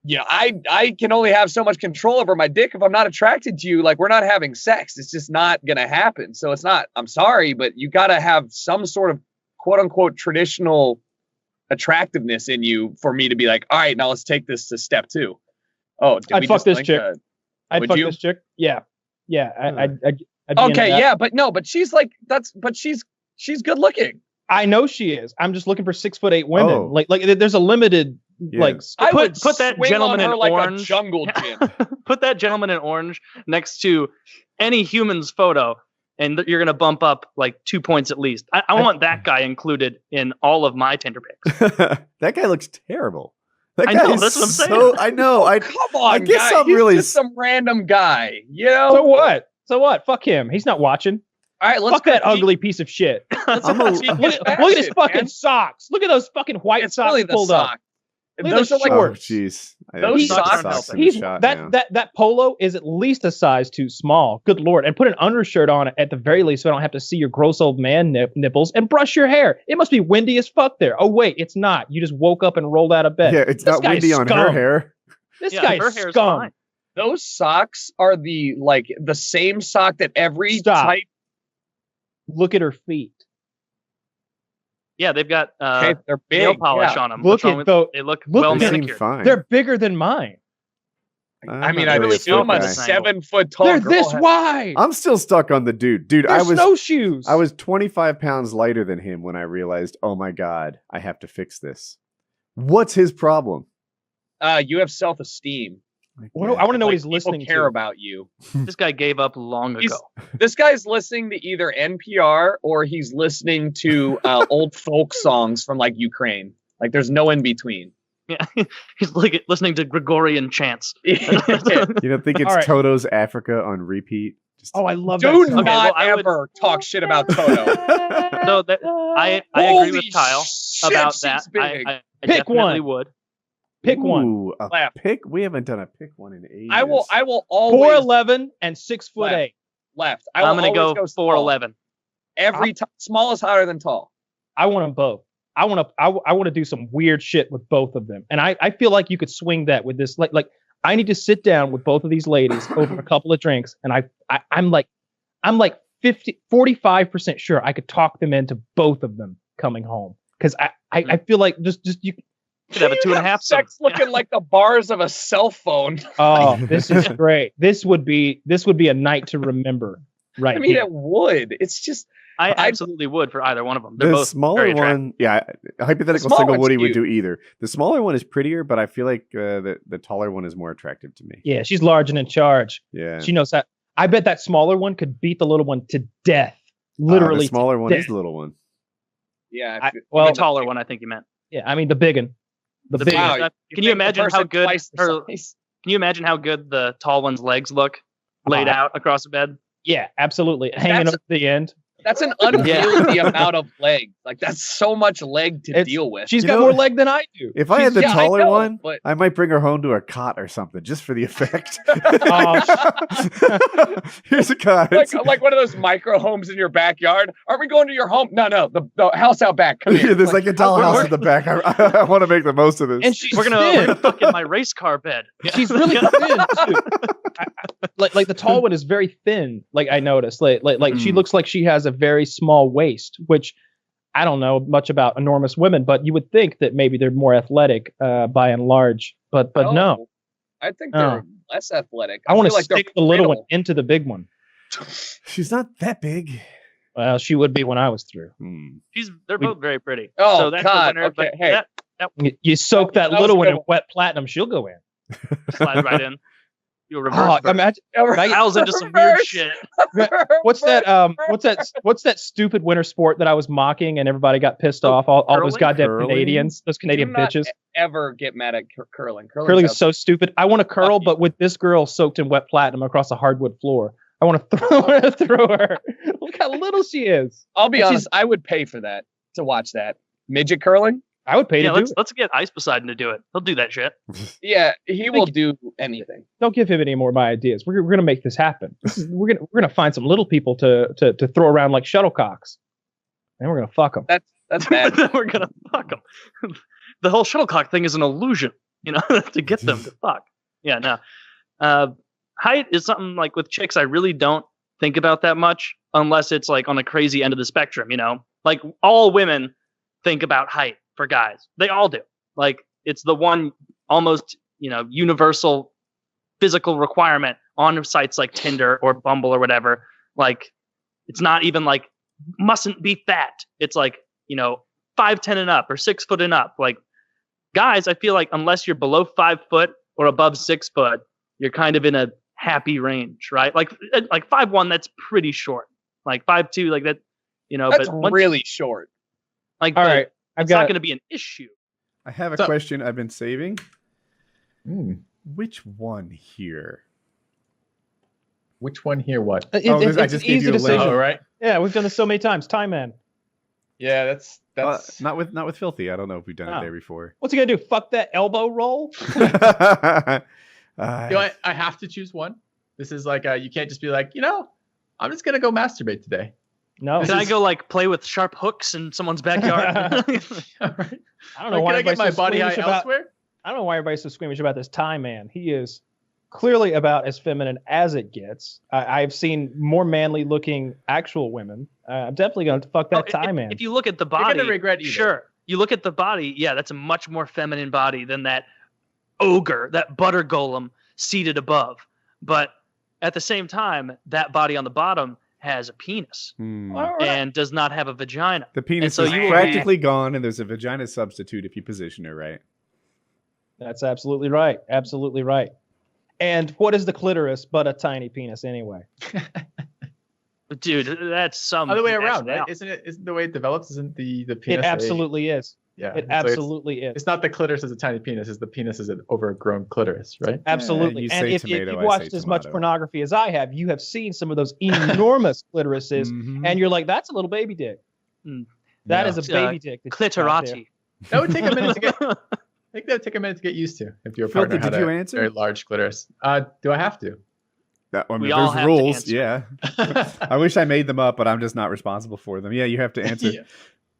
I can only have so much control over my dick if I'm not attracted to you. Like we're not having sex. It's just not gonna happen. So it's not. I'm sorry, but you gotta have some sort of quote unquote traditional attractiveness in you for me to be like, all right, now let's take this to step 2. Oh, I'd fuck this chick. I'd fuck this chick. Yeah. I'd okay, yeah, but she's like she's good looking. I know she is. I'm just looking for 6'8" women. Oh. Like there's a limited like. I would put that gentleman in like orange. A jungle gym. Put that gentleman in orange next to any human's photo, and you're gonna bump up like 2 points at least. I want that guy included in all of my Tinder pics. That guy looks terrible. That I know, guy's that's what I'm saying. I know. Come on, I guess guy. I'm He's really just some random guy. You know. So what? So what? Fuck him. He's not watching. All right, let's Fuck that ugly piece of shit. Let's I'm a- Look at his fucking socks. Look at those fucking white It's socks really the pulled up. sock. Look at Those those are like Oh, shorts. jeez. Those socks in the He's shot now. that polo is at least a size too small. Good lord! And put an undershirt on it at the very least, so I don't have to see your gross old man nipples. And brush your hair. It must be windy as fuck there. Oh wait, it's not. You just woke up and rolled out of bed. Yeah, it's This not guy's windy on her scum. hair. This Yeah, guy's her hair is scum. fine. Those socks are the same sock that every Stop. type. Look at her feet. Yeah, they've got Okay, they're big. nail polish yeah. on them. Look at those. They look Look well at They them. seem manicured. fine. They're bigger than mine. I mean, not I really a assume foot a guy. 7 foot tall. They're girl this has- wide. I'm still stuck on the dude. Dude, They're I was snowshoes. 25 pounds lighter than him when I realized, oh my God, I have to fix this. What's his problem? You have self esteem. I want to know what he's People listening care to. about you. This guy gave up long He's- ago. This guy's listening to either NPR or he's listening to old folk songs from like Ukraine. Like there's no in between. Yeah, he's like listening to Gregorian chants. You don't think it's All right. Toto's Africa on repeat? Just Oh, I love Do that. Okay, not well, I would- ever talk shit about Toto. So that I agree Holy with Kyle shit, about she's that. big. I Pick definitely one. would. Pick one. Ooh, a Left. pick? We haven't done a pick one in ages. I will always 4'11" and 6'8". Left. left. I I'm will gonna always go small. 4'11. Every time. Small is higher than tall. I want them both. I want to do some weird shit with both of them, and I feel like you could swing that with this. Like I need to sit down with both of these ladies over a couple of drinks, and I'm like 45% sure I could talk them into both of them coming home because I feel like just you. Could have a 2.5. Sex looking like the bars of a cell phone. Oh, this is great. This would be a night to remember. Right. I mean, here. it would. It's just. I absolutely would for either one of them. They're The both smaller very attractive. one, yeah, a hypothetical small single one's Woody would cute. do either. The smaller one is prettier, but I feel like the taller one is more attractive to me. Yeah, she's large and in charge. Yeah. She knows that. I bet that smaller one could beat the little one to death. Literally. the smaller to one is death. the little one. Yeah. Well, the taller one, I think you meant. yeah, I mean the big one. The big big one. one. Can you imagine how good her? Can you imagine how good the tall one's legs look laid out across the bed? Yeah, absolutely. Hanging up at the end. That's an unwieldy amount of leg. Like that's so much leg to It's- deal with. She's You got know- more leg than I do. If I had the Yeah, I taller know, one, but- I might bring her home to a cot or something just for the effect. Here's a cot. like one of those micro homes in your backyard. Are we going to your home? No, the house out back. Come Yeah, here. there's like a tall house in the back. I want to make the most of this. And she's We're thin. gonna fuck in my race car bed. She's really thin too. Like the tall one is very thin. Like I noticed. Like she looks like she has a very small waist, which I don't know much about enormous women, but you would think that maybe they're more athletic by and large. But no. I think Oh. they're less athletic. I want to feel like they're stick the little one brittle. into the big one. She's not that big. Well, she would be when I was through. They're both very pretty. Oh, so that's God, the winner. okay, But hey. that You soak that that was little one good in one. wet platinum, she'll go in. slide right in. You'll reverse. Oh, burn. imagine. Kyle's into some weird shit. What's that stupid winter sport that I was mocking and everybody got pissed off? All those curling? goddamn Curling? Canadians, those Canadian Do not bitches. ever get mad at curling. Curling is so stupid. I want to curl, but with this girl soaked in wet platinum across a hardwood floor. I want to throw her. Look how little she is. I'll be And honest. I would pay for that to watch that midget curling. I would pay Yeah, to do it. let's get Ice Poseidon to do it. He'll do that shit. Yeah, he will do anything. Don't give him any more of my ideas. We're gonna make this happen. We're gonna find some little people to throw around like shuttlecocks, and we're gonna fuck them. That's bad. Then we're gonna fuck them. The whole shuttlecock thing is an illusion, to get them to fuck. Yeah, no. Height is something like with chicks I really don't think about that much unless it's like on the crazy end of the spectrum. Like all women think about height for guys. They all do. Like it's the one almost universal physical requirement on sites like Tinder or Bumble or whatever. Like it's not even like mustn't be fat. It's like 5'10" and up or 6 foot and up. Like guys, I feel like unless you're below 5 foot or above 6 foot, you're kind of in a happy range, right? Like 5'1", that's pretty short. Like 5'2", like that. That's but once, really short. like All right, it's not going to be an issue. I have a question I've been saving. Which one here? Which one here? What? It's I just an gave easy you a decision. link. Oh, right. Yeah, we've done this so many times. Time Man. Yeah, that's not with Filthy. I don't know if we've done it there before. What's he gonna do? Fuck that elbow roll? I have to choose one. This is like you can't just be like, I'm just gonna go masturbate today. No. Can I go like play with sharp hooks in someone's backyard? All right. I don't know why can I get my body high elsewhere? I don't know why everybody's so squeamish about this Time Man. He is clearly about as feminine as it gets. I've seen more manly looking actual women. I'm definitely going to fuck that Time Man. If you look at the body, You're gonna regret either. Sure. You look at the body, yeah, that's a much more feminine body than that ogre, that butter golem seated above. But at the same time, that body on the bottom has a penis and does not have a vagina. The penis is practically gone, and there's a vagina substitute if you position it right. That's absolutely right. Absolutely right. And what is the clitoris but a tiny penis anyway? Dude, that's some other way around, right? Isn't the way it develops? Isn't the penis? It absolutely is. Yeah, it absolutely is. It's not the clitoris as a tiny penis; it's the penis as an overgrown clitoris, right? Absolutely. And if you've watched as much pornography as I have, you have seen some of those enormous clitorises, and you're like, "That's a little baby dick." That is a baby dick. Clitorati. That would take a minute to get. I think that would take a minute to get used to if your partner had a very large clitoris. Do I have to? There's rules. Yeah. I wish I made them up, but I'm just not responsible for them. Yeah, you have to answer.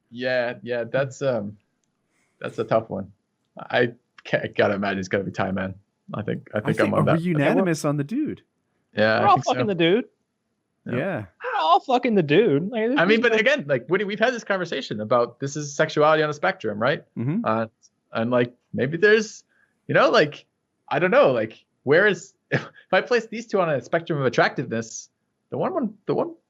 Yeah. That's a tough one. I gotta imagine it's gotta be Time Man. I think I'm on that. We're unanimous on the dude. Yeah, we're all fucking the dude. Yeah. We're all fucking the dude. I mean, but again, like Woody, we've had this conversation about this is sexuality on a spectrum, right? Mm-hmm. And like maybe there's, like I don't know, like where is if I place these two on a spectrum of attractiveness, the one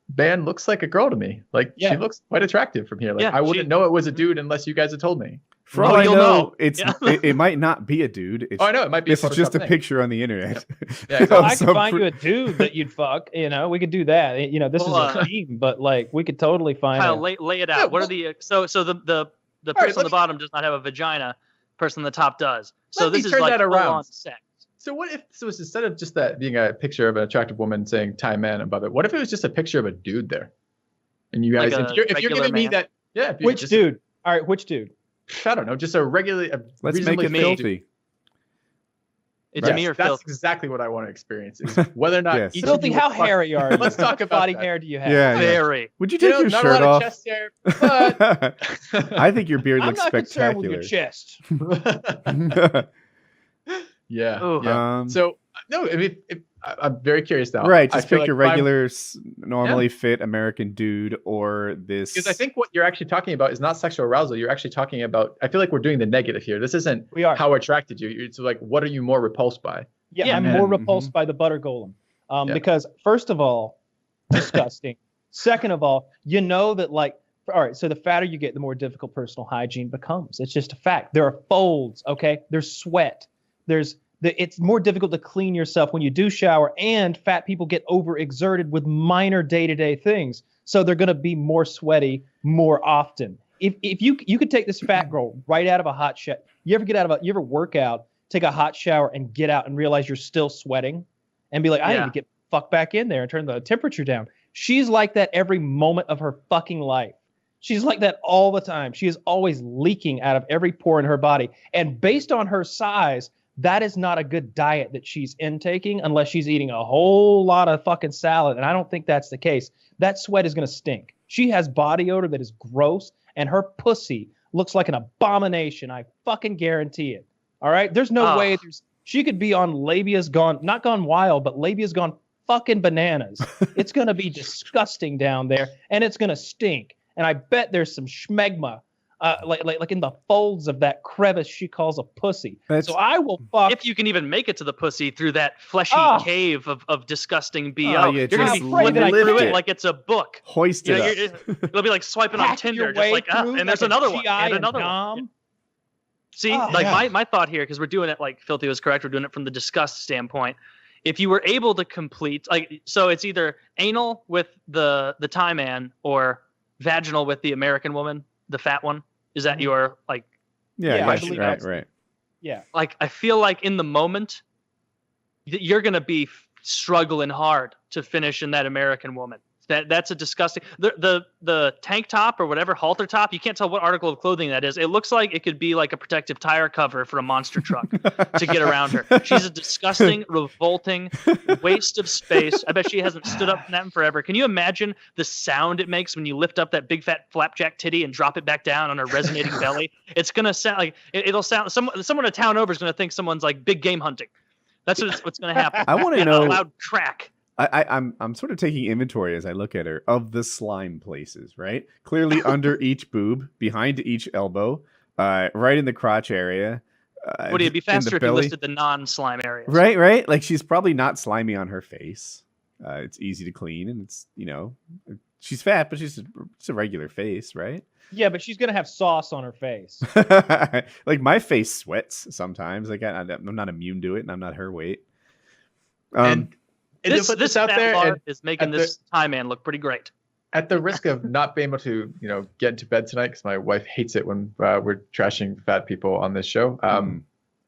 band looks like a girl to me. Like she looks quite attractive from here. Like I wouldn't know it was a dude unless you guys had told me. For all I know, it might not be a dude. I know it might be. This is just a picture on the internet. Yeah, exactly. I can find you a dude that you'd fuck. We could do that. This is a team, but like we could totally find. Kyle, lay it out. Yeah, what are the so the person on the bottom does not have a vagina. Person on the top does. So this is like full on sex. So what if so instead of just that being a picture of an attractive woman saying Time Man above it, what if it was just a picture of a dude there? And you guys, like if you're giving me that, which dude? All right, which dude? I don't know, just a regular. Let's make it filthy. It's me or that's filthy. exactly what I want to experience. Is whether or not each filthy. How hairy are you? Let's talk about body hair. Do you have? Yeah, very. Would you take your not shirt a lot off? Of chest hair, but I think your beard I'm looks not concerned with spectacular. your chest. Yeah. So no, I mean, I'm very curious now. Right, just pick your regular, normally fit American dude or this. Because I think what you're actually talking about is not sexual arousal. You're actually talking about. I feel like we're doing the negative here. This isn't how attracted you. It's like, what are you more repulsed by? Yeah, I'm more repulsed by the butter golem. Because first of all, disgusting. Second of all, that like, all right, so the fatter you get, the more difficult personal hygiene becomes. It's just a fact. There are folds, okay? There's sweat. It's more difficult to clean yourself when you do shower, and fat people get overexerted with minor day-to-day things. So they're going to be more sweaty more often. If you could take this fat girl right out of a hot shower. You ever work out, take a hot shower and get out and realize you're still sweating and be like, I need to get fucked back in there and turn the temperature down. She's like that every moment of her fucking life. She's like that all the time. She is always leaking out of every pore in her body. And based on her size, that is not a good diet that she's intaking unless she's eating a whole lot of fucking salad. And I don't think that's the case. That sweat is going to stink. She has body odor that is gross, and her pussy looks like an abomination. I fucking guarantee it. All right? There's no way she could be on not gone wild, but labia's gone fucking bananas. It's going to be disgusting down there, and it's going to stink. And I bet there's some schmegma, like in the folds of that crevice she calls a pussy. So I will fuck. If you can even make it to the pussy through that fleshy cave of disgusting BO, you're going to be flipping through it like it's a book. Hoist it up. It'll be like swiping on Tinder, just like, and there's another one, and another one. See, my thought here, because we're doing it like Filthy was correct, we're doing it from the disgust standpoint. If you were able to complete, so it's either anal with the Thai man or vaginal with the American woman, the fat one. Is that your Yeah, right. Yeah. Like, I feel like in the moment, you're going to be struggling hard to finish in that American woman. That's a disgusting. The tank top or whatever, halter top, you can't tell what article of clothing that is. It looks like it could be like a protective tire cover for a monster truck to get around her. She's a disgusting, revolting waste of space. I bet she hasn't stood up in that in forever. Can you imagine the sound it makes when you lift up that big fat flapjack titty and drop it back down on her resonating belly? It's gonna sound like it'll sound. Someone a town over is gonna think someone's like big game hunting. That's what's gonna happen. I want to know. A loud crack. I'm sort of taking inventory as I look at her of the slime places, right? Clearly under each boob, behind each elbow, right in the crotch area. Would it be faster if you listed the non-slime areas? Right. Like she's probably not slimy on her face. It's easy to clean, and it's she's fat, but it's a regular face, right? Yeah, but she's gonna have sauce on her face. Like my face sweats sometimes. Like I'm not immune to it, and I'm not her weight. This out there is making this Thai man look pretty great. At the risk of not being able to, get into bed tonight because my wife hates it when we're trashing fat people on this show.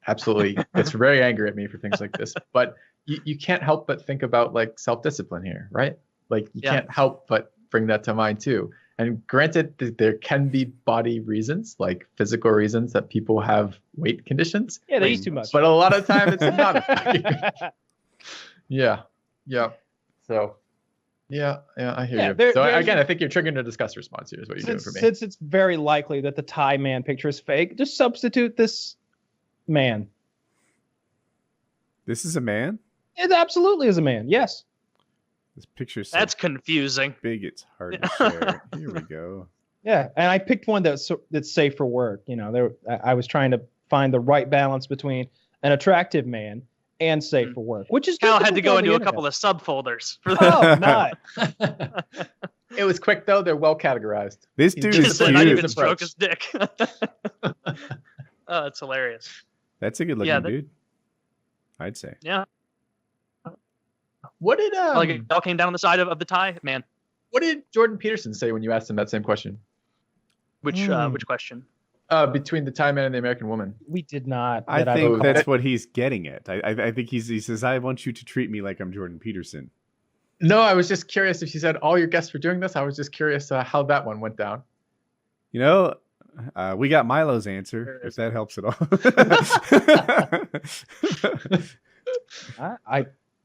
Absolutely, gets very angry at me for things like this. But you can't help but think about like self-discipline here, right? Like you can't help but bring that to mind too. And granted, there can be body reasons, like physical reasons that people have weight conditions. Yeah, they eat too much. But a lot of time it's not. Yeah. So, I hear you. So again, I think you're triggering a disgust response here is what you're doing for me. Since it's very likely that the Thai man picture is fake, just substitute this man. This is a man? It absolutely is a man. Yes. This picture's that's confusing. Big, it's hard to share. Here we go. Yeah, and I picked one that's safe for work. I was trying to find the right balance between an attractive man and safe for work, which is Cal had to go into a couple of subfolders for that. Not. It was quick though. They're well categorized. This dude is not even stroke his dick. Oh, that's hilarious. That's a good looking dude, I'd say. Yeah. What did like it all came down on the side of the Thai man? What did Jordan Peterson say when you asked him that same question? Which question? Between the Thai man and the American woman. We did not. I think that's what he's getting at. I think he says, I want you to treat me like I'm Jordan Peterson. No, I was just curious if she said all your guests were doing this. I was just curious how that one went down. We got Milo's answer, if that helps at all.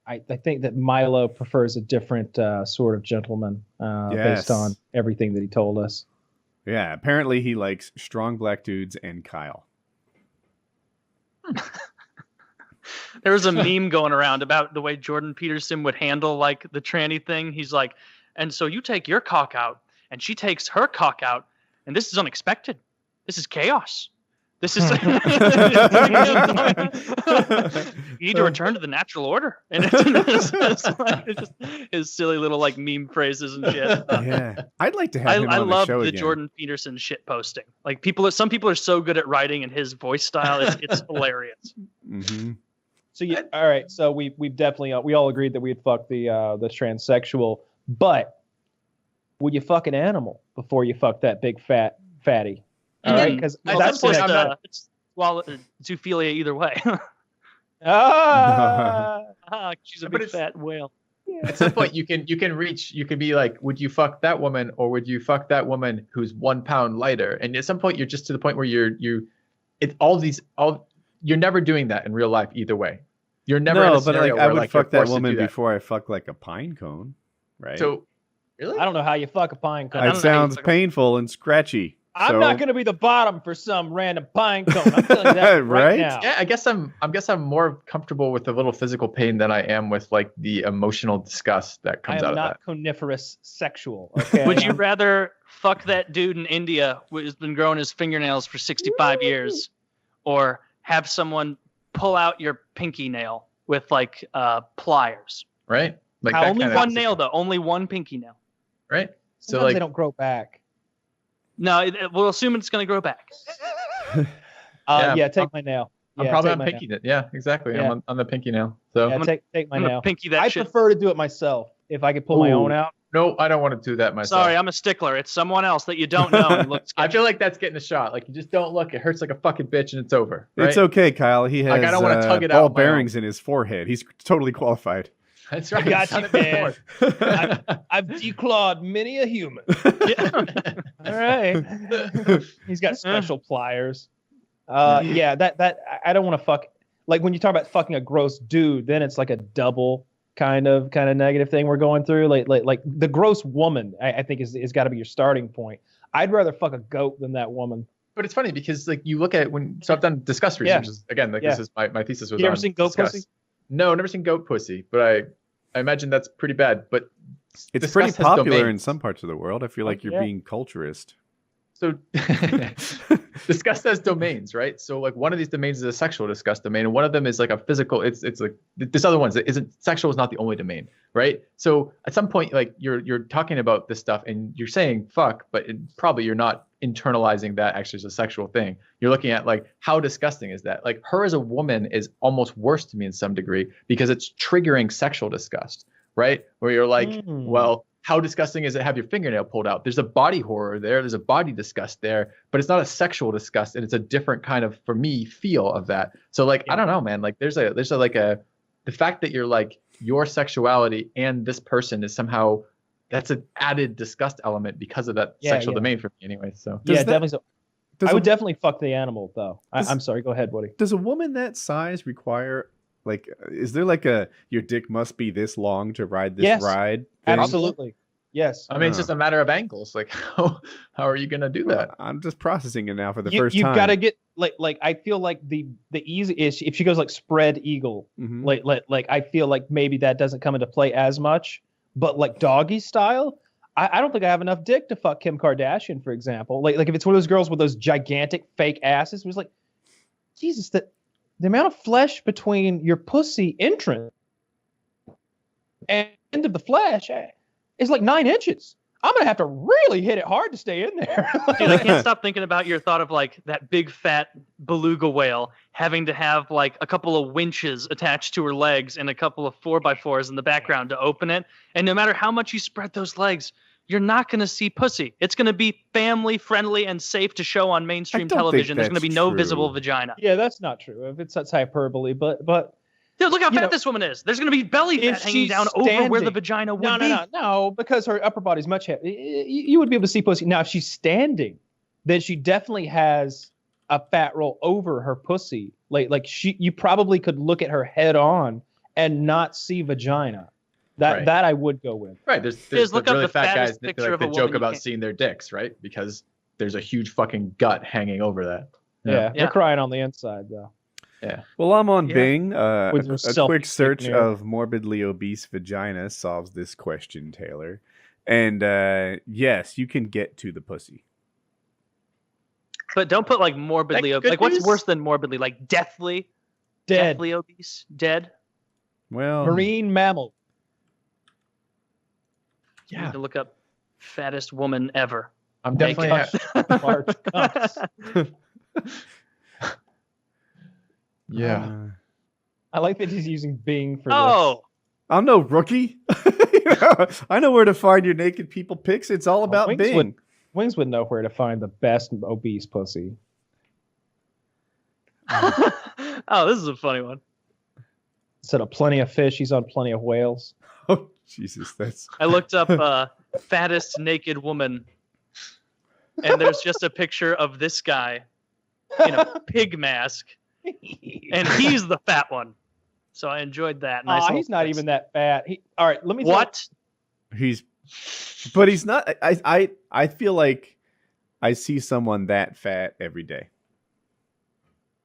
I think that Milo prefers a different sort of gentleman based on everything that he told us. Yeah, apparently he likes strong black dudes and Kyle. There was a meme going around about the way Jordan Peterson would handle like the tranny thing. He's like, and so you take your cock out and she takes her cock out, and this is unexpected. This is chaos. This is you need to return to the natural order. And it's like, it's just his silly little like meme phrases and shit. Yeah, I'd like to have him on the show again. Jordan Peterson shit posting. Like some people are so good at writing and his voice style. It's hilarious. Mm-hmm. So all right. So we've definitely we all agreed that we'd fuck the transsexual, but would you fuck an animal before you fuck that big fatty? All right, because it's zoophilia either way. She's a big fat whale. At some point, you can reach. You could be like, would you fuck that woman, or would you fuck that woman who's 1 pound lighter? And at some point, you're just to the point where you're never doing that in real life either way. You're never in a scenario where I would fuck that woman before I fuck like a pine cone, right? So really, I don't know how you fuck a pine cone. It sounds painful and scratchy. I'm not going to be the bottom for some random pine cone. I'm telling you that right now. Yeah, I guess I'm more comfortable with the little physical pain than I am with like the emotional disgust that comes out of that. I am not coniferous sexual. Okay? Would you rather fuck that dude in India who's been growing his fingernails for 65 years, or have someone pull out your pinky nail with like pliers? Right. Like only one nail though. Only one pinky nail. Right. So sometimes they don't grow back. No, we'll assume it's going to grow back. Take my nail. I'm probably on pinky nail. Yeah, exactly. Yeah. I'm on the pinky nail. So take my nail. Pinky that I shit. prefer to do it myself if I could pull my own out. No, I don't want to do that myself. Sorry, I'm a stickler. It's someone else that you don't know. And looks I feel like that's getting a shot. Like you just don't look. It hurts like a fucking bitch, and it's over. Right? It's okay, Kyle. He has Like, I don't want to tug it ball out. bearings in his forehead. He's totally qualified. That's right. I got you, man. I've declawed many a human. All right. He's got special pliers. Yeah, that I don't want to fuck. Like when you talk about fucking a gross dude, then it's like a double kind of negative thing we're going through. Like the gross woman, I think is got to be your starting point. I'd rather fuck a goat than that woman. But it's funny because like you look at so I've done discuss research. Again, like this is my thesis was. You ever on seen goat discuss. pussy? No, never seen goat pussy, but I imagine that's pretty bad. But It's discuss pretty has popular in domains. some parts of the world. I feel like you're being culturist. So disgust has domains, right? So like one of these domains is a sexual disgust domain, and one of them is like a physical. It's like this other one isn't sexual is not the only domain, right? So at some point, like you're talking about this stuff and you're saying fuck, but probably you're not internalizing that actually as a sexual thing. You're looking at like how disgusting is that? Like her as a woman is almost worse to me in some degree because it's triggering sexual disgust, right? Where you're like, well, how disgusting is it to have your fingernail pulled out? There's a body horror there. There's a body disgust there, but it's not a sexual disgust, and it's a different kind of, for me, feel of that. So like, I don't know, man. Like there's the fact that you're like your sexuality and this person is somehow that's an added disgust element because of that sexual domain for me anyway. So Definitely. So I would definitely fuck the animal though. I'm sorry. Go ahead, Woody. Does a woman that size require like? Is there like your dick must be this long to ride this ride? Thing? Absolutely. Yes. I mean, it's just a matter of angles. Like how are you gonna do that? I'm just processing it now for the first You've time. got to get like I feel like the easy is if she goes like spread eagle, like I feel like maybe that doesn't come into play as much. But like doggy style, I don't think I have enough dick to fuck Kim Kardashian, for example. Like if it's one of those girls with those gigantic fake asses, it was like, Jesus, the amount of flesh between your pussy entrance and end of the flesh is like 9 inches. I'm gonna have to really hit it hard to stay in there. Dude, I can't stop thinking about your thought of like that big fat beluga whale having to have like a couple of winches attached to her legs and a couple of 4x4s in the background to open it. And no matter how much you spread those legs, you're not going to see pussy. It's going to be family friendly and safe to show on mainstream television. There's going to be no visible vagina. Yeah, that's not true. If it's such hyperbole, but dude, look how fat this woman is. There's going to be belly fat hanging down over where the vagina would be. No, because her upper body's much heavier. You would be able to see pussy. Now, if she's standing, then she definitely has a fat roll over her pussy. Like you probably could look at her head on and not see vagina. That I would go with. Right. There's look really up the fat fattest guys picture like of a that joke woman you about can't- seeing their dicks, right? Because there's a huge fucking gut hanging over that. Yeah. They're crying on the inside though. Yeah. Well, I'm on Bing. With A yourself quick search sticking there. of morbidly obese vagina solves this question, Taylor. And yes, you can get to the pussy. But don't put like morbidly obese. Like what's worse than morbidly? Like deathly obese? Dead? Well, marine mammal. You need to look up fattest woman ever. I'm definitely large cunts. Yeah. I like that he's using Bing for I'm no rookie. I know where to find your naked people pics. It's all about Bing. Wings would know where to find the best obese pussy. Oh, this is a funny one. Instead of plenty of fish, he's on plenty of whales. Oh, Jesus, that's. I looked up fattest naked woman, and there's just a picture of this guy in a pig mask, and he's the fat one. So I enjoyed that. Nice he's not even that fat. All right, let me. What? But he's not. I feel like I see someone that fat every day.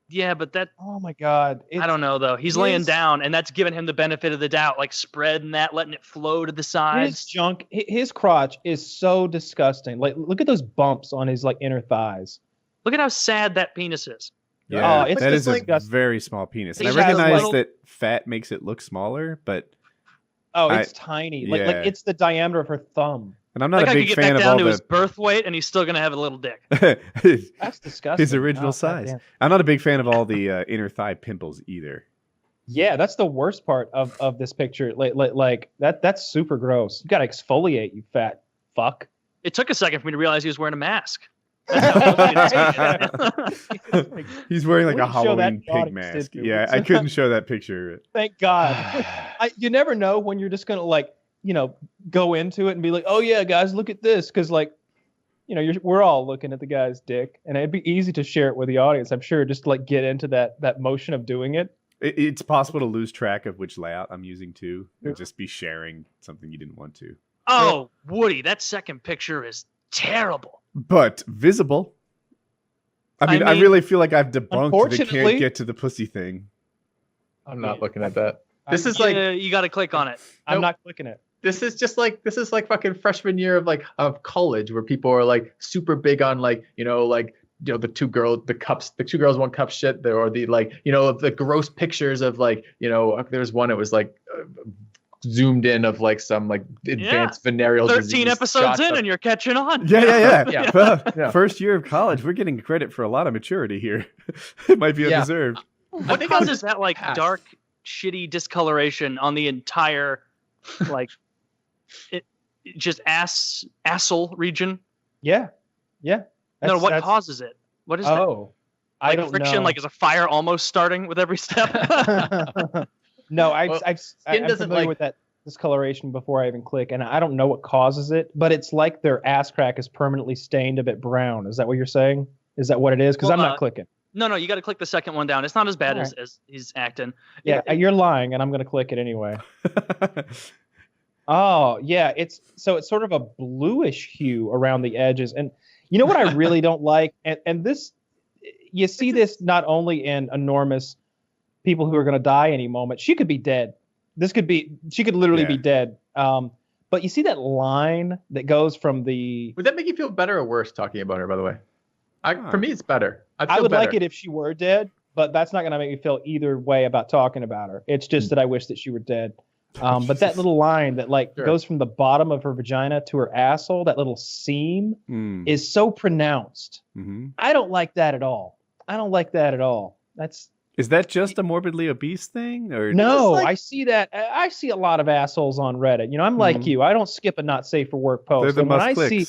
Yeah, but that. Oh my God! I don't know though. He's laying down, and that's giving him the benefit of the doubt, like spreading that, letting it flow to the sides. His junk, his crotch is so disgusting. Like, look at those bumps on his like inner thighs. Look at how sad that penis is. Yeah, it's that is a like very small penis. And I He has recognize little- that fat makes it look smaller, but it's tiny. Like it's the diameter of her thumb. And I'm not Like a I could big get fan back of down all to his the birth weight, and he's still gonna have a little dick. That's disgusting. his original size. I'm not a big fan of all the inner thigh pimples either. Yeah, that's the worst part of this picture. Like that's super gross. You gotta exfoliate, you fat fuck. It took a second for me to realize he was wearing a mask. He's wearing like a Halloween pig mask. Yeah, I couldn't show that picture. Thank God. You never know when you're just gonna like, go into it and be like, oh yeah, guys, look at this, because like, we're all looking at the guy's dick, and it'd be easy to share it with the audience. I'm sure, just to, like, get into that motion of doing it. It's possible to lose track of which layout I'm using too, and just be sharing something you didn't want to. Oh, Woody, that second picture is terrible. But visible. I mean, I really feel like I've debunked the can't get to the pussy thing. I'm not looking at that. This is like you got to click on it. I'm not clicking it. This is like fucking freshman year of college, where people are like super big on the two girls, the 2 girls 1 cup shit, or the the gross pictures of there's one, it was like zoomed in of like some like advanced venereal 13 episodes in and you're catching on. Yeah. Well, first year of college, we're getting credit for a lot of maturity here. It might be undeserved. What causes that like dark, shitty discoloration on the entire like just asshole region? Yeah. No, what causes it? What is that? Oh, like I don't friction, know. like is a fire almost starting with every step? No, I'm familiar with that discoloration before I even click, and I don't know what causes it, but it's like their ass crack is permanently stained a bit brown. Is that what you're saying? Is that what it is? Because I'm not clicking. No, you got to click the second one down. It's not as bad as he's acting. Yeah, you're lying, and I'm going to click it anyway. Oh, yeah, it's sort of a bluish hue around the edges, and you know what I really don't like, and this, you see this not only in enormous people who are going to die any moment. She could be dead. She could literally be dead. But you see that line that goes from the... Would that make you feel better or worse talking about her, by the way? For me, it's better. I would like it if she were dead, but that's not going to make me feel either way about talking about her. It's just that I wish that she were dead. But that little line that goes from the bottom of her vagina to her asshole, that little seam, is so pronounced. Mm-hmm. I don't like that at all. Is that just a morbidly obese thing, or no? I see that. I see a lot of assholes on Reddit. I'm like you. I don't skip a not safe for work post. They're the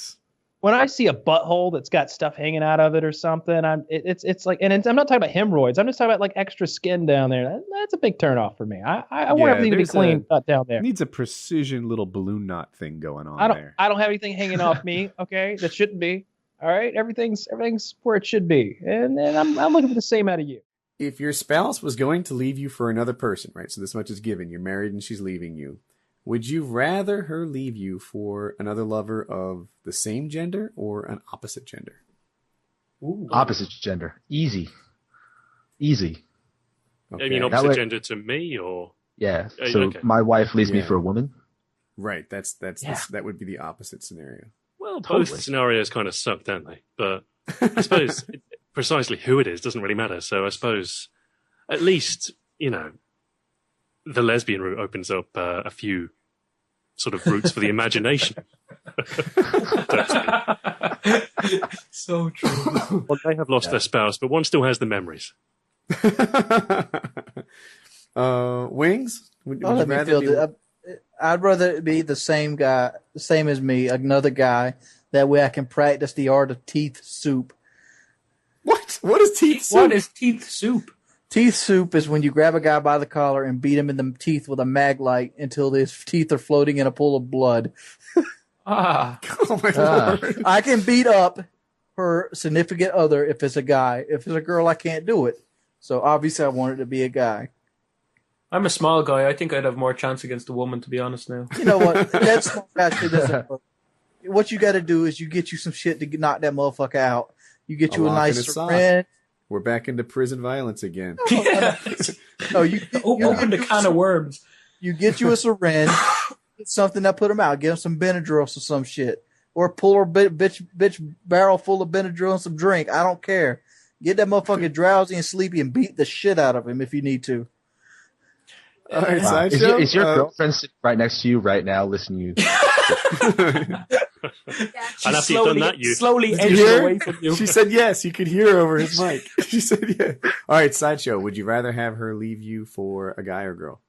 when I see a butthole that's got stuff hanging out of it or something, it's like, and I'm not talking about hemorrhoids. I'm just talking about like extra skin down there. That's a big turnoff for me. I want everything to be clean cut down there. Needs a precision little balloon knot thing going on there. I don't have anything hanging off me. Okay, that shouldn't be. All right, everything's where it should be, and I'm looking for the same out of you. If your spouse was going to leave you for another person, right? So this much is given. You're married and she's leaving you. Would you rather her leave you for another lover of the same gender or an opposite gender? Ooh. Opposite gender. Easy. Okay. You mean opposite gender to me, or? Yeah. So my wife leaves me for a woman. Right. That would be the opposite scenario. Well, both scenarios kind of suck, don't they? But I suppose precisely who it is doesn't really matter. So I suppose at least, the lesbian route opens up a few sort of routes for the imagination. So true. Well, they have lost their spouse, but one still has the memories. Wings? I'd rather it be the same guy, the same as me, another guy. That way I can practice the art of teeth soup. What? What is teeth soup? What is teeth soup? Teeth soup is when you grab a guy by the collar and beat him in the teeth with a mag light until his teeth are floating in a pool of blood. Oh my Lord. I can beat up her significant other if it's a guy. If it's a girl, I can't do it. So obviously I want it to be a guy. I'm a small guy. I think I'd have more chance against a woman, to be honest now. You know what? That small guy shit doesn't work. What you got to do is you get you some shit to knock that motherfucker out. You get you a nice syringe. We're back into prison violence again. No, you open the can of worms. You get you a syringe, get something that put him out. Get him some Benadryl or some shit, or pull her bitch barrel full of Benadryl and some drink. I don't care. Get that motherfucker drowsy and sleepy and beat the shit out of him if you need to. All right, is your girlfriend sitting right next to you right now, listening to you? And after you've done that, you slowly Did you edged hear? away from you. She said yes. You could hear her over his mic. She said yeah. All right, Sideshow. Would you rather have her leave you for a guy or girl?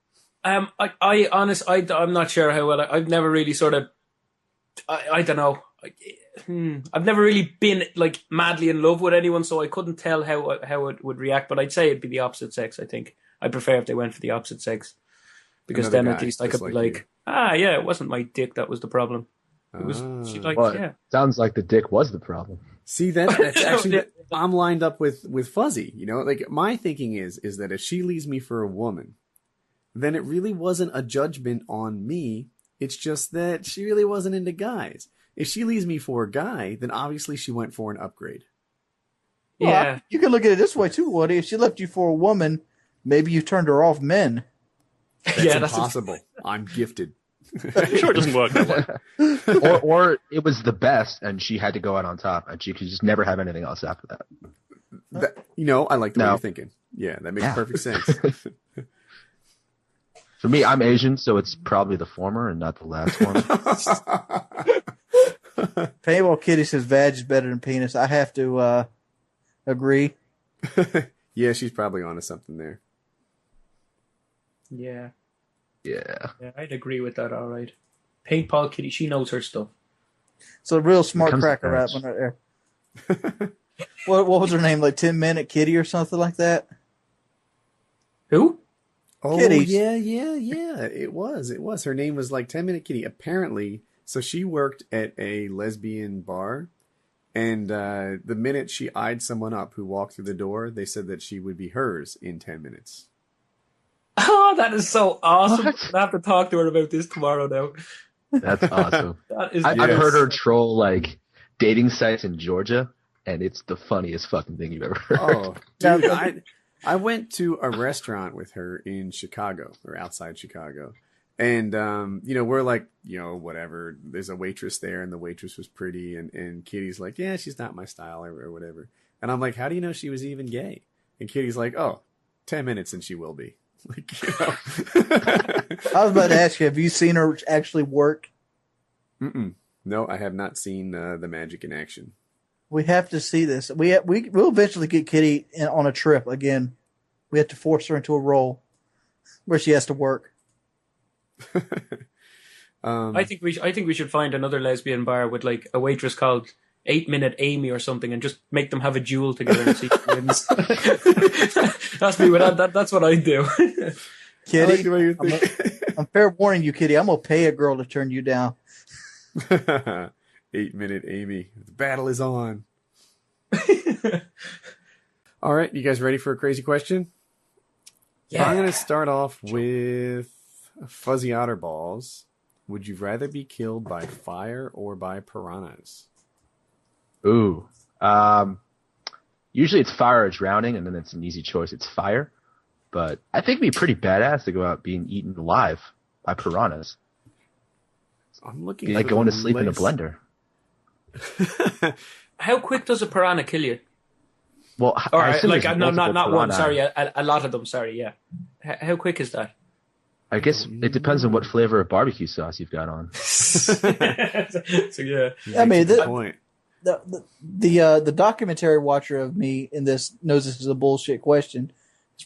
I'm not sure how well. I've never really sort of. I don't know. I've never really been like madly in love with anyone, so I couldn't tell how it would react. But I'd say it'd be the opposite sex. I think I'd prefer if they went for the opposite sex, because Another then guy, at least I just could be like like, yeah, it wasn't my dick that was the problem. It was she like But yeah. sounds like the dick was the problem. See, that's actually I'm lined up with Fuzzy. You know, like my thinking is that if she leaves me for a woman, then it really wasn't a judgment on me. It's just that she really wasn't into guys. If she leaves me for a guy, then obviously she went for an upgrade. Well, Yeah. you can look at it this way too, Woody. If she left you for a woman, maybe you turned her off men. That's impossible. I'm gifted. I'm sure it doesn't work that way. or it was the best, and she had to go out on top, and she could just never have anything else after that. I like the way you're thinking. Yeah, that makes perfect sense. For me, I'm Asian, so it's probably the former and not the last one. Paintball Kitty says vag is better than penis. I have to agree. Yeah, she's probably onto something there. Yeah. Yeah. Yeah, I'd agree with that. All right. Paintball Kitty, she knows her stuff. So a real smart Becomes cracker vag. right there. What was her name? Like 10-Minute Kitty or something like that? Who? Oh, Kitties. yeah. It was. Her name was like 10-Minute Kitty. Apparently, so she worked at a lesbian bar, and the minute she eyed someone up who walked through the door, they said that she would be hers in 10 minutes. Oh, that is so awesome. I have to talk to her about this tomorrow now. That's awesome. That is I've heard her troll like dating sites in Georgia, and it's the funniest fucking thing you've ever heard. Oh, dude, I went to a restaurant with her in Chicago or outside Chicago. And, we're like, whatever. There's a waitress there and the waitress was pretty. And Kitty's like, yeah, she's not my style or whatever. And I'm like, how do you know she was even gay? And Kitty's like, 10 minutes and she will be. Like, I was about to ask you, have you seen her actually work? No, I have not seen the magic in action. We have to see this. We'll eventually get Kitty on a trip again. We have to force her into a role where she has to work. I think we should find another lesbian bar with like a waitress called 8-Minute Amy or something, and just make them have a duel together and see who wins. That's me. That's what I do. Kitty, I like the way you're thinking. I'm fair warning you, Kitty. I'm gonna pay a girl to turn you down. 8-Minute Amy. The battle is on. All right, you guys ready for a crazy question? Yeah. I'm going to start off with Fuzzy Otterballs. Would you rather be killed by fire or by piranhas? Ooh. Usually it's fire or drowning, and then it's an easy choice. It's fire. But I think it'd be pretty badass to go out being eaten alive by piranhas. I'm looking like for going the to sleep in a blender. How quick does a piranha kill you? Well, Or I assume like there's not multiple one. piranha. Sorry, a lot of them. Sorry, yeah. How quick is that? I guess it depends on what flavor of barbecue sauce you've got on. So yeah. I mean, point. The documentary watcher of me in this knows this is a bullshit question.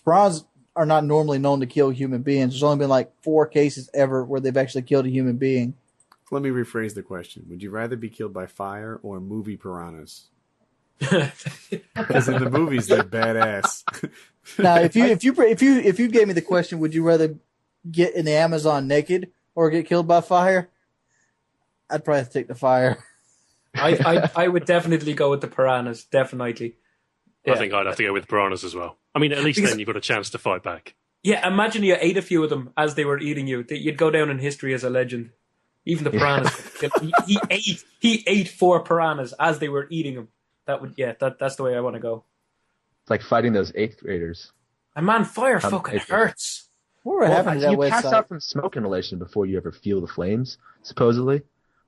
Piranhas are not normally known to kill human beings. There's only been like 4 cases ever where they've actually killed a human being. Let me rephrase the question. Would you rather be killed by fire or movie piranhas? Because in the movies they're badass. Now, if you gave me the question, would you rather get in the Amazon naked or get killed by fire? I'd probably have to take the fire. I would definitely go with the piranhas. Definitely. I think I'd have to go with piranhas as well. I mean, at least then you've got a chance to fight back. Yeah, imagine you ate a few of them as they were eating you. You'd go down in history as a legend. Even the piranhas. He ate 4 piranhas as they were eating him. That's the way I want to go. It's like fighting those 8th graders. And man, fire fucking hurts. What happened to that you website? pass out from smoke inhalation before you ever feel the flames, supposedly.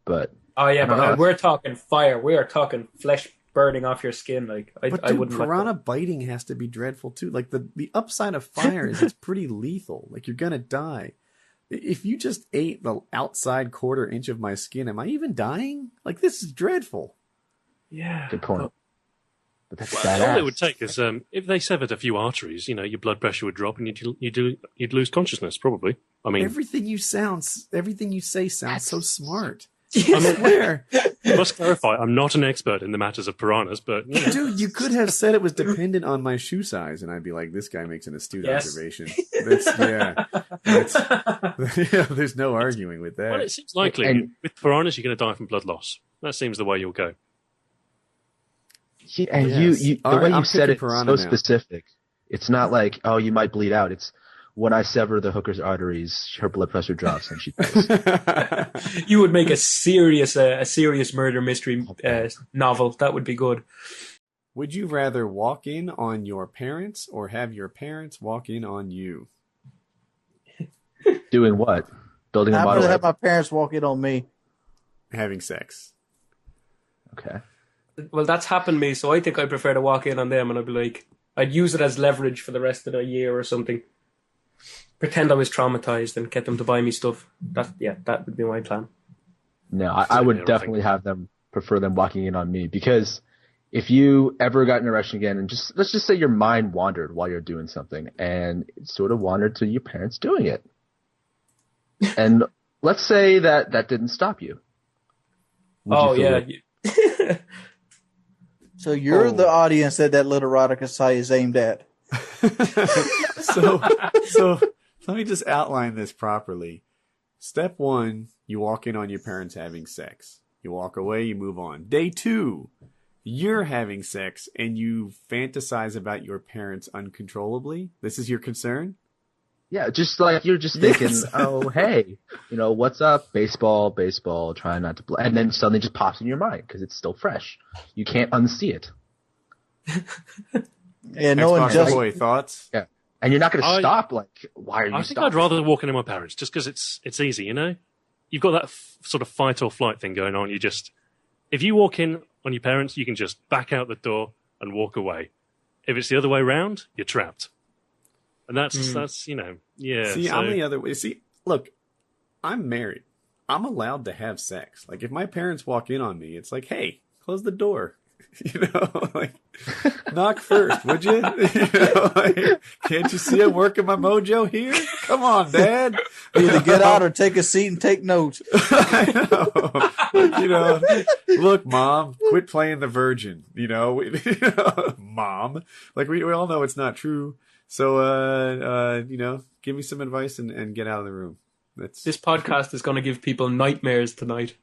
But oh yeah, I don't but know. we're talking fire. We are talking flesh burning off your skin. Like I Dude, wouldn't. piranha biting has to be dreadful too. Like the upside of fire is it's pretty lethal. Like you're gonna die. if you just ate the outside quarter inch of my skin, am I even dying? Like, this is dreadful. Yeah. Good point. But that's All badass. it would take is if they severed a few arteries, you know, your blood pressure would drop and you'd lose consciousness probably. I mean, everything you say sounds so smart. I swear. I must clarify, I'm not an expert in the matters of piranhas, but you know. Dude, you could have said it was dependent on my shoe size, and I'd be like, this guy makes an astute observation. There's no arguing with that. Well, it seems likely. And- with piranhas, you're going to die from blood loss. That seems the way you'll go. Yeah, and Yes. you All the right, way you I'm said picking it, so piranha now. specific. It's not like, oh, you might bleed out. It's when I sever the hooker's arteries, her blood pressure drops and she dies. You would make a serious murder mystery novel. That would be good. Would you rather walk in on your parents or have your parents walk in on you? Doing what? Building a I'd model. rather have my parents walk in on me. Having sex. Okay. Well, that's happened to me, so I think I prefer to walk in on them, and I'd be like, I'd use it as leverage for the rest of the year or something. Pretend I was traumatized and get them to buy me stuff. That would be my plan. No, I would definitely prefer them walking in on me, because if you ever got an erection again and let's just say your mind wandered while you're doing something and it sort of wandered to your parents doing it. And let's say that didn't stop you. Would you feel like- So you're the audience that little erotica site is aimed at. So let me just outline this properly. Step 1, you walk in on your parents having sex. You walk away, you move on. Day 2, you're having sex and you fantasize about your parents uncontrollably. This is your concern? Yeah, just like you're just thinking, Yes. oh, hey, what's up? Baseball, try not to play. And then suddenly just pops in your mind because it's still fresh. You can't unsee it. Yeah, no one just. Boy, thoughts? Yeah. And you're not going to stop. Like, why are you I think stopping? I'd rather walk in on my parents just because it's easy, you know? You've got that sort of fight or flight thing going on. If you walk in on your parents, you can just back out the door and walk away. If it's the other way around, you're trapped. And that's yeah. See, I'm the other way. See, look, I'm married. I'm allowed to have sex. Like, if my parents walk in on me, it's like, hey, close the door. Knock first, would you? Can't you see I'm working my mojo here? Come on, Dad. Either get out or take a seat and take notes. Look, Mom, quit playing the virgin. Mom, like we all know it's not true. So, give me some advice and get out of the room. This podcast is going to give people nightmares tonight.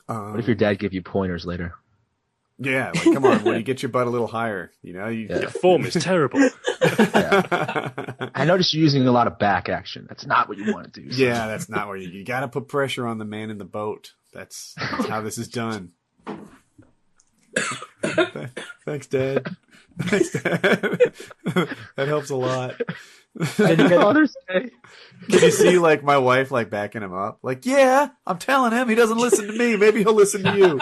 What if your dad gave you pointers later? Yeah, like, come on, Woody, get your butt a little higher. Your form is terrible. I noticed you're using a lot of back action. That's not what you want to do. So. Yeah, that's not what you got to put pressure on the man in the boat. That's how this is done. Thanks, Dad. Thanks, Dad. That helps a lot. Father's Day. Can you see like my wife like backing him up? Like, yeah, I'm telling him he doesn't listen to me. Maybe he'll listen to you.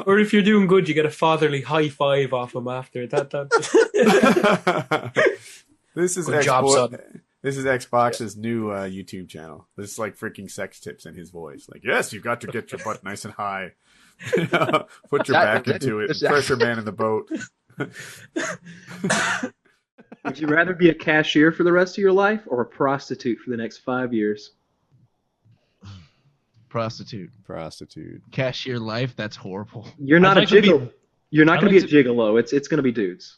or if you're doing good, you get a fatherly high five off him after that. This is Good job, son. This is Xbox's new YouTube channel. This is like freaking sex tips in his voice. Like, yes, you've got to get your butt nice and high. Put your back into it. Pressure man in the boat. Would you rather be a cashier for the rest of your life or a prostitute for the next 5 years? Prostitute. Cashier life, that's horrible. You're not a gigolo. You're not going to be a gigolo. It's going to be dudes.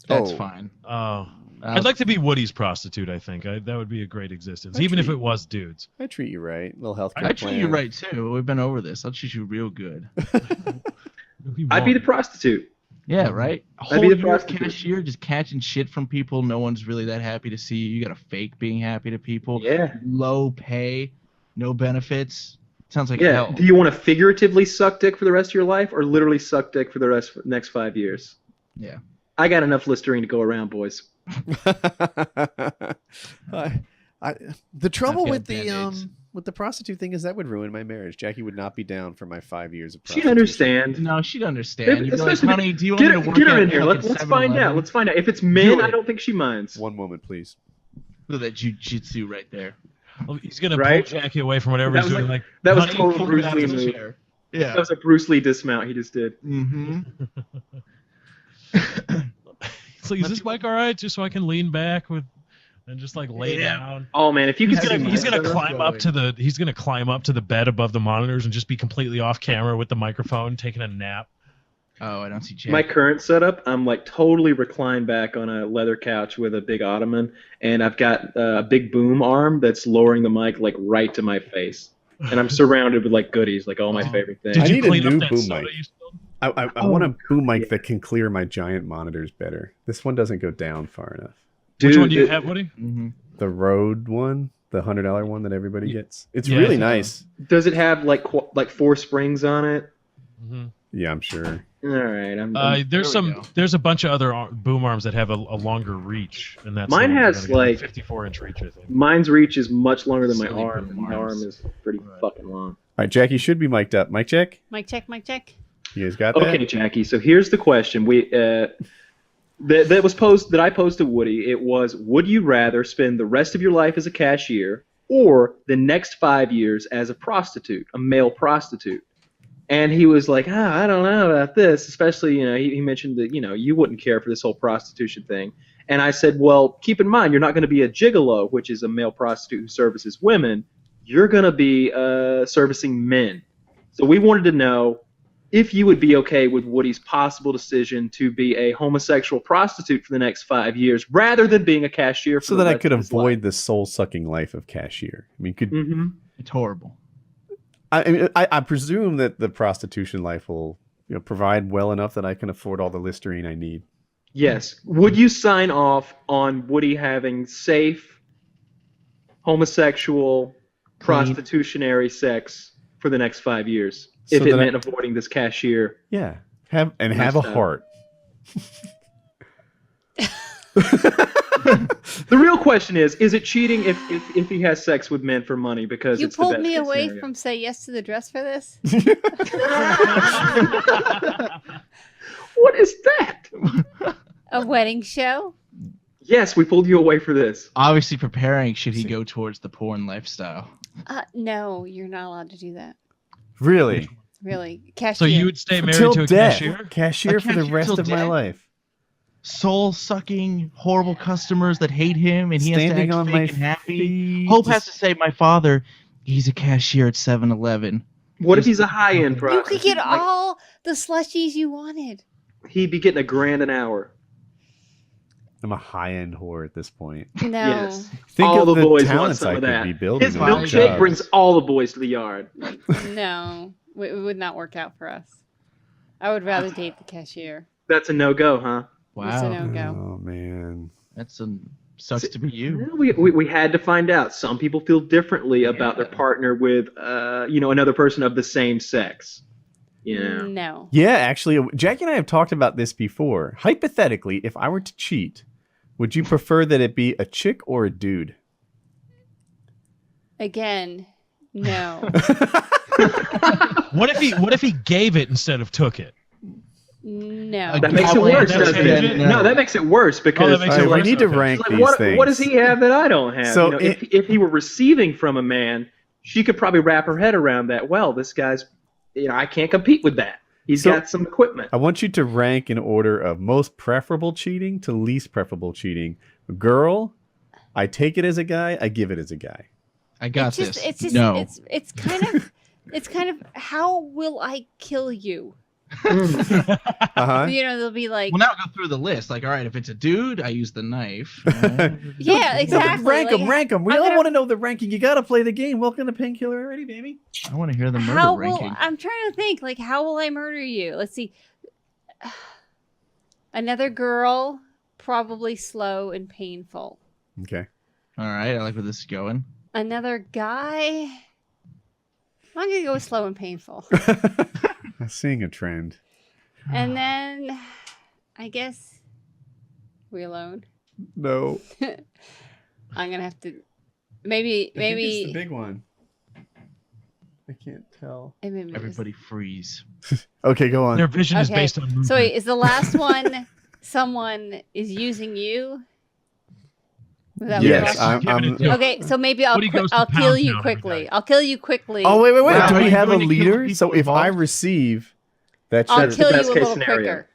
That's fine. I'd like to be Woody's prostitute, I think. That would be a great existence, even if it was dudes. I treat you right. Little health care I treat you right, too. We've been over this. I'll treat you real good. I'd be the prostitute. Yeah, right? A I'd whole be the year prostitute. cashier just catching shit from people. No one's really that happy to see you. You got to fake being happy to people. Yeah. Low pay, no benefits. Sounds like Yeah. hell. Do you want to figuratively suck dick for the rest of your life or literally suck dick for the next 5 years? Yeah. I got enough Listerine to go around, boys. The trouble with the with the prostitute thing is that would ruin my marriage. Jackie would not be down for my 5 years of She'd prostitution. understand. No, she'd understand. You'd be like, Especially- honey, do you want me to work get her at in here. fucking Let's find 7-Eleven? out. Let's find out. If it's men, Do I it. don't think she minds. One moment, please. Look at that jujitsu right there. Well, he's gonna Right? pull Jackie away from whatever That he's was doing. like- Like that was honey, total pull me Bruce out Lee of the move. chair. Yeah. That was a Bruce Lee dismount he just did. Mm-hmm. So is this mic all right? Just so I can lean back with and just like lay down. Oh man, if you could He's gonna climb up to the bed above the monitors and just be completely off camera with the microphone, taking a nap. Oh, I don't see Jackie. My current setup, I'm like totally reclined back on a leather couch with a big ottoman, and I've got a big boom arm that's lowering the mic like right to my face, and I'm surrounded with like goodies, like all my favorite things. I need a new boom mic. I want a boom mic that can clear my giant monitors better. This one doesn't go down far enough. Which one do you have, Woody? The Rode one, the $100 one that everybody gets. It's Yeah, really I think nice. Does it have like 4 springs on it? Yeah, I'm sure. All right, There's a bunch of other boom arms that have a longer reach, and that's Mine the one has, that's gonna like- get 54-inch reach, I think. Mine's reach is much longer than my Silly arm. boom And my arm arms. is pretty fucking long. All right, Jackie should be mic'd up. Mic check. Mic check, mic check. You guys got that? Okay, Jackie. So here's the question. That I posed to Woody. It was: would you rather spend the rest of your life as a cashier or the next 5 years as a prostitute, a male prostitute? And he was like, I don't know about this. Especially, he mentioned that you wouldn't care for this whole prostitution thing. And I said, well, keep in mind, you're not going to be a gigolo, which is a male prostitute who services women. You're going to be servicing men. So we wanted to know if you would be okay with Woody's possible decision to be a homosexual prostitute for the next 5 years rather than being a cashier for So the that I rest could of his life. avoid the soul-sucking life of cashier. I mean, It's horrible. I presume that the prostitution life will provide well enough that I can afford all the Listerine I need. Yes. Would you sign off on Woody having safe, homosexual, prostitutionary sex for the next 5 years if So it that meant avoiding this cashier? Yeah. Have a heart. The real question is it cheating if he has sex with men for money because You it's the pulled best me case away scenario? from say yes to the dress for this. What is that? A wedding show? Yes, we pulled you away for this. Obviously preparing should he go towards the porn lifestyle. No, you're not allowed to do that. Really? Really, cashier. So you would stay married Till to a death. cashier? Cashier for the cashier rest till of my death? life. Soul sucking, horrible customers that hate him, and he has to Standing act on fake my and happy. feet, Hope has to say, "My father, he's a cashier at 7-Eleven." What if he's a high-end You prostitute? could get all the slushies you wanted. He'd be getting $1,000 an hour. I'm a high-end whore at this point. No. Yes. Think all of the the boys want talents some I of could that. be building His on the milkshake job. brings all the boys to the yard. No, it would not work out for us. I would rather date the cashier. That's a no-go, huh? It's a no-go. Oh man, sucks to be you. We had to find out. Some people feel differently about their partner with another person of the same sex. Yeah. No. Yeah, actually, Jackie and I have talked about this before. Hypothetically, if I were to cheat, would you prefer that it be a chick or a dude? Again, no. What if he gave it instead of took it? No. That makes it worse, doesn't it? No, that makes it worse because that makes it worse. We need to rank Like, these what things. does he have that I don't have? So if he were receiving from a man, she could probably wrap her head around that. Well, this guy's, I can't compete with that. He's So- got some equipment. I want you to rank in order of most preferable cheating to least preferable cheating. Girl, I take it as a guy. I give it as a guy. I got It's just, it's kind of how will I kill you? Uh-huh. They'll be like, Well, now go through the list. Like, all right, if it's a dude, I use the knife. yeah, exactly. Rank them, like, rank them. We I'm all gonna- want to know the ranking. You got to play the game. Welcome to Painkiller already, baby. I want to hear the murder How ranking. will I'm trying to think? Like, how will I murder you? Let's see. Another girl, probably slow and painful. Okay. All right, I like where this is going. Another guy. I'm gonna go with slow and painful. I'm seeing a trend. And then, I guess, we alone. No. I'm gonna have to maybe the big one. I can't tell. Everybody freeze. Okay, go on. Their vision is Okay, based on movement. so wait, is the last one someone is using you? Was that what Yes, it was? I'm Okay, so maybe I'll Woody goes to I'll kill Pound you Town quickly. I'll kill you quickly. Oh wait. Wow, Do are we you have a going to kill leader? people So if I involved? receive, that I'll should kill you a best case little scenario. quicker.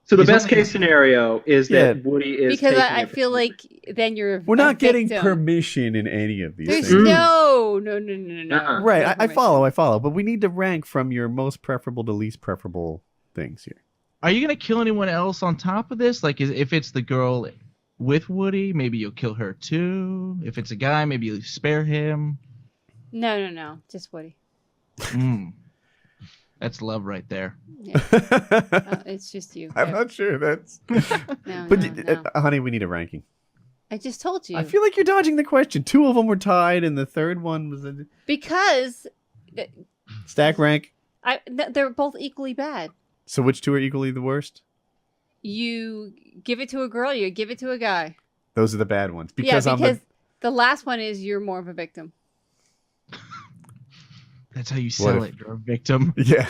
So the He's best only- case scenario is that Woody is Because taking I it. feel like then you're We're not getting victim. permission in any of these There's things. no. Right, No I follow, but we need to rank from your most preferable to least preferable things here. Are you gonna kill anyone else on top of this? Like, if it's the girl with Woody, maybe you'll kill her too. If it's a guy, maybe you'll spare him. No. Just Woody. That's love right there. Yeah. It's just you. I'm not sure that's. No, but no. honey, we need a ranking. I just told you. I feel like you're dodging the question. 2 of them were tied, and the third one was a Because stack rank. they're both equally bad. So which 2 are equally the worst? You give it to a girl, you give it to a guy. Those are the bad ones. Because yeah, I'm because the last one is you're more of a victim. That's how you sell if- it. You're a victim. Yeah.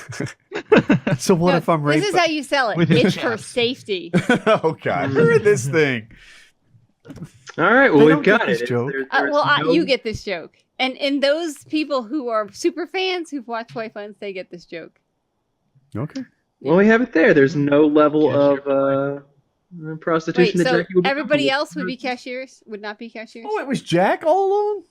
So what No, if I'm raped? This is how you sell it. With his It's for chaps. safety. Oh God! Who is this thing? All right, well They we've don't get got this it. joke. You get this joke, and those people who are super fans who've watched White Funds, they get this joke. Okay. Well, we have it there. There's no level of prostitution Wait, that so Jackie would be everybody comfortable else would be cashiers? Would not be cashiers? Oh, it was Jack all along.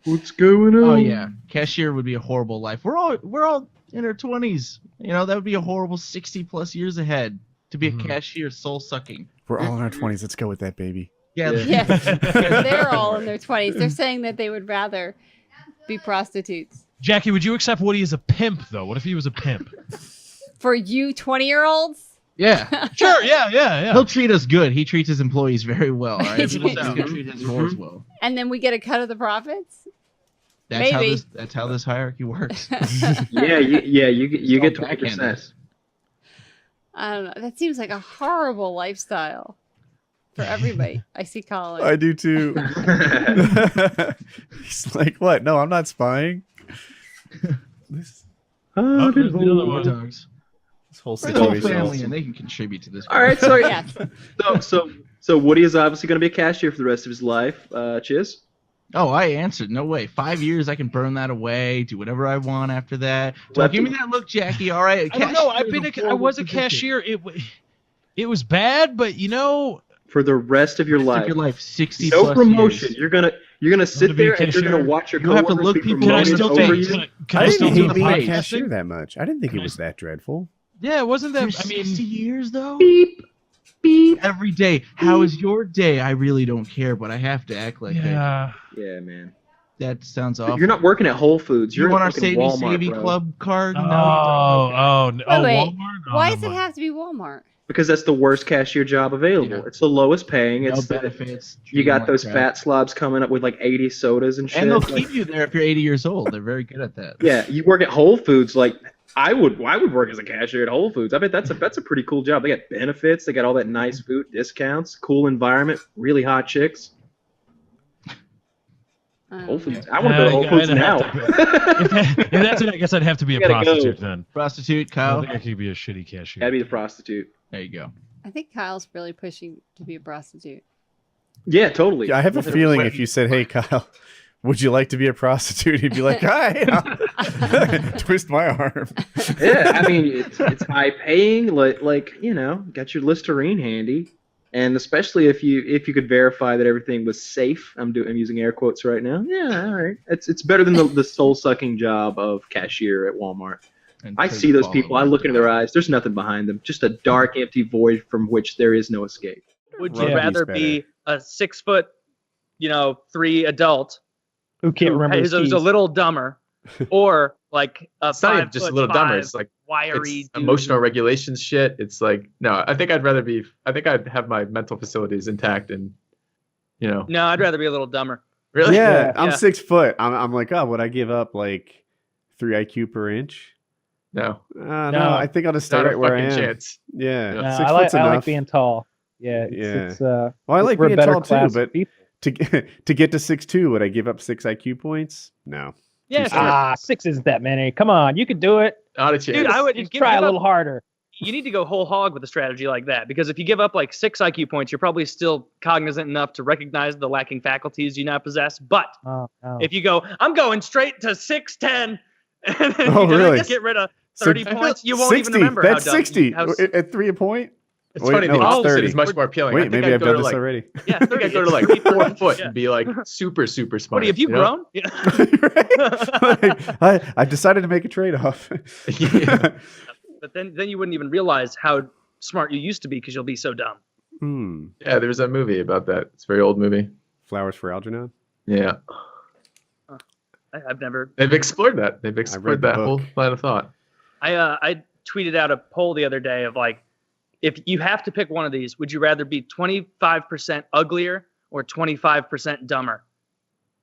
What's going on? Oh yeah, cashier would be a horrible life. We're all in our 20s. You know, that would be a horrible 60+ years ahead to be a cashier, soul sucking. We're all in our 20s. Let's go with that, baby. Yeah. Yes, they're all in their 20s. They're saying that they would rather be prostitutes. Jackie, would you accept Woody as a pimp, though? What if he was a pimp? For you 20-year-olds? Yeah. Sure, yeah. He'll treat us good. He treats his employees very well. All right? He's Mhm. gonna treat his whores well. And then we get a cut of the profits? That's Maybe. how this hierarchy works. Yeah, you get 20%. I don't know. That seems like a horrible lifestyle for everybody. I see Colin. I do too. He's like, what? No, I'm not spying. This There's another one. Dogs. This whole We're the whole situation. family, and they can contribute to this. All right, so Yes. so Woody is obviously going to be a cashier for the rest of his life. Chiz? Oh, I answered. No way. 5 years, I can burn that away. Do whatever I want after that. Don't give me that look, Jackie. All right. I don't know. Cashier I was a cashier. It was bad, but you know. For the rest of your life. Your life, 60 no plus promotion. years. You're gonna sit be a there and you're cashier. gonna watch your You have to coworkers look be people promoted in the over face. you. Can I I still didn't do hate the being a podcast cashier thing? that much. I didn't think it was that dreadful. Yeah, it wasn't that. For I mean, 60 years though. Beep. Every day. How is your day? I really don't care, but I have to act like yeah. Yeah, man. that sounds awful. You're not working at Whole Foods. You're You want our at fucking Savvy Walmart, Savvy bro. Club card? Oh, Wait, Walmart. Oh, why no, does it Walmart. have to be Walmart? Because that's the worst cashier job available. Yeah. It's the lowest paying. No It's benefits. you got those crap. fat slobs coming up with like 80 sodas and shit. And they'll Like, keep you there if you're 80 years old. They're very good at that. yeah, you work at Whole Foods. Like I would work as a cashier at Whole Foods. I bet that's a pretty cool job. They got benefits. They got all that nice food, discounts, cool environment, really hot chicks. Whole Foods. I want to go to Whole Foods now. If that's it, I guess I'd have to be a You gotta go. prostitute then. Prostitute, I Kyle. don't think I could be a shitty cashier. Gotta be the prostitute. There you go. I think Kyle's really pushing to be a prostitute. Yeah, totally. Yeah, I have a feeling if you said, "Hey, Kyle, would you like to be a prostitute?" He'd be like, "Hi," twist my arm. Yeah, I mean it's high paying. Like you know, got your Listerine handy, and especially if you could verify that everything was safe. I'm using air quotes right now. Yeah, all right. It's better than the soul sucking job of cashier at Walmart. I see those people. I look into their eyes. There's nothing behind them. Just a dark, empty void from which there is no escape. Would you Rugby's rather better. be a 6'3" adult Who can't remember his who's a keys. little dumber, or like a It's not even just a little dumber. It's like wiry it's dude? emotional regulation shit. It's like no, I think I'd have my mental facilities intact and you know. No, I'd rather be a little dumber. Really? Yeah, I'm Yeah. 6 foot. I'm like, oh, would I give up like 3 IQ per inch? No. No, I think I'll just stay Not a right where I fucking am. chance. Yeah, No, 6 I foot's enough. like being tall. Yeah, Yeah. it's Well, I like we're a being better tall too, class of but people. to get to 6'2", would I give up 6 IQ points? No. Yeah, sure. 6 isn't that many. Come on, you could do it. Not a chance. Dude, I would Just try a little harder. You need to go whole hog with a strategy like that, because if you give up like 6 IQ points, you're probably still cognizant enough to recognize the lacking faculties you now possess. But if you go, I'm going straight to 6'10", and then you really? get rid of 30 points, you won't even remember That's how dumb 60 at 3 a point. It's funny. The opposite is much more appealing. Wait, maybe I've done this already. Yeah, I think I'd go to like 4 foot and be like super smart. What, have you grown? Yeah. I've decided to make a trade-off. But then you wouldn't even realize how smart you used to be because you'll be so dumb. Yeah, there's a movie about that. It's a very old movie. Flowers for Algernon? Yeah. I've never. They've explored that. They've explored that whole line of thought. I tweeted out a poll the other day of like, if you have to pick one of these, would you rather be 25% uglier or 25% dumber?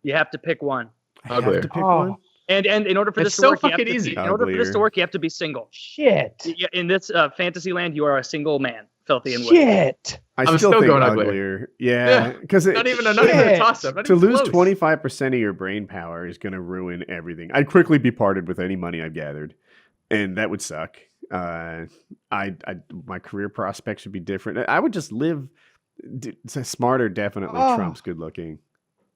You have to pick one. Uglier. One? And in order for this to work, in order for this to work, you have to be single. Shit. In this fantasy land, you are a single man, filthy and woody. Shit. I'm still think going uglier. Yeah, because not even a toss-up. To lose 25% of your brain power is going to ruin everything. I'd quickly be parted with any money I've gathered, and that would suck. My career prospects should be different. I would just live. Smarter definitely trumps good looking.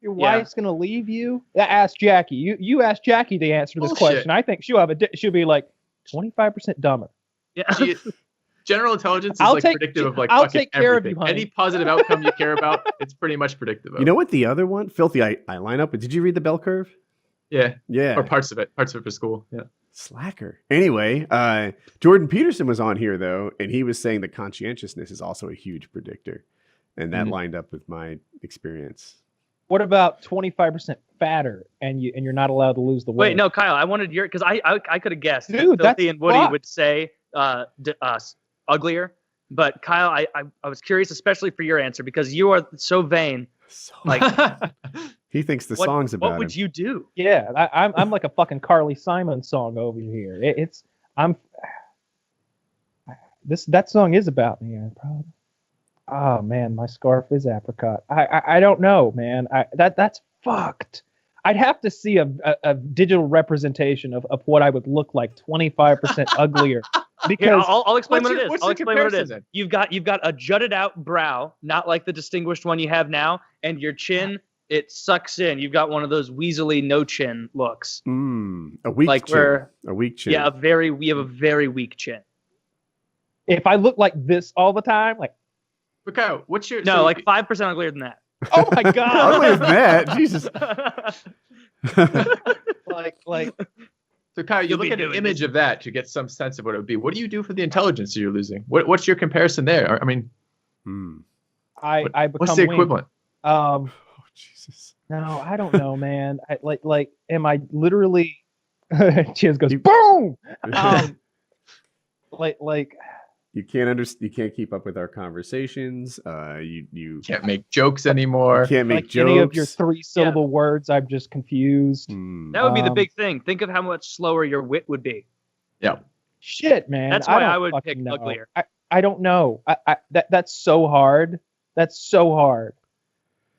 Your wife's gonna leave you? Ask Jackie. You ask Jackie the answer to this question. I think she'll be like 25% dumber. Yeah. General intelligence is predictive of I'll take care everything. of you, honey. Any positive outcome you care about, it's pretty much predictive of. You know what the other one, filthy? I line up with. Did you read the bell curve? Yeah. Yeah. Or parts of it for school. Yeah. Slacker. Anyway, Jordan Peterson was on here though, and he was saying that conscientiousness is also a huge predictor, and that lined up with my experience. What about 25% fatter, and you're not allowed to lose the weight? Wait, no, Kyle. I wanted your because I could have guessed. Dude, Filthy and Woody fucked. would say uglier, but Kyle, I was curious, especially for your answer, because you are so vain. Like he thinks the song's about what would him. you do? Yeah, I'm like a fucking Carly Simon song over here. That song is about me. Oh man, my scarf is apricot. I don't know, man. That's fucked. I'd have to see a digital representation of what I would look like 25% uglier. Because Here, I'll explain what it is. What's I'll the explain what it is. comparison then? You've got a jutted out brow, not like the distinguished one you have now, and your chin, it sucks in. You've got one of those weaselly no chin looks. A weak like chin. A weak chin. Yeah, we have a very weak chin. if I look like this all the time, like Kyle, what's your like 5% uglier than that. Oh my god! Uglier than that, Jesus. like. So Kyle, you look at an image of that to get some sense of what it would be. What do you do for the intelligence you're losing? What's your comparison there? I mean, I become what's the equivalent? Jesus. No, I don't know, man. Am I literally? Chiz goes boom. You can't keep up with our conversations. You can't make jokes anymore. You can't make jokes. Any of your 3-syllable words, I'm just confused. That would be the big thing. Think of how much slower your wit would be. Yeah. Shit, man. That's why I don't would fucking pick know. uglier. I don't know. That's so hard. That's so hard.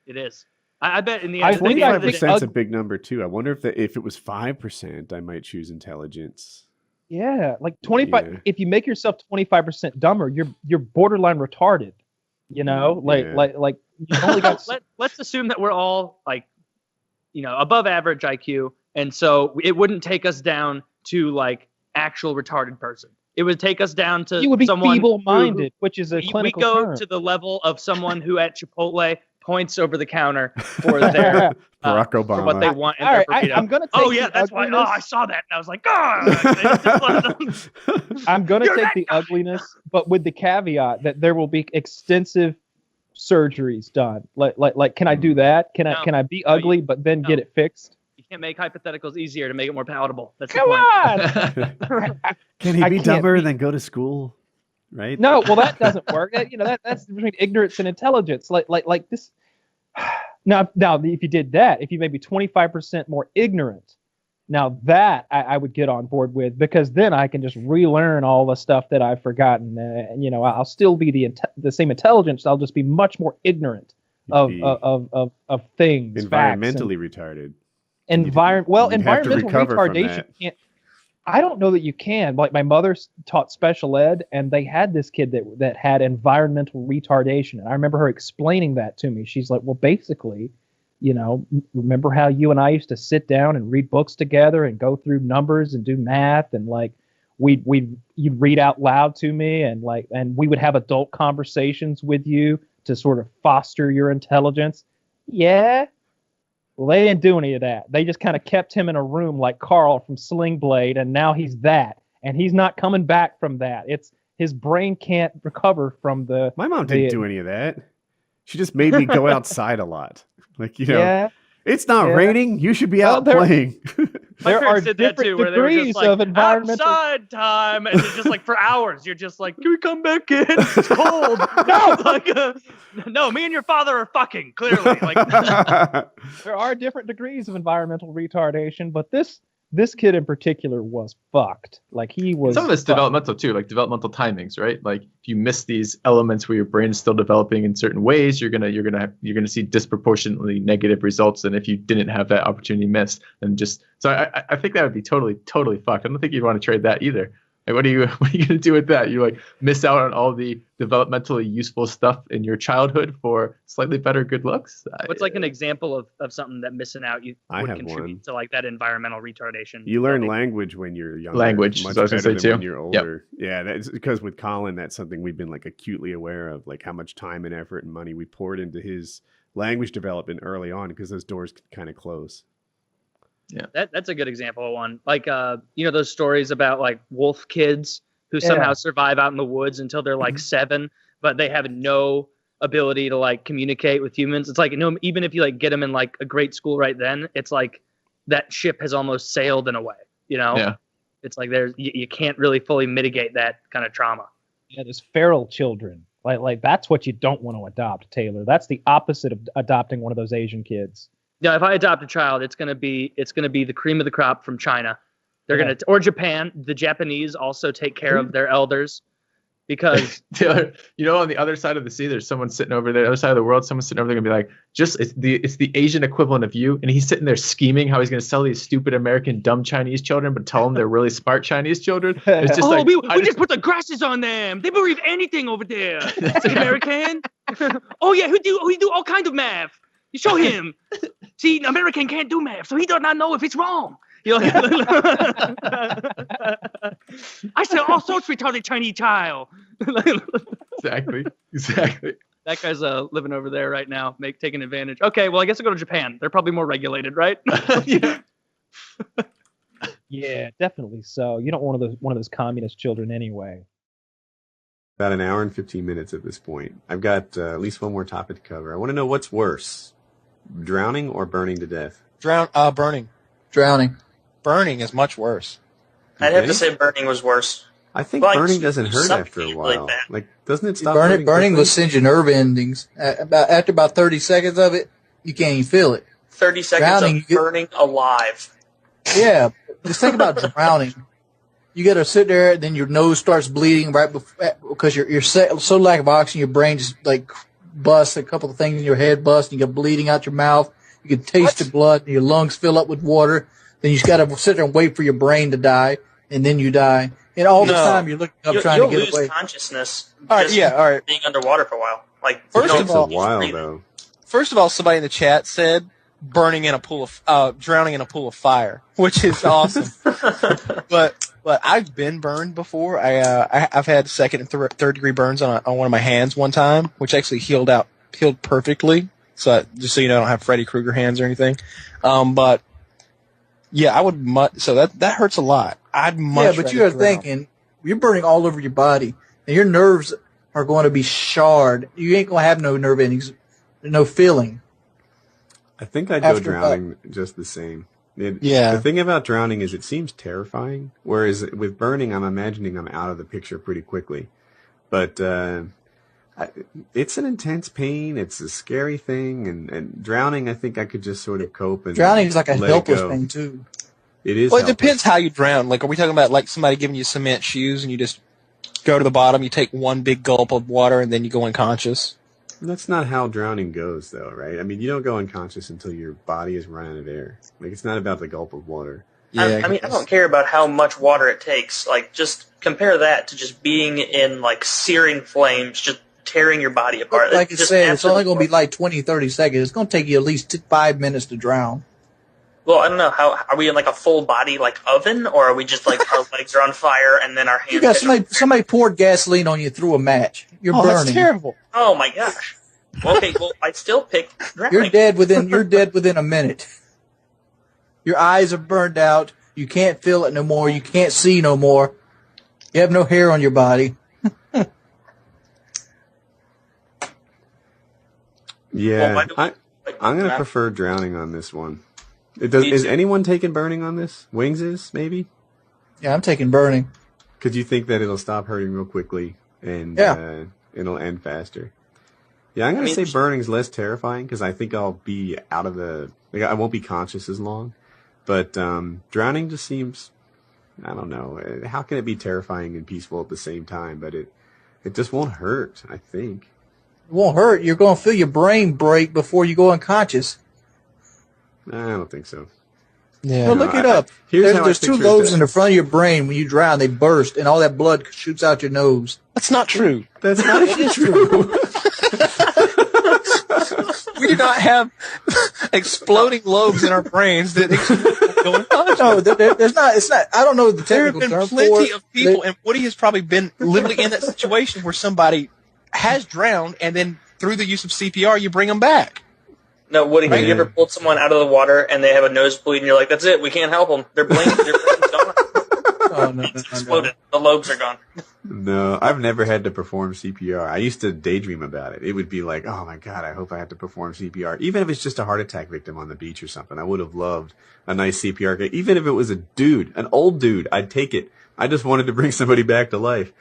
It is. I bet in the end, 25% is a big number too. I wonder if it was 5%, I might choose intelligence. Yeah, like 25. Yeah. If you make yourself 25% dumber, you're borderline retarded. You know, like you only got. Let's assume that we're all above average IQ, and so it wouldn't take us down to like actual retarded person. It would take us down to you would be someone feeble-minded, which is a clinical We go term. to the level of someone who at Chipotle points over the counter for their Barack Obama. for what they want. All right, I'm gonna. That's why. Oh, I saw that, and I was like, I'm gonna take the ugliness, but with the caveat that there will be extensive surgeries done. Like, can I do that? Can I be ugly but then get it fixed? You can't make hypotheticals easier to make it more palatable. That's Come the point. on. Can he be dumber than go to school? Right? No, well that doesn't work. That's between ignorance and intelligence. Like this. Now, if you did that, if you made me 25% more ignorant, now that I would get on board with, because then I can just relearn all the stuff that I've forgotten. And I'll still be the same intelligence. I'll just be much more ignorant of be things, environmentally retarded. Environmental recover from retardation that. can't. I don't know that you can. Like my mother taught special ed, and they had this kid that had environmental retardation, and I remember her explaining that to me. She's like, "Well, basically, remember how you and I used to sit down and read books together and go through numbers and do math, and like you'd read out loud to me, and we would have adult conversations with you to sort of foster your intelligence." Yeah. Well, they didn't do any of that. They just kind of kept him in a room like Carl from Sling Blade, and now he's that, and he's not coming back from that. It's his brain can't recover from the. My mom didn't do any of that. She just made me go outside a lot. Yeah. It's not raining. You should be out playing. My There parents are did that too, where they were degrees just like, of environmental- outside time, and it's just like for hours, you're just like, can we come back in? It's cold. No, no, me and your father are fucking, clearly. There are different degrees of environmental retardation, but this kid in particular was fucked. Like he was. Some of it's fucked. developmental too, like developmental timings, right? Like if you miss these elements where your brain is still developing in certain ways, you're gonna see disproportionately negative results than if you didn't have that opportunity missed. And I think that would be totally fucked. I don't think you'd want to trade that either. Like what are you gonna do with that? You like miss out on all the developmentally useful stuff in your childhood for slightly better good looks? What's like an example of something that missing out I would have contribute one. to like that environmental retardation? You learn language when you're younger. Language, much so I was better gonna than say when too. you're Yep. older. Yeah, that's because with Colin, that's something we've been like acutely aware of, like how much time and effort and money we poured into his language development early on because those doors kind of close. Yeah, that's a good example of one. Like those stories about like wolf kids who Yeah. somehow survive out in the woods until they're like 7, but they have no ability to like communicate with humans. It's like even if you like get them in like a great school right then, it's like that ship has almost sailed in a way. Yeah. It's like you can't really fully mitigate that kind of trauma. Yeah, there's feral children. Like that's what you don't want to adopt, Taylor. That's the opposite of adopting one of those Asian kids. Yeah, if I adopt a child, it's gonna be the cream of the crop from China. They're gonna or Japan. The Japanese also take care of their elders because Taylor, on the other side of the sea, there's someone sitting over there, the other side of the world. Someone's sitting over there gonna be like, it's the Asian equivalent of you, and he's sitting there scheming how he's gonna sell these stupid American dumb Chinese children, but tell them they're really smart Chinese children. It's just we just put the grasses on them. They believe anything over there. American. Oh yeah, who do all kinds of math. You show him. See, American can't do math, so he does not know if it's wrong. I said all sorts of retarded Chinese child. Exactly. That guy's living over there right now, taking advantage. Okay, well I guess I'll go to Japan. They're probably more regulated, right? Yeah, definitely so. You don't want one of those communist children anyway. About an hour and 15 minutes at this point. I've got at least one more topic to cover. I want to know what's worse, drowning or burning to death? Burning. Drowning. Burning is much worse. I'd have to say burning was worse. I think Like, burning doesn't you hurt after a suffocate while. like that. Like, doesn't it stop Burning quickly? will send you nerve endings. After about 30 seconds of it, you can't even feel it. 30 seconds Drowning, of burning alive. Yeah, just think about drowning. You got to sit there, and then your nose starts bleeding right before, because you're so lack of oxygen, your brain just like busts. A couple of things in your head bust, and you get bleeding out your mouth. You can taste the blood, and your lungs fill up with water. Then you just got to sit there and wait for your brain to die, and then you die. And all the time you're looking up trying to You'll get away. lose consciousness. All right, just all right. being underwater for a while. Like First you of don't- all- It's a while, though. First of all, somebody in the chat said drowning in a pool of fire, which is awesome. but I've been burned before. I've had second and third degree burns on one of my hands one time, which actually healed perfectly. So just so you know, I don't have Freddy Krueger hands or anything. But yeah, I would so that hurts a lot. I'd much But rather you're drown. thinking you're burning all over your body, and your nerves are going to be charred. You ain't going to have no nerve endings, no feeling. I think I'd go After drowning just the same. Yeah. The thing about drowning is it seems terrifying, whereas with burning, I'm imagining I'm out of the picture pretty quickly. But it's an intense pain. It's a scary thing, and drowning, I think I could just sort of cope. And Drowning is like a let it helpless go. thing too. It is. Well, it helpless. depends how you drown. Like, are we talking about like somebody giving you cement shoes and you just go to the bottom, you take one big gulp of water, and then you go unconscious? That's not how drowning goes, though, right? I mean, you don't go unconscious until your body is run out of air. Like, it's not about the gulp of water. I mean, I don't care about how much water it takes. Like, just compare that to just being in, like, searing flames, just tearing your body apart. Like I said, it's only going to be like 20, 30 seconds. It's going to take you at least 5 minutes to drown. Well, I don't know. How are we in, like, a full body, like, oven? Or are we just, like, our legs are on fire and then our hands... You got somebody poured gasoline on you through a match. You're burning. That's terrible. Oh, my gosh. Okay, well, I'd still pick drowning. You're dead within a minute. Your eyes are burned out. You can't feel it no more. You can't see no more. You have no hair on your body. Yeah, I'm going to prefer drowning on this one. Is anyone taking burning on this? Wings is, maybe? Yeah, I'm taking burning. Because you think that it'll stop hurting real quickly and it'll end faster. Yeah, I'm going to say burning's less terrifying because I think I'll be out of the... Like, I won't be conscious as long. But drowning just seems... I don't know. How can it be terrifying and peaceful at the same time? But it just won't hurt, I think. It won't hurt. You're going to feel your brain break before you go unconscious. I don't think so. Yeah. Well, look it up. There's two lobes in the front of your brain. When you drown, they burst, and all that blood shoots out your nose. That's not true. That's not true. We do not have exploding lobes in our brains that go unconscious. No, there's not. It's not. I don't know the technical term. There have been plenty of people, and Woody has probably been literally in that situation where somebody has drowned, and then through the use of CPR, you bring them back. No, Woody, have you ever pulled someone out of the water and they have a nosebleed and you're like, that's it, we can't help them. Their brain's gone. Oh, no, it's exploded. The lobes are gone. No, I've never had to perform CPR. I used to daydream about it. It would be like, oh my God, I hope I have to perform CPR. Even if it's just a heart attack victim on the beach or something, I would have loved a nice CPR guy. Even if it was a dude, an old dude, I'd take it. I just wanted to bring somebody back to life.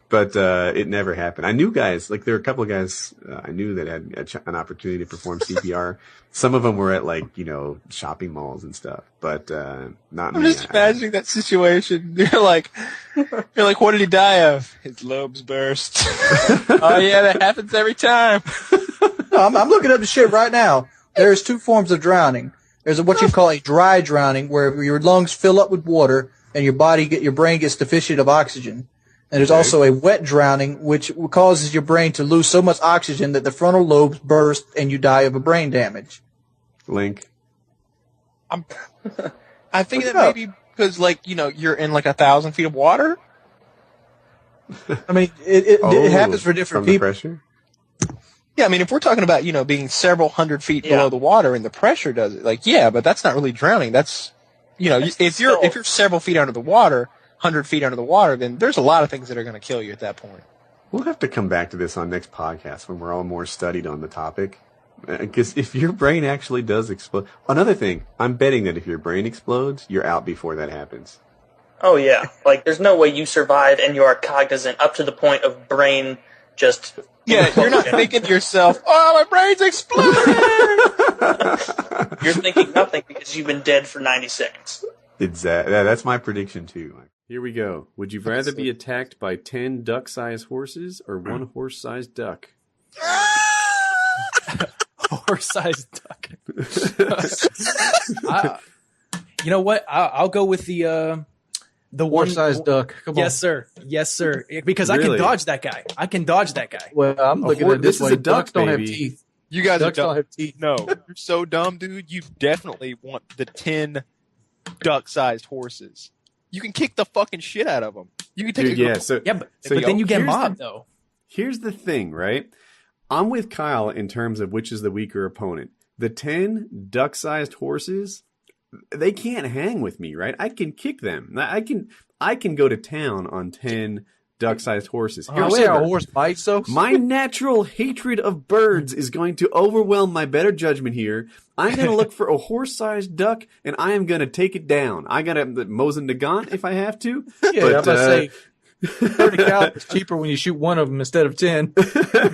But it never happened. I knew guys, like there were a couple of guys I knew that had an opportunity to perform CPR. Some of them were at like, shopping malls and stuff, but not me. I'm just imagining that situation. You're like, what did he die of? His lobes burst. Oh yeah, that happens every time. No, I'm looking up the shit right now. There's two forms of drowning. There's what you call a dry drowning, where your lungs fill up with water and your brain gets deficient of oxygen. And there's also a wet drowning, which causes your brain to lose so much oxygen that the frontal lobes burst and you die of a brain damage. Link. I think that maybe because, you're in 1,000 feet of water. I mean, it happens for different people. The pressure? Yeah, I mean, if we're talking about, being several hundred feet below the water and the pressure does it, but that's not really drowning. That's, if you're several feet under the water, 100 feet under the water, then there's a lot of things that are going to kill you at that point. We'll have to come back to this on next podcast when we're all more studied on the topic. Because if your brain actually does explode... Another thing, I'm betting that if your brain explodes, you're out before that happens. Oh, yeah. There's no way you survive and you are cognizant up to the point of brain just... Yeah, you're not thinking to yourself, oh, my brain's exploding! You're thinking nothing because you've been dead for 90 seconds. Exactly. That's my prediction, too. Here we go. Would you rather be attacked by 10 duck-sized horses or one horse-sized duck? Horse-sized duck. You know what? I'll go with the horse-sized duck. Come on. Yes, sir. Yes, sir. Because I can dodge that guy. Well, I'm looking at this way. Ducks don't have teeth. You guys Ducks don't have teeth. No, you're so dumb, dude. You definitely want the 10 duck-sized horses. You can kick the fucking shit out of them. You can take but then you get mobbed, though. Here's the thing, right? I'm with Kyle in terms of which is the weaker opponent. The 10 duck-sized horses, they can't hang with me, right? I can kick them. I can go to town on 10 duck-sized horses. However, a horse bites, so my natural hatred of birds is going to overwhelm my better judgment here. I'm going to look for a horse-sized duck, and I am going to take it down. I got to Mosin Nagant if I have to. Yeah, but, I'm going to say 30 cal is cheaper when you shoot one of them instead of 10.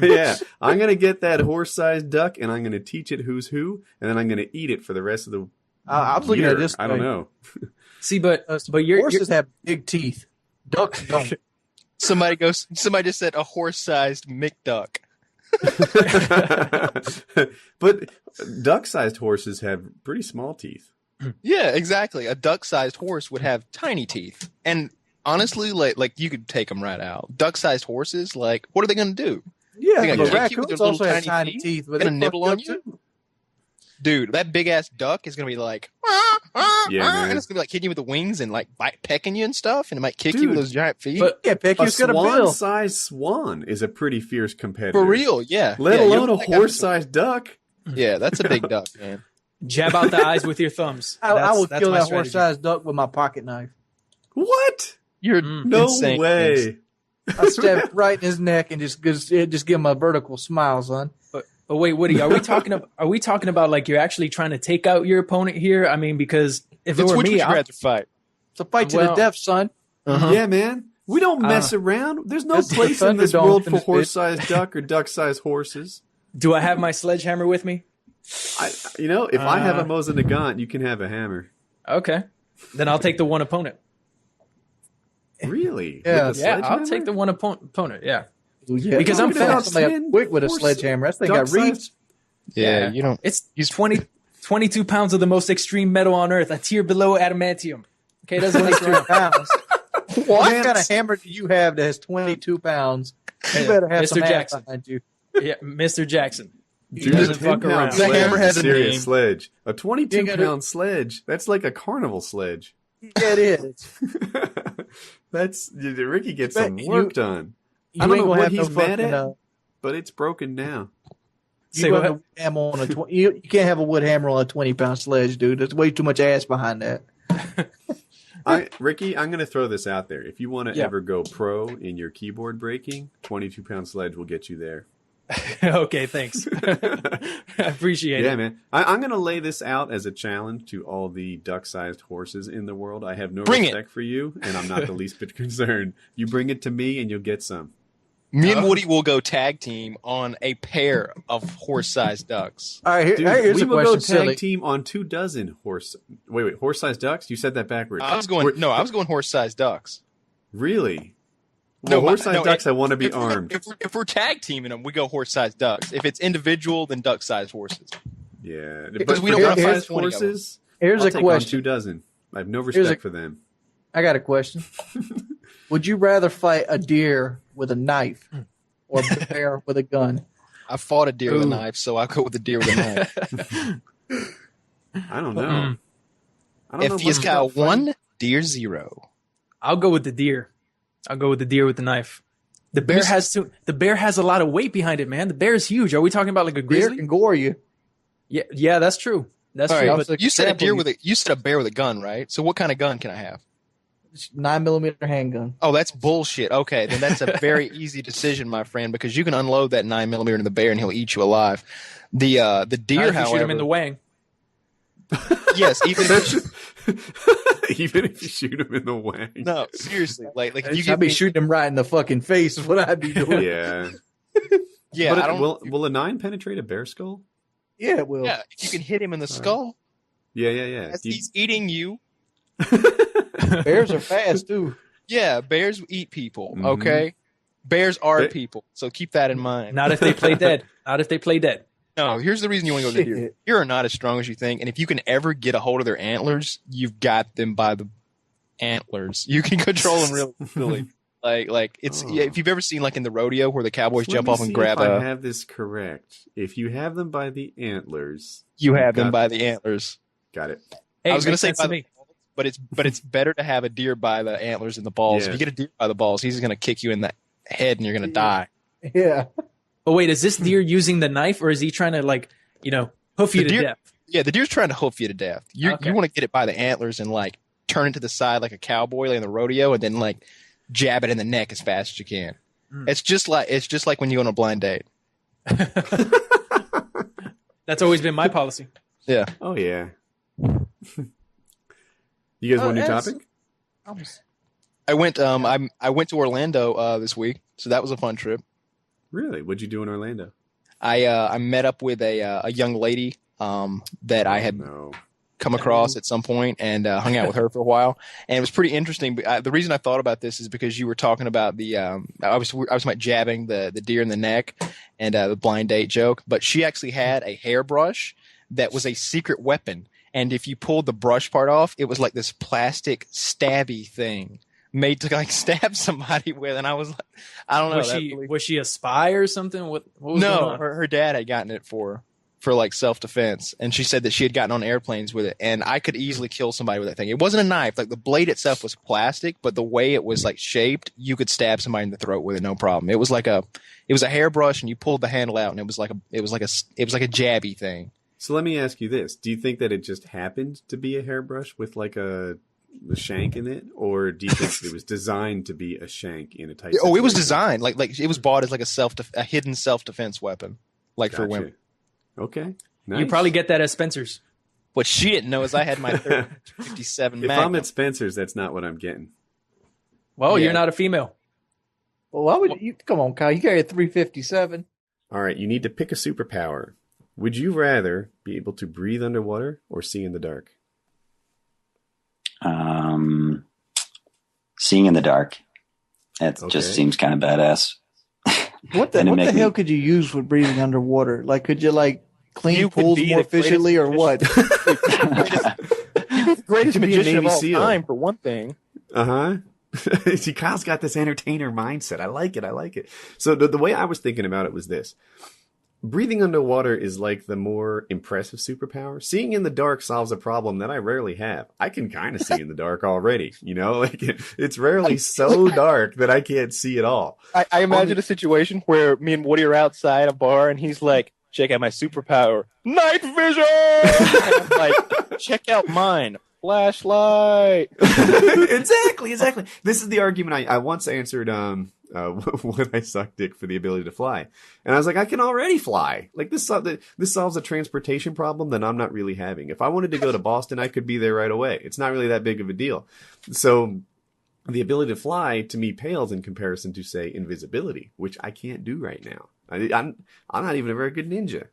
Yeah, I'm going to get that horse-sized duck, and I'm going to teach it who's who, and then I'm going to eat it for the rest of the I was looking at this. I don't know. See, but horses have big teeth. Ducks don't. Somebody just said a horse-sized McDuck. But duck-sized horses have pretty small teeth. Yeah, exactly. A duck-sized horse would have tiny teeth, and honestly, like you could take them right out. Duck-sized horses, like, what are they going to do? Yeah, they but gonna kick you with raccoons their also little have tiny teeth, but gonna they nibble fucked on up you. too. Dude, that big ass duck is gonna be like, Yeah, man. and it's gonna be like hitting you with the wings and like pecking you and stuff, and it might kick you with those giant feet. But yeah, peck A you's got a bill. swan-sized swan is a pretty fierce competitor. For real, yeah. Let Yeah, alone you're a like- horse-sized duck. Yeah, that's a big duck, man. Jab out the eyes with your thumbs. I would That's kill my that strategy. horse-sized duck with my pocket knife. What? You're No insane. way. I stab it right in his neck and just give him a vertical smile, son. But wait, Woody, are we talking about like you're actually trying to take out your opponent here? I mean, because if it It's were which me, would you I'm- rather fight? It's a fight to the Well- death, son. Yeah, man. We don't mess around. There's no That's the place in this Thunderdome world for in this bitch. horse-sized duck or duck-sized horses. do I have my sledgehammer with me? If I have a Mosin Nagant, you can have a hammer. Okay, then I'll take the one opponent. Really? Yeah. With a Yeah, I'll sledgehammer? take the one opponent. Yeah, Yeah, because I'm look at fast. somebody quick with a sledgehammer. That thing got reach. Yeah, you don't. It's 22 pounds of the most extreme metal on Earth, a tier below adamantium. Okay, it doesn't make 22 pounds. What kind of hammer do you have that has 22 pounds? You better have Mr. some ass Jackson. behind you. Yeah, Mr. Jackson. He Dude, a doesn't fuck 10-pound around. The sledge hammer is has a a serious name. sledge. A You 22-pound sledge. That's like a carnival sledge. Yeah, it is. That's Ricky gets Bet some you- work done. You I don't ain't know gonna what have no he's bad fucking, at, but it's broken now. Say you, what? got a wood hammer on a you can't have a wood hammer on a 20-pound sledge, dude. There's way too much ass behind that. Ricky, I'm going to throw this out there. If you want to Yeah. ever go pro in your keyboard breaking, 22-pound sledge will get you there. Okay, thanks. I appreciate Yeah, it. man. I'm going to lay this out as a challenge to all the duck-sized horses in the world. I have no Bring it. respect for you, and I'm not the least bit concerned. You bring it to me, and you'll get some. Me and Woody will go tag team on a pair of horse-sized ducks. All right, Dude, here's we a will go question, tag silly. team on 24 horse. Wait, horse-sized ducks? You said that backwards. I was going horse-sized ducks. Really? No, Well, horse-sized ducks, I want to be if we're- armed. If we're tag teaming them, we go horse-sized ducks. If it's individual, then duck-sized horses. Yeah, Because but we for don't want to fight duck-sized 20 of them. horses, Here's I'll a take question. on 24. I have no Here's respect a- for them. I got a question. Would you rather fight a deer with a knife or a bear with a gun? I fought a deer with a knife, so I'll go with the deer with a knife. I don't know. I don't know If he's much got about fighting. one, deer zero. I'll go with the deer. I'll go with the deer with the knife. The bear has a lot of weight behind it, man. The bear is huge. Are we talking about like a Deer grizzly? can gore you. Yeah, that's true. That's All true. right, But you said a deer with you said a bear with a gun, right? So what kind of gun can I have? 9mm handgun. Oh, that's bullshit. Okay, then that's a very easy decision, my friend, because you can unload that 9mm into the bear and he'll eat you alive. The deer, not if you however, shoot him in the wang. yes, even if Even if you shoot him in the wang. no, seriously, like if you I'd give be me, shooting him right in the fucking face is what I'd be doing. Yeah. yeah, But I don't. will a 9 penetrate a bear skull? Yeah, it will. Yeah, if you can hit him in the skull, Yeah. as he's eating you. Bears are fast too. Yeah, bears eat people. Mhm. Okay, bears are They- people, so keep that in mind. Not if they play dead. Not if they play dead. No, here's the reason you want to go to the deer. Shit. Deer are not as strong as you think, and if you can ever get a hold of their antlers, you've got them by the antlers. You can control them really easily. Like it's Oh. yeah, if you've ever seen like in the rodeo where the cowboys Let jump me off and see grab if I a, have this correct. If you have them by the antlers, you have them got- by the antlers. Got it. Hey, I was going to makes say sense by to the me. balls, but it's better to have a deer by the antlers and the balls. Yeah. If you get a deer by the balls, he's going to kick you in the head and you're going to die. Yeah. But wait, is this deer using the knife or is he trying to hoof you The to deer- death? Yeah, the deer's trying to hoof you to death. You Okay. want to get it by the antlers and like turn it to the side like a cowboy like in the rodeo, and then like jab it in the neck as fast as you can. Mm. It's just like when you go on a blind date. That's always been my policy. Yeah. Oh yeah. You guys want a new topic? I went I went to Orlando this week, so that was a fun trip. Really? What'd you do in Orlando? I met up with a young lady that I had come across at some point and hung out with her for a while, and it was pretty interesting. But the reason I thought about this is because you were talking about I was talking about jabbing the deer in the neck and the blind date joke, but she actually had a hairbrush that was a secret weapon, and if you pulled the brush part off, it was like this plastic stabby thing made to like stab somebody with, and I was like, I don't know. Was she a spy or something? What was going no, on? her dad had gotten it for like self-defense, and she said that she had gotten on airplanes with it, and I could easily kill somebody with that thing. It wasn't a knife, like the blade itself was plastic, but the way it was like shaped, you could stab somebody in the throat with it, no problem. It was a hairbrush, and you pulled the handle out, and it was like a jabby thing. So let me ask you this: do you think that it just happened to be a hairbrush with like a shank in it, or do you think it was designed to be a shank in a type? Oh, it was designed like it was bought as like a hidden self-defense weapon, like for women. Okay, nice. You probably get that at Spencer's. What she didn't know is I had my 57 If Magnum. I'm at Spencer's, that's not what I'm getting. Well, Yeah. you're not a female. Well, why would you come on, Kyle? You carry a 357. All right, you need to pick a superpower. Would you rather be able to breathe underwater or see in the dark? Seeing in the dark. That just seems kind of badass. What the hell could you use for breathing underwater? Like, could you like clean pools more efficiently or what? Greatest Could be a magician of Navy all SEAL. time, for one thing. See, Kyle's got this entertainer mindset. I like it. So the way I was thinking about it was this. Breathing underwater is like the more impressive superpower. Seeing in the dark solves a problem that I rarely have. I can kind of see in the dark already, like it's rarely so dark that I can't see at all. I imagine a situation where me and Woody are outside a bar and he's like, check out my superpower, night vision! And I'm like, check out mine, flashlight. Exactly. This is the argument I once answered when I sucked dick for the ability to fly. And I was like, I can already fly. Like this solves a transportation problem that I'm not really having. If I wanted to go to Boston, I could be there right away. It's not really that big of a deal. So the ability to fly to me pales in comparison to, say, invisibility, which I can't do right now. I'm not even a very good ninja,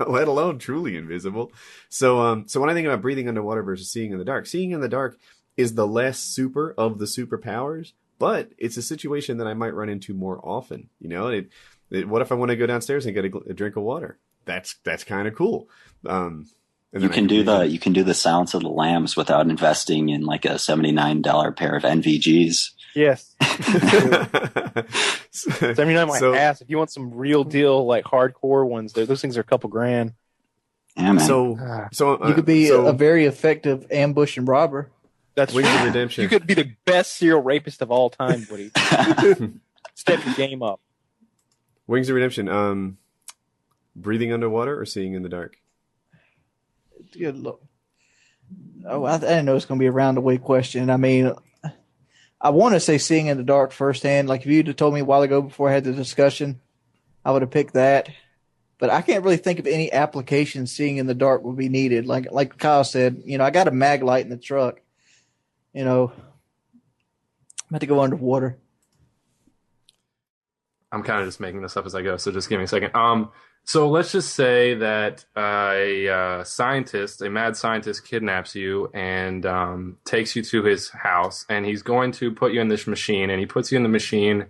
let alone truly invisible. So when I think about breathing underwater versus seeing in the dark is the less super of the superpowers, but it's a situation that I might run into more often. What if I want to go downstairs and get a drink of water? That's kind of cool. You can do the Silence of the Lambs without investing in like a $79 pair of NVGs. Yes. 79 my ass. If you want some real deal, like hardcore ones, those things are a couple grand. Yeah, man. You could be a very effective ambush and robber. That's Wings of Redemption. You could be the best serial rapist of all time, Woody. Step your game up. Wings of Redemption. Breathing underwater or seeing in the dark? Good look. Oh, I didn't know it was going to be a roundaway question. I mean, I want to say seeing in the dark firsthand. Like if you'd have told me a while ago before I had the discussion, I would have picked that. But I can't really think of any application seeing in the dark would be needed. Like Kyle said, I got a mag light in the truck. I'm about to go underwater. I'm kind of just making this up as I go, so just give me a second. So let's just say that a mad scientist kidnaps you and takes you to his house, and he's going to put you in this machine, and he puts you in the machine,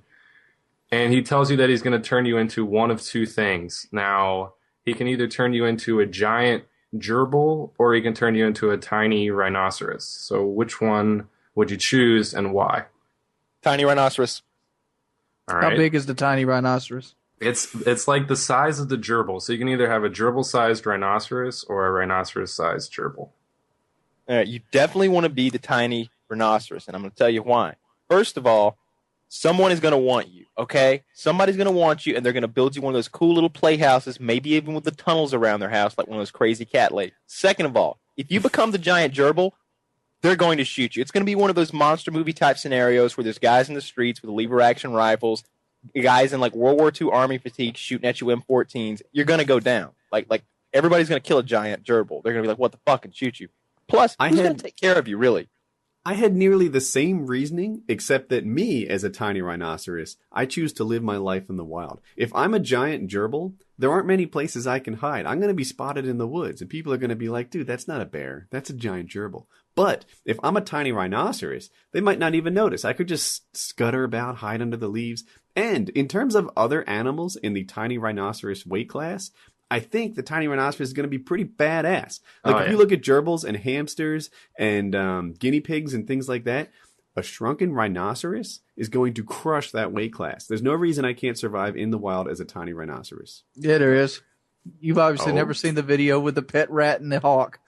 and he tells you that he's going to turn you into one of two things. Now, he can either turn you into a giant gerbil, or he can turn you into a tiny rhinoceros. So which one would you choose, and why? Tiny rhinoceros. All right. How big is the tiny rhinoceros? It's like the size of the gerbil. So you can either have a gerbil-sized rhinoceros or a rhinoceros-sized gerbil. All right, you definitely want to be the tiny rhinoceros, and I'm going to tell you why. First of all, someone is going to want you, okay? Somebody's going to want you, and they're going to build you one of those cool little playhouses, maybe even with the tunnels around their house, like one of those crazy cat lakes. Second of all, if you become the giant gerbil, they're going to shoot you. It's going to be one of those monster movie type scenarios where there's guys in the streets with lever action rifles, guys in like World War II Army fatigues shooting at you M14s. You're going to go down. Like everybody's going to kill a giant gerbil. They're going to be like, what the fuck, and shoot you. Plus, who's going to take care of you, really? I had nearly the same reasoning, except that me, as a tiny rhinoceros, I choose to live my life in the wild. If I'm a giant gerbil, there aren't many places I can hide. I'm going to be spotted in the woods, and people are going to be like, dude, that's not a bear. That's a giant gerbil. But if I'm a tiny rhinoceros, they might not even notice. I could just scutter about, hide under the leaves. And in terms of other animals in the tiny rhinoceros weight class, I think the tiny rhinoceros is going to be pretty badass. Like if you look at gerbils and hamsters and guinea pigs and things like that, a shrunken rhinoceros is going to crush that weight class. There's no reason I can't survive in the wild as a tiny rhinoceros. Yeah, there is. You've obviously never seen the video with the pet rat and the hawk.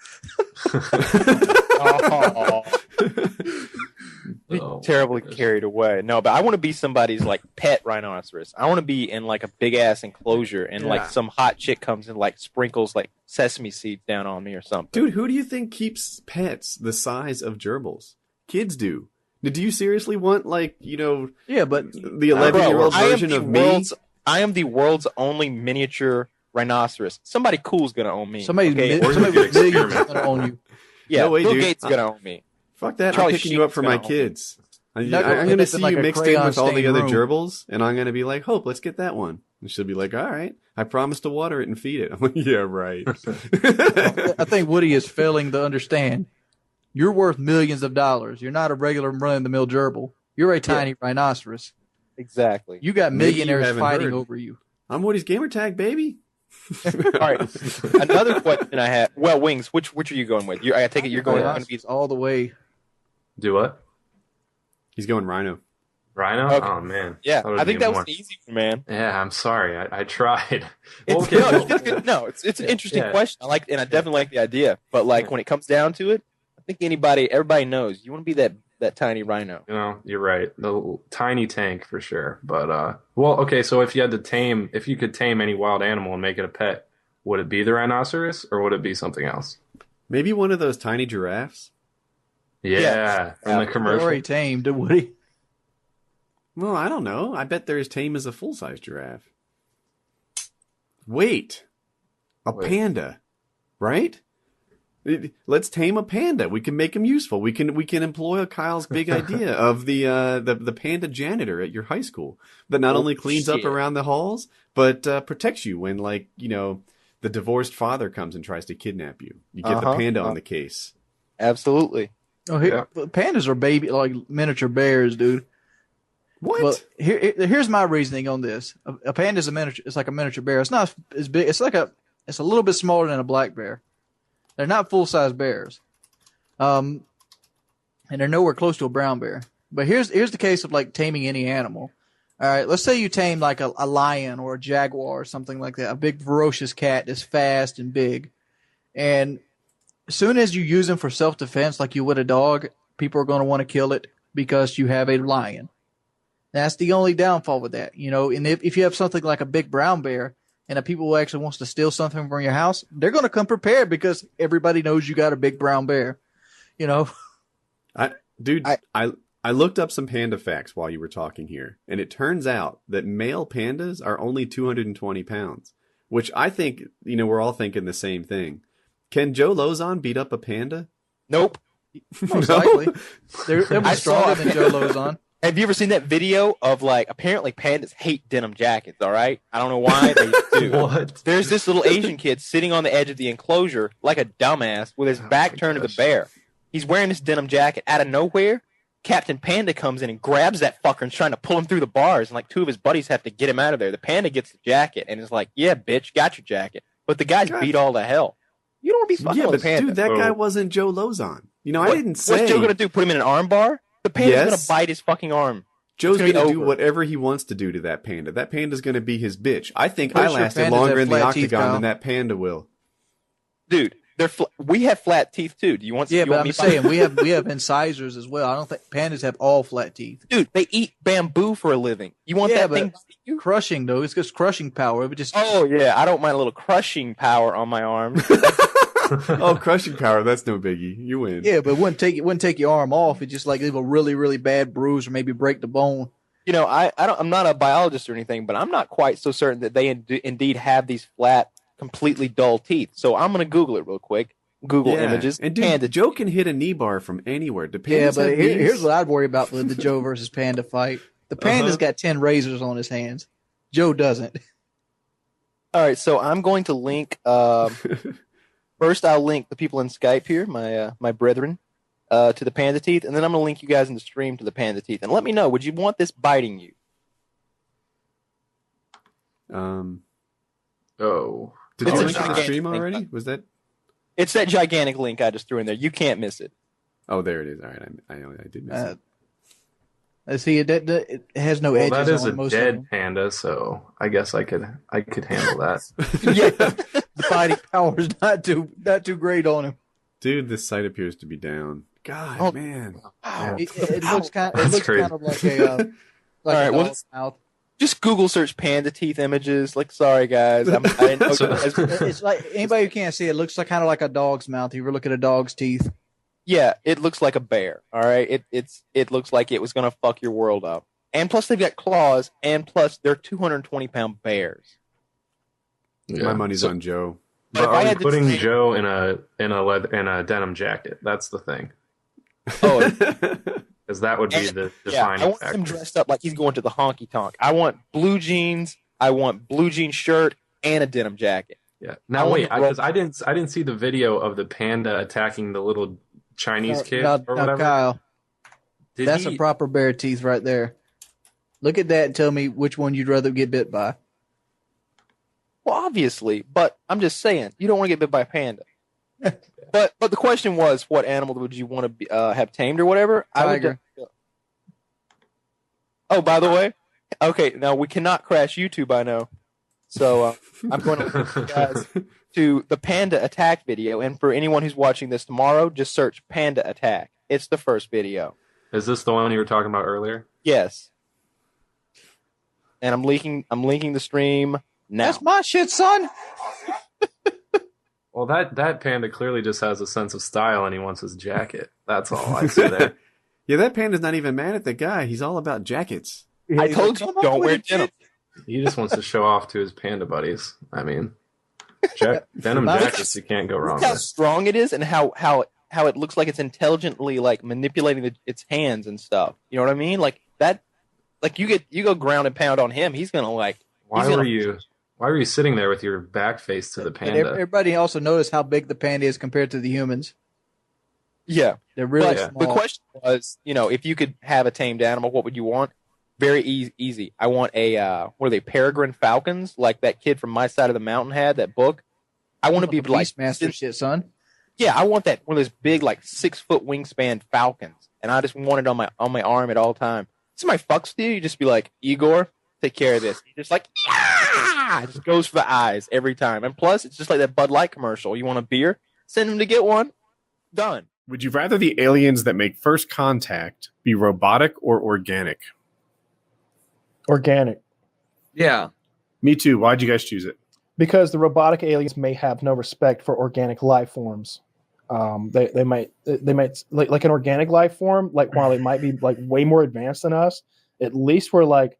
Terribly carried away. No, but I want to be somebody's like pet rhinoceros. I want to be in like a big ass enclosure and like some hot chick comes and like sprinkles like sesame seeds down on me or something. Dude, who do you think keeps pets the size of gerbils? Kids do. Do you seriously want like, yeah, but the 11-year-old version of me? I am the world's only miniature rhinoceros. Somebody cool's gonna own me. Somebody with millions is gonna own you. Yeah, no way, Bill dude. Gates is gonna own me. Fuck that. Charlie I'm picking you up for my kids. I'm going to see you mixed in with all the other gerbils, and I'm going to be like, Hope, let's get that one. And she'll be like, all right, I promise to water it and feed it. I'm like, yeah, right. I think Woody is failing to understand. You're worth millions of dollars. You're not a regular run-of-the-mill gerbil. You're a tiny rhinoceros. Exactly. You got millionaires fighting over you. I'm Woody's gamer tag, baby. All right. Another question I have. Well, Wings, which are you going with? I take it you're going to be all the way. Do what? He's going Rhino. Rhino? Okay. Oh man. Yeah, I think that was easy, man. Yeah, I'm sorry. I tried. It's an interesting question. I definitely like the idea. But like when it comes down to it, I think everybody knows you want to be that tiny rhino. You're right. The tiny tank for sure. But so if you could tame any wild animal and make it a pet, would it be the rhinoceros or would it be something else? Maybe one of those tiny giraffes. Yeah, from the commercial. Already tamed, Woody. Well, I don't know. I bet they're as tame as a full-size giraffe. Wait. Panda, right? Let's tame a panda. We can make him useful. We can employ Kyle's big idea of the panda janitor at your high school that not only cleans up around the halls but protects you when the divorced father comes and tries to kidnap you. You get the panda on the case. Absolutely. Pandas are miniature bears, dude. What? Well, here's my reasoning on this. A panda is a miniature. It's like a miniature bear. It's not as big. It's a little bit smaller than a black bear. They're not full-size bears, and they're nowhere close to a brown bear. But here's the case of like taming any animal. All right, let's say you tame like a lion or a jaguar or something like that, a big ferocious cat that's fast and big, and as soon as you use them for self-defense, like you would a dog, people are going to want to kill it because you have a lion. That's the only downfall with that, And if you have something like a big brown bear, and people who actually wants to steal something from your house, they're going to come prepared because everybody knows you got a big brown bear, I looked up some panda facts while you were talking here, and it turns out that male pandas are only 220 pounds, which I think, we're all thinking the same thing. Can Joe Lozon beat up a panda? Nope. Most likely. They're stronger than Joe Lozon. Have you ever seen that video of apparently pandas hate denim jackets, all right? I don't know why they do. What? There's this little Asian kid sitting on the edge of the enclosure like a dumbass with his back turned to the bear. He's wearing this denim jacket. Out of nowhere, Captain Panda comes in and grabs that fucker and is trying to pull him through the bars, and two of his buddies have to get him out of there. The panda gets the jacket and is like, yeah, bitch, got your jacket. But the guy's beat all to hell. You don't want to be fucking with a panda. Dude, that guy wasn't Joe Lozon. I didn't say. What's Joe going to do? Put him in an arm bar? The panda's going to bite his fucking arm. Joe's going to do whatever he wants to do to that panda. That panda's going to be his bitch. I think I lasted longer in the octagon than that panda will. Dude, we have flat teeth too. Do you want? Yeah, but I'm saying we have incisors as well. I don't think pandas have all flat teeth. Dude, they eat bamboo for a living. You want that thing? Crushing though, it's just crushing power. It would just. Oh yeah, I don't mind a little crushing power on my arm. Oh, crushing power, that's no biggie. You win. Yeah, but it wouldn't take your arm off. It just leave a really, really bad bruise or maybe break the bone. I'm not a biologist or anything, but I'm not quite so certain that they indeed have these flat, completely dull teeth. So I'm going to Google it real quick. Google images. And dude, panda. Joe can hit a knee bar from anywhere. Do Yeah, pandas but have knees? here's what I'd worry about with the Joe versus Panda fight. The Panda's got 10 razors on his hands. Joe doesn't. All right, so I'm going to link. First, I'll link the people in Skype here, my brethren, to the panda teeth, and then I'm going to link you guys in the stream to the panda teeth. And let me know, would you want this biting you? Oh, did you link the stream already? Was that? It's that gigantic link I just threw in there. You can't miss it. Oh, there it is. All right, I did miss it. See, it has no edges. That is on a most dead of them. panda, so I guess I could handle that. Yeah, the fighting power is not too great on him. Dude, this site appears to be down. God, man. Wow. It looks kind That's of crazy. like a All right, well, mouth. just Google search panda teeth images. Like, sorry guys, I didn't know It's like anybody who can't see it looks like kind of like a dog's mouth. You ever look at a dog's teeth? Yeah, it looks like a bear. All right, it looks like it was gonna fuck your world up. And plus, they've got claws, and plus, they're 220-pound bears. Yeah. My money's on Joe. But if I are we had to putting say- Joe in a denim jacket? That's the thing. Oh, Because that would be the yeah, defining I want factor. him dressed up like he's going to the honky tonk. I want blue jeans. I want blue jean shirt and a denim jacket. Yeah. I Now want wait, him to roll- because I didn't see the video of the panda attacking the little Chinese kid Now, or whatever. Kyle, Did that's he- a proper bear teeth right there. Look at that and tell me which one you'd rather get bit by. Well, obviously, but I'm just saying you don't want to get bit by a panda. but the question was, what animal would you want to be, have tamed or whatever? Tiger. Oh, by the way, okay, now we cannot crash YouTube, I know. So I'm going to link you guys to the panda attack video, and for anyone who's watching this tomorrow, just search panda attack. It's the first video. Is this the one you were talking about earlier? Yes. And I'm linking the stream now. That's my shit, son. Well, that panda clearly just has a sense of style, and he wants his jacket. That's all I see there. Yeah, that panda's not even mad at the guy. He's all about jackets. I told you, don't wear denim. He just wants to show off to his panda buddies. I mean, denim jackets you can't go wrong Look how with. strong it is, and how it looks like it's intelligently like manipulating its hands and stuff. You know what I mean? Like that. Like you go ground and pound on him, he's gonna like. Why were you sitting there with your back face to the And panda? everybody also notice how big the panda is compared to the humans. Yeah, they're really But small. the question was, if you could have a tamed animal, what would you want? Very easy. I want a what are they? Peregrine falcons, like that kid from My Side of the Mountain had that book. I want to be like Beastmaster shit, son. Yeah, I want that one of those big, like 6-foot wingspan falcons, and I just want it on my arm at all time. Somebody fucks with you, you just be like, Igor, take care of this. You're just like, yeah, it just goes for the eyes every time. And plus, it's just like that Bud Light commercial. You want a beer? Send him to get one. Done. Would you rather the aliens that make first contact be robotic or organic? Organic. Yeah. Me too. Why'd you guys choose it? Because the robotic aliens may have no respect for organic life forms. They might like an organic life form, like while it might be like way more advanced than us, at least we're like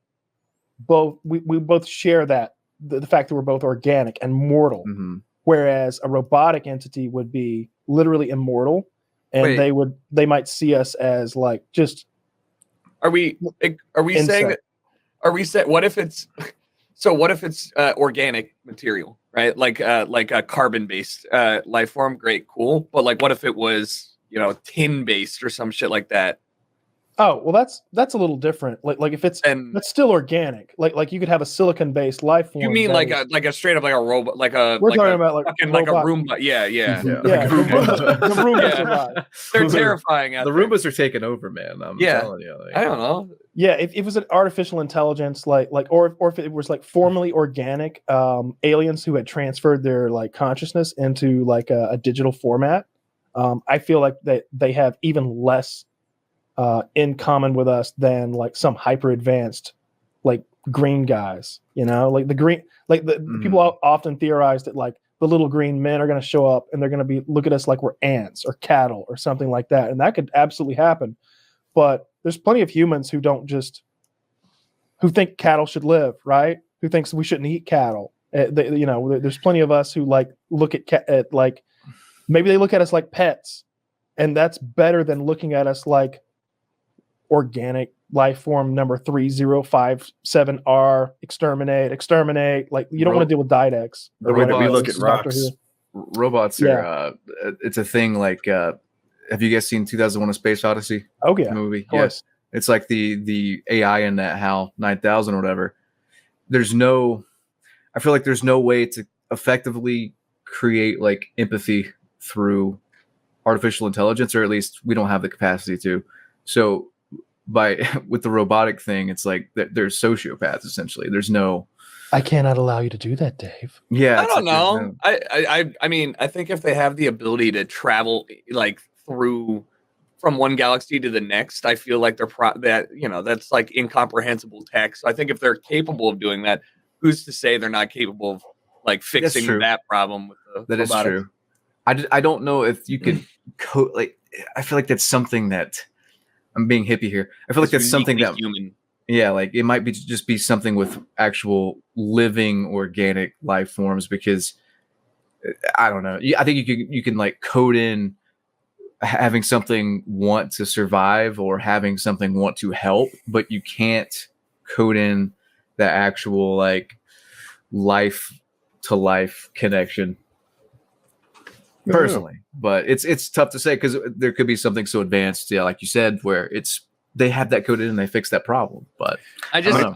we both share that the fact that we're both organic and mortal. Mm-hmm. Whereas a robotic entity would be literally immortal, and Wait. they might see us as like just. Are we saying that? Are we saying what if it's organic material, right? Like a carbon based life form, great, cool. But like, what if it was tin based or some shit like that? Oh well, that's a little different. Like if it's that's still organic. Like you could have a silicon based life form. You mean that like is- a straight up like a robot, like a We're like talking a about, like, fucking like a robot. Roomba? Yeah. Yeah, the Roombas are live. They're terrifying. Out The there. Roombas are taking over, man. I'm Yeah. telling you. Like, I don't know. Yeah, if it was an artificial intelligence, or if it was like formerly organic aliens who had transferred their like consciousness into like a digital format, I feel like they have even less in common with us than like some hyper advanced like green guys. Like the green, like the people often theorize that like the little green men are going to show up and they're going to look at us like we're ants or cattle or something like that, and that could absolutely happen. But there's plenty of humans who who think cattle should live, right? Who thinks we shouldn't eat cattle. There's plenty of us who like look at like Maybe they look at us like pets, and that's better than looking at us like organic life form number 3057R, exterminate. Like, you don't want to deal with Didex. The way that we look at Doctor rocks, Who. robots are, it's a thing like, have you guys seen 2001 A Space Odyssey? Oh, yeah. The movie? Of course. Yeah. It's like the AI in that HAL 9000 or whatever. I feel like there's no way to effectively create like empathy through artificial intelligence, or at least we don't have the capacity to. So with the robotic thing, it's like there's sociopaths essentially. There's no. I cannot allow you to do that, Dave. Yeah, I don't know. I mean, I think if they have the ability to travel like through from one galaxy to the next, I feel like that's like incomprehensible text. I think if they're capable of doing that, who's to say they're not capable of like fixing that problem with the That is robotics? true. I don't know if you could code like. I feel like that's something that I'm being hippie here. I feel like that's something that human. Yeah, like it might be just be something with actual living organic life forms, because I don't know. I think you can like code in having something want to survive or having something want to help, but you can't code in the actual like life to life connection. Personally, but it's tough to say because there could be something so advanced, yeah, like you said, where they have that coded and they fix that problem. But I don't know.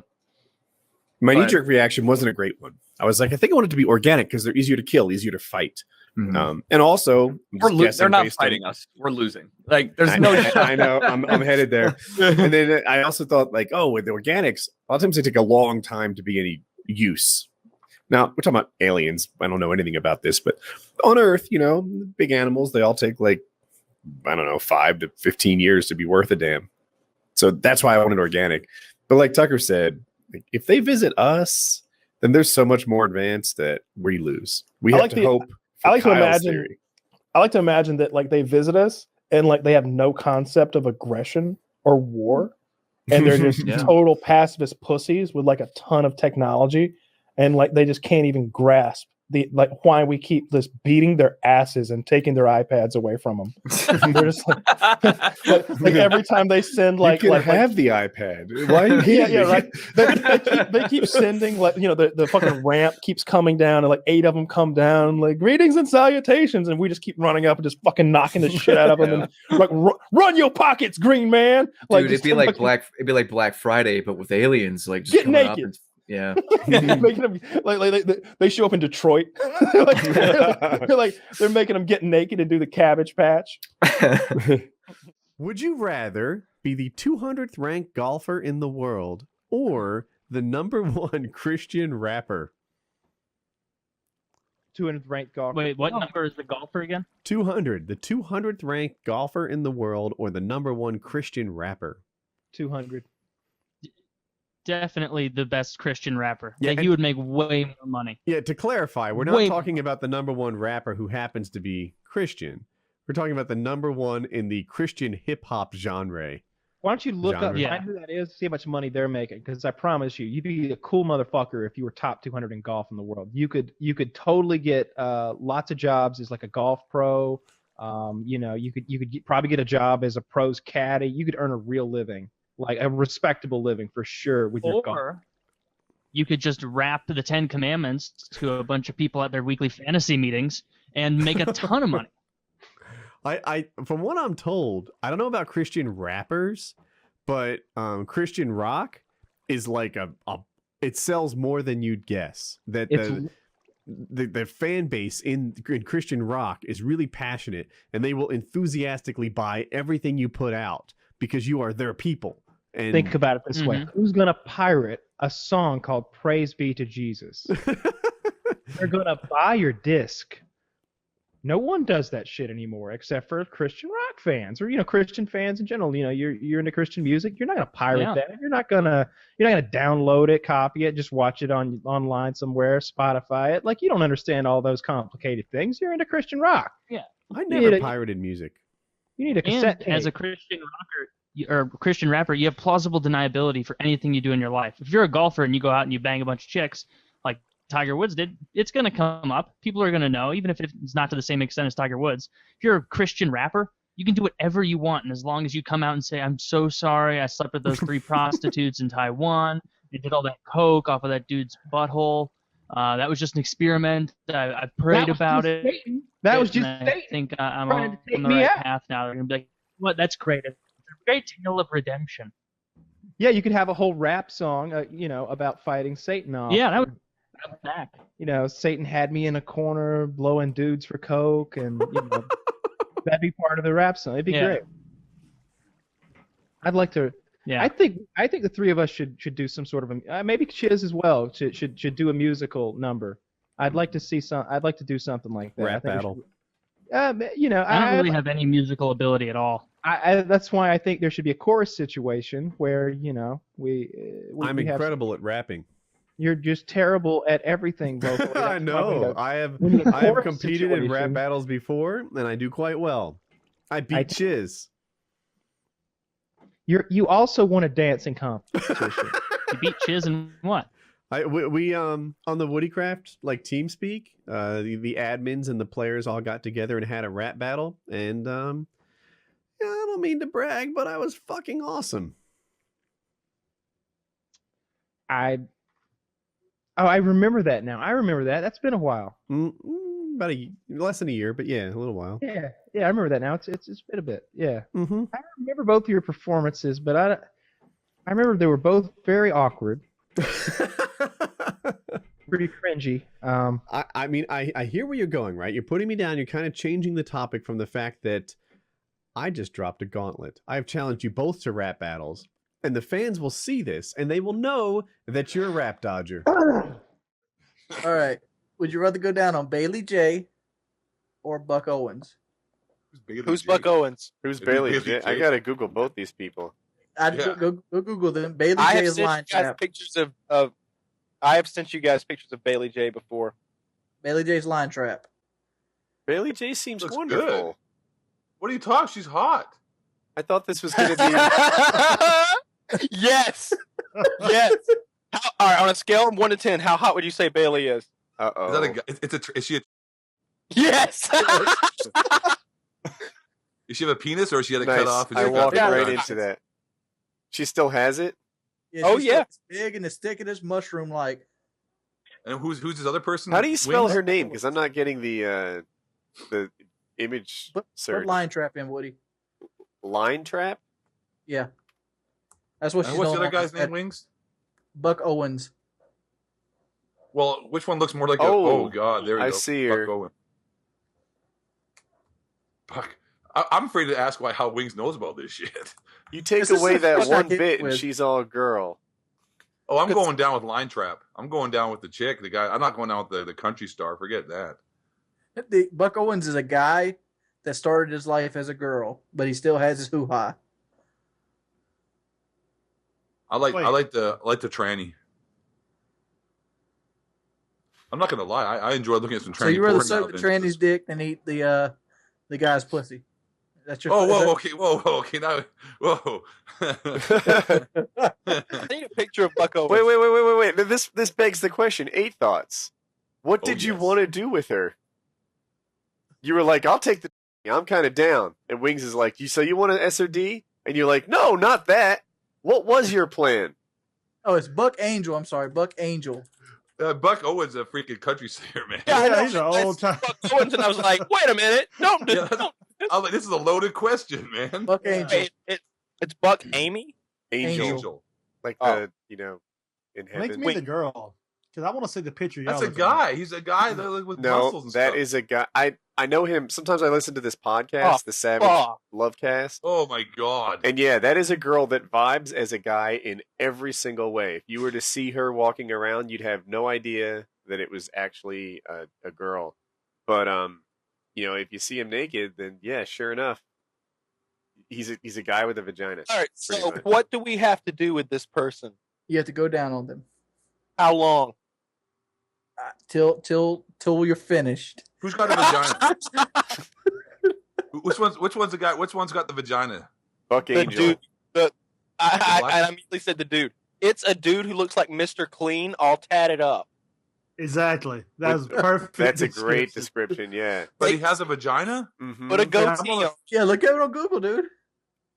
My knee-jerk reaction wasn't a great one. I was like, I think I want it to be organic because they're easier to kill, easier to fight. Mm-hmm. And also, They're not fighting us. We're losing. Like, there's no. I know. I'm headed there. And then I also thought, like, oh, with the organics, a lot of times they take a long time to be any use. Now, we're talking about aliens. I don't know anything about this, but on Earth, big animals, they all take like, I don't know, 5 to 15 years to be worth a damn. So that's why I wanted organic. But like Tucker said, like, if they visit us, then there's so much more advanced that we lose. We have to hope. I like Kyle's to imagine. theory. I like to imagine that like they visit us and like they have no concept of aggression or war, and they're just total pacifist pussies with like a ton of technology, and like they just can't even grasp why we keep this beating their asses and taking their iPads away from them. They're just like every time they send you can have the iPad. Why? Right. They keep sending the fucking ramp keeps coming down and like 8 of them come down like greetings and salutations, and we just keep running up and just fucking knocking the shit out of them and like run your pockets, green man. Like, dude, it'd be like Black Friday, but with aliens. Like just get coming naked. up yeah. Making them, they show up in Detroit. they're making them get naked and do the Cabbage Patch. Would you rather be the 200th ranked golfer in the world or the #1 Christian rapper? 200th ranked golfer. Wait, what number is the golfer again? 200. The 200th ranked golfer in the world or the #1 Christian rapper? 200. Definitely the best Christian rapper. Yeah, Like, he would make way more money. Yeah, to clarify, we're not talking about the #1 rapper who happens to be Christian. We're talking about the #1 in the Christian hip hop genre. Why don't you look up, find who that is, see how much money they're making? Because I promise you, you'd be a cool motherfucker if you were top 200 in golf in the world. You could totally get lots of jobs as like a golf pro. You could probably get a job as a pro's caddy. You could earn a real living, like a respectable living for sure with your golf. Or you could just rap the 10 Commandments to a bunch of people at their weekly fantasy meetings and make a ton of money. I from what I'm told, I don't know about Christian rappers, but Christian rock is like it sells more than you'd guess. That the fan base in Christian rock is really passionate, and they will enthusiastically buy everything you put out because you are their people. And think about it this way: who's gonna pirate a song called "Praise Be to Jesus"? They're gonna buy your disc. No one does that shit anymore except for Christian rock fans or Christian fans in general. You're into Christian music. You're not gonna pirate that. You're not gonna download it, copy it, just watch it online somewhere, Spotify it. Like, you don't understand all those complicated things. You're into Christian rock. Yeah, I never pirated music. You need a cassette tape. As a Christian rocker or Christian rapper, you have plausible deniability for anything you do in your life. If you're a golfer and you go out and you bang a bunch of chicks, like Tiger Woods did, it's going to come up. People are going to know, even if it's not to the same extent as Tiger Woods. If you're a Christian rapper, you can do whatever you want, and as long as you come out and say, I'm so sorry, I slept with those 3 prostitutes in Taiwan, and did all that coke off of that dude's butthole. That was just an experiment. I prayed about it. That was just I think I'm trying on to take the me right out. path now. They're going to be like, what? That's great. It's a great tale of redemption. Yeah, you could have a whole rap song, about fighting Satan off. Yeah, that would back. Satan had me in a corner blowing dudes for coke, and that'd be part of the rap song. It'd be great. I'd like to. Yeah. I think the 3 of us should do some sort of maybe Chiz as well should do a musical number. I'd like to see some. I'd like to do something like that. Rap battle. I don't really have any musical ability at all. That's why I think there should be a chorus situation where I'm we incredible at rapping. You're just terrible at everything vocally. I know. I have competed in rap battles before, and I do quite well. I beat Chiz. You also won a dancing competition. You beat Chiz in what? We on the Woodycraft team speak. The admins and the players all got together and had a rap battle, and I don't mean to brag, but I was fucking awesome. I remember that now. I remember that. That's been a while. About less than a year, but yeah, a little while. Yeah, I remember that now. It's been a bit. Yeah. Mm-hmm. I remember both of your performances, but I remember they were both very awkward. Pretty cringy. I mean, I hear where you're going, right? You're putting me down. You're kind of changing the topic from the fact that I just dropped a gauntlet. I have challenged you both to rap battles, and the fans will see this, and they will know that you're a rap dodger. All right. Would you rather go down on Bailey J or Buck Owens? Who's Buck Owens? Who's Bailey J? I gotta Google both these people. Go Google them. Bailey I J have is sent line you guys trap. pictures of I have sent you guys pictures of Bailey J before. Bailey J's line trap. Bailey J seems Looks wonderful. good. What are you talking? She's hot. I thought this was gonna be. Yes. Yes. All right, on a scale of 1 to 10, how hot would you say Bailey is? Uh-oh. Is that a guy? Is she a? Yes. Does she have a penis, or is she had to Nice. cut off? I walked right into that. She still has it. Oh, she's yeah. It's big and it's thick and it's mushroom like. And who's this other person? How do you spell Wings? her name? Because I'm not getting the image Put search. line trap in, Woody. Line trap? Yeah. That's what And she's what's the known other guy's as. name? Wings. Buck Owens. Well, which one looks more like Oh, oh god, there we I go. see her. Buck Owen. Buck. I'm afraid to ask how Wings knows about this shit. You take This is away the that first I one hit bit, and with. she's all girl. Oh, I'm going down with Line Trap. I'm going down with the chick, the guy. I'm not going down with the country star. Forget that. Buck Owens is a guy that started his life as a girl, but he still has his hoo-ha. I like the tranny. I'm not gonna lie. I enjoy looking at some tranny. So you rather porn suck now the than- tranny's dick than eat the guy's pussy? That's your. Oh, is whoa, that- okay, whoa, okay, now, whoa. I need a picture of Buck Owens. Wait. This begs the question. 8 thoughts. What Oh, did you yes. want to do with her? You were like, I'll take the. I'm kind of down. And Wings is like, so you want an SOD? And you're like, no, not that. What was your plan? Oh, it's Buck Angel. I'm sorry, Buck Angel. Buck Owens a freaking country singer, man. Yeah, I know. he's an old time. Buck Owens, and I was like, wait a minute, don't do. Yeah, Don't. I was like, this is a loaded question, man. Buck Angel. Wait, it's Buck Amy. Angel. Like Oh. in Make heaven. me the girl, because I want to see the picture. y'all That's a looking guy. He's a guy that, with No, muscles and that stuff. is a guy. I know him. Sometimes I listen to this podcast, Oh, the Savage fuck. Lovecast. Oh my god. And yeah, that is a girl that vibes as a guy in every single way. If you were to see her walking around, you'd have no idea that it was actually a girl. But if you see him naked, then yeah, sure enough, he's a guy with a vagina. All right. pretty So, much. what do we have to do with this person? You have to go down on them How long? till you're finished. Who's got a vagina? Which one's the guy? Which one's got the vagina? Buck The Angel. dude. I black- immediately said the dude. It's a dude who looks like Mr. Clean, all tatted up. Exactly. That was perfect. That's a great description. Yeah. But he has a vagina. Mm-hmm. Put a goatee. Yeah, look at it on Google, dude.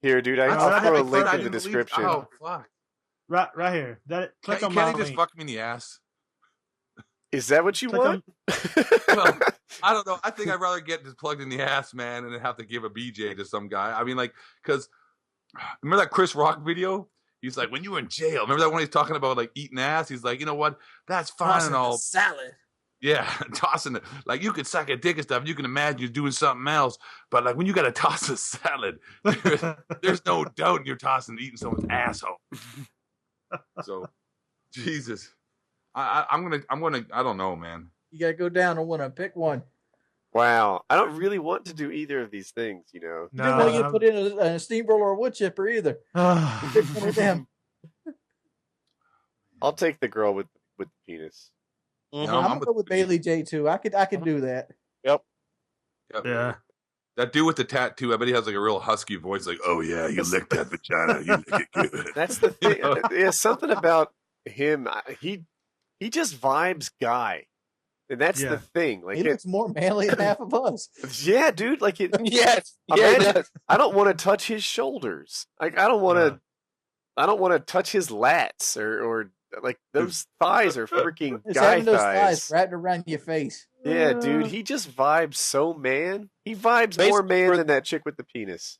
Here, dude. I'll I'll throw a didn't link in the believe- description. Oh fuck! Right here. Click on Can't my he just link. fuck me in the ass? Is that what you Click want? Well, I don't know. I think I'd rather get just plugged in the ass, man, and then have to give a BJ to some guy. I mean, like, because remember that Chris Rock video? He's like, when you were in jail. Remember that one he's talking about like eating ass? He's like, you know what? That's fine Tossing and the all. salad. Yeah, tossing it. Like you could suck a dick and stuff. You can imagine you're doing something else. But like when you got to toss a salad, there's no doubt you're eating someone's asshole. So, Jesus, I'm gonna. I don't know, man. You gotta go down on one and pick one. Wow. I don't really want to do either of these things, you know. You didn't want to get put in a steamroller or a wood chipper either. Pick one of them. I'll take the girl with the penis. I'm gonna go with Bailey J too. I could do that. Yep. Yeah. That dude with the tattoo, I bet he has like a real husky voice. Like, oh yeah, you lick that vagina, you lick it good. That's the thing. Yeah, something about him. He just vibes guy, and that's the thing. Like He looks more manly than half of us. Yeah, dude. Like it. Yes. Yeah, Imagine- he does. I don't want to touch his shoulders. Like I don't want to. I don't want to touch his lats or like those thighs are freaking It's guy having those thighs. thighs wrapped around your face. Yeah, dude. He just vibes so man. He vibes more man than that chick with the penis.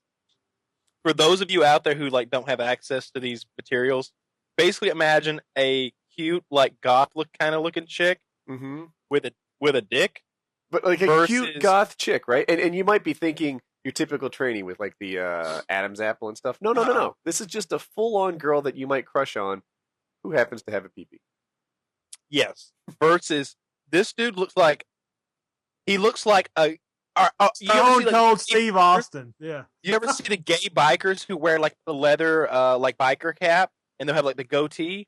For those of you out there who like don't have access to these materials, basically imagine a cute, like goth looking chick with a dick, but like a cute goth chick, right? And you might be thinking your typical trainee with like the Adam's apple and stuff. No. This is just a full on girl that you might crush on, who happens to have a peepee. Yes. Versus this dude looks like a Stone Cold Steve Austin. Yeah. You ever see the gay bikers who wear like the leather like biker cap and they'll have like the goatee?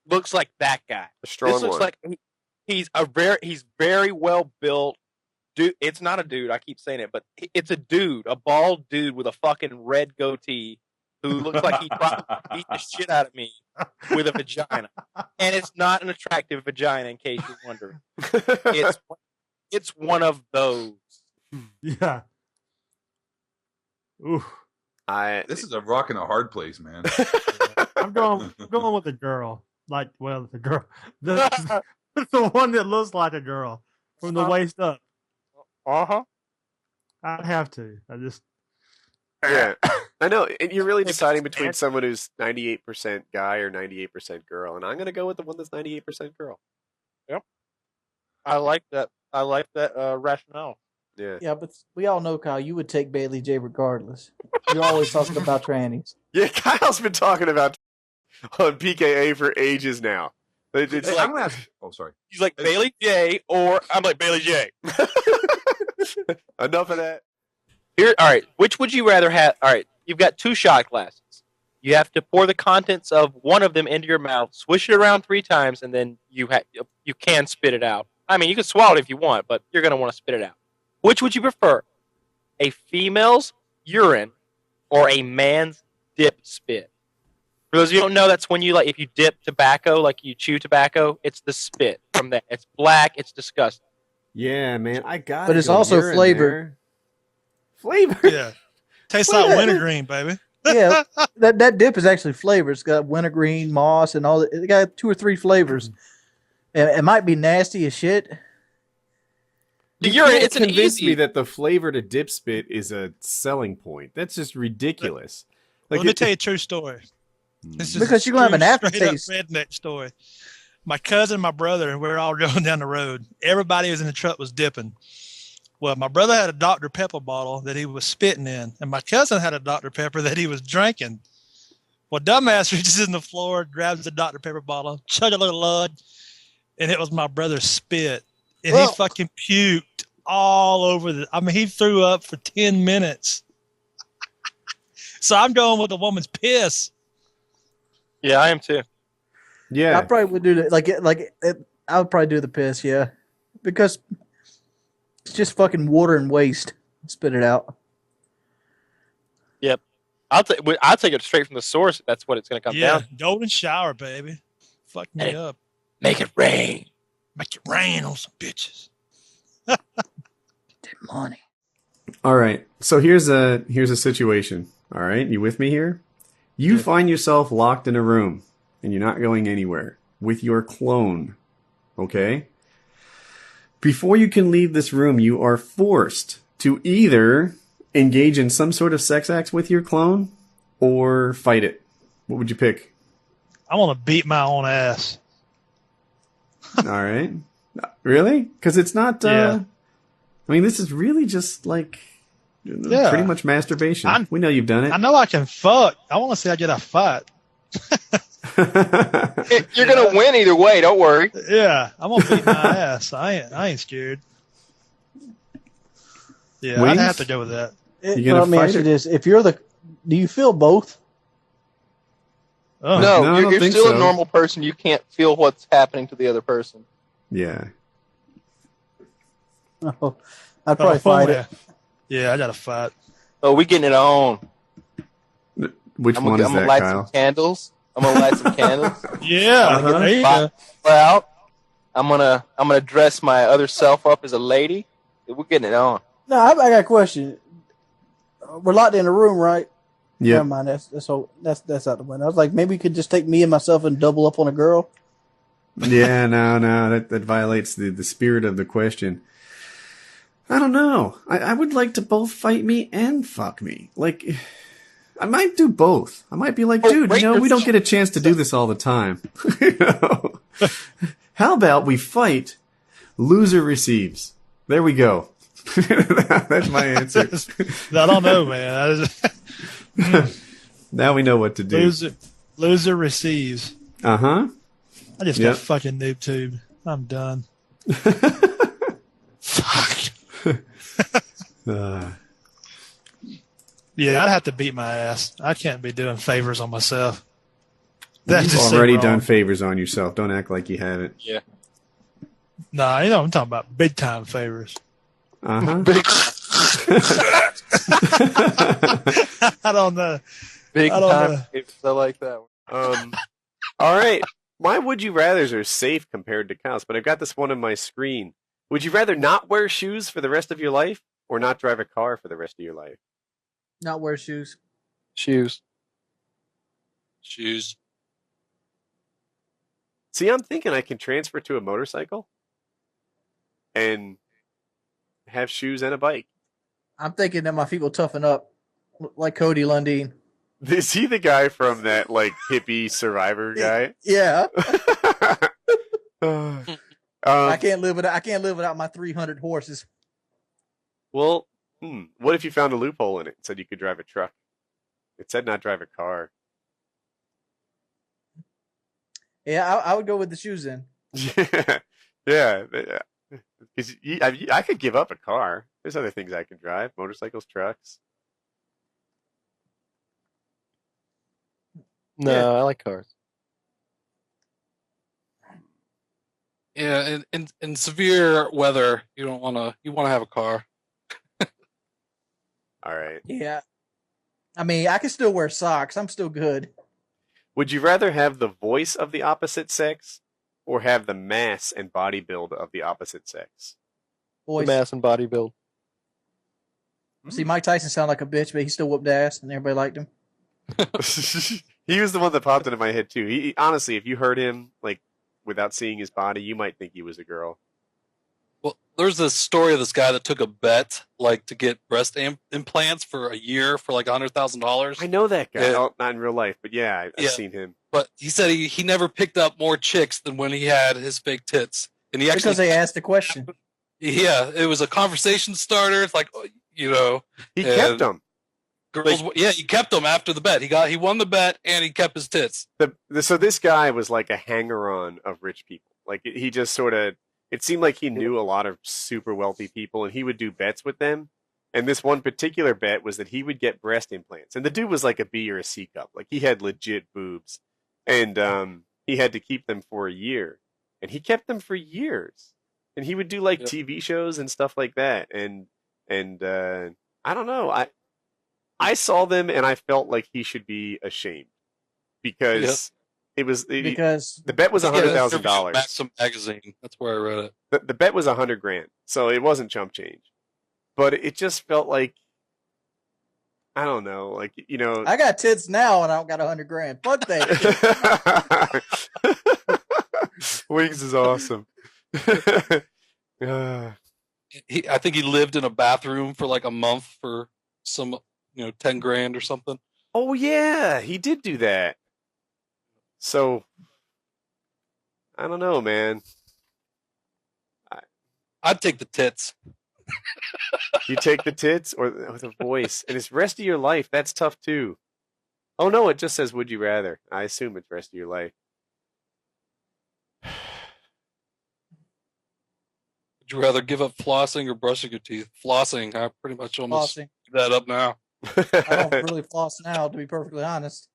Looks like that guy. A strong this looks one. like he's very well built. Dude, it's not a dude. I keep saying it, but it's a dude, a bald dude with a fucking red goatee who looks like he probably beat the shit out of me with a vagina. And it's not an attractive vagina, in case you're wondering. It's one of those. Yeah. Ooh. This is a rock and a hard place, man. I'm going with the girl. The girl. The one that looks like a girl from the waist up. Uh-huh. I have to. I just. Yeah, I know. And you're really deciding between someone who's 98% guy or 98% girl, and I'm going to go with the one that's 98% girl. Yep. I like that. Rationale. Yeah. Yeah, but we all know, Kyle, you would take Bailey J regardless. You're always talking about trannies. Yeah, Kyle's been talking about on PKA for ages now. It's Hey, like, I'm gonna ask. Oh, sorry. He's like Bailey J, or I'm like Bailey J. enough of that. Here, all right. Which would you rather have? All right, you've got 2 shot glasses. You have to pour the contents of one of them into your mouth, swish it around 3 times, and then you can spit it out. I mean, you can swallow it if you want, but you're gonna want to spit it out. Which would you prefer? A female's urine or a man's dip spit? For those of you who don't know, that's when you if you dip tobacco, like you chew tobacco, it's the spit from that. It's black. It's disgusting. Yeah, man, I got it. But it's also flavored. Flavor. Yeah. Tastes like wintergreen, baby. Yeah, that dip is actually flavored. It's got wintergreen, moss, and all that. It got 2 or 3 flavors. And it might be nasty as shit. It's convinced me that the flavor to dip spit is a selling point. That's just ridiculous. Let me tell you a true story. This is Because you're gonna have an aftertaste. Straight up redneck story. My cousin, my brother, we were all going down the road. Everybody who was in the truck was dipping. Well, my brother had a Dr. Pepper bottle that he was spitting in, and my cousin had a Dr. Pepper that he was drinking. Well, dumbass reaches in the floor, grabs the Dr. Pepper bottle, chug a little lud, and it was my brother's spit. And he fucking puked all over he threw up for 10 minutes. So I'm going with the woman's piss. Yeah, I am too. Yeah, I probably would do that. I would probably do the piss. Yeah, because it's just fucking water and waste. Spit it out. Yep, I'll take it straight from the source. That's what it's going to come down. Golden shower, baby. Fuck me up. Make it rain. Make it rain on some bitches. Money. All right. So here's a situation. All right, you with me here? You find yourself locked in a room and you're not going anywhere with your clone. Okay? Before you can leave this room, you are forced to either engage in some sort of sex acts with your clone or fight it. What would you pick? I want to beat my own ass. All right. Really? Because it's not. Yeah. I mean, this is really just like pretty much masturbation. We know you've done it. I know I can fuck. I want to see I get a fight. You're gonna win either way. Don't worry. Yeah, I'm gonna beat my ass. I ain't scared. Yeah, Wings? I'd have to go with that. Let me ask you this: if you're do you feel both? Oh. No, you're think still so. a normal person. You can't feel what's happening to the other person. Yeah. Oh, I'd probably fight it. Yeah, I got to fight. Oh, we getting it on. Which I'm one gonna, is I'm that, gonna light Kyle? some candles. I'm gonna light some candles. Yeah, I'm gonna there get you the go. fire out. I'm gonna dress my other self up as a lady. We're getting it on. No, I got a question. We're locked in a room, right? Yeah. Never mind. That's out the window. I was like, maybe you could just take me and myself and double up on a girl. Yeah, no, that violates the spirit of the question. I don't know. I would like to both fight me and fuck me. Like, I might do both. I might be like, dude, we don't get a chance to do this all the time. You know? How about we fight? Loser receives. There we go. That's my answer. I don't know, man. Now we know what to do. Loser receives. Uh-huh. I just got fucking noob tube. I'm done. Yeah, I'd have to beat my ass. I can't be doing favors on myself. You've already done favors on yourself. Don't act like you haven't. Yeah. Nah, I'm talking about big time favors. Uh-huh. Big. I don't know. Big I don't time. know. I like that one. All right. My would you rathers are safe compared to Kyle's, but I've got this one on my screen. Would you rather not wear shoes for the rest of your life or not drive a car for the rest of your life? Not wear shoes. Shoes. See, I'm thinking I can transfer to a motorcycle and have shoes and a bike. I'm thinking that my feet will toughen up, like Cody Lundeen. Is he the guy from that like hippie survivor guy? Yeah. Um, I can't live without my 300 horses. Well, what if you found a loophole in it and said you could drive a truck? It said not drive a car. Yeah, I would go with the shoes then. Yeah. Because I could give up a car. There's other things I can drive: motorcycles, trucks. No, I like cars. Yeah, in severe weather, you want to have a car. All right. Yeah. I mean, I can still wear socks. I'm still good. Would you rather have the voice of the opposite sex or have the mass and body build of the opposite sex? Boys. The mass and body build. See, Mike Tyson sounded like a bitch, but he still whooped ass, and everybody liked him. He was the one that popped into my head too. He honestly, if you heard him like without seeing his body, you might think he was a girl. Well, there's this story of this guy that took a bet, like to get breast implants for a year for like $100,000. I know that guy. Yeah. Oh, not in real life, but yeah, I've seen him. But he said he never picked up more chicks than when he had his fake tits, and he actually Because they asked the question. Yeah, it was a conversation starter. It's like, He kept them. Girls, he kept them after the bet. He won the bet and he kept his tits. So this guy was like a hanger-on of rich people. Like he just sort of, it seemed like he knew a lot of super wealthy people, and he would do bets with them. And this one particular bet was that he would get breast implants, and the dude was like a B or a C cup. Like he had legit boobs, and he had to keep them for a year, and he kept them for years. And he would do like TV shows and stuff like that. And I don't know. I saw them and I felt like he should be ashamed because It was because the bet was $100,000. Maxim magazine. That's where I read it. The bet was $100,000, so it wasn't chump change. But it just felt like, I don't know, like, you know. I got tits now and I don't got $100,000. Fuck that. Wings is awesome. I think he lived in a bathroom for like a month for some, $10,000 or something. Oh yeah, he did do that. So I don't know, man. I'd take the tits. You take the tits or the voice, and it's rest of your life. That's tough too. Oh no, it just says would you rather. I assume it's rest of your life. Would you rather give up flossing or brushing your teeth? Flossing. I pretty much almost Flossing. give that up now. I don't really floss now, to be perfectly honest.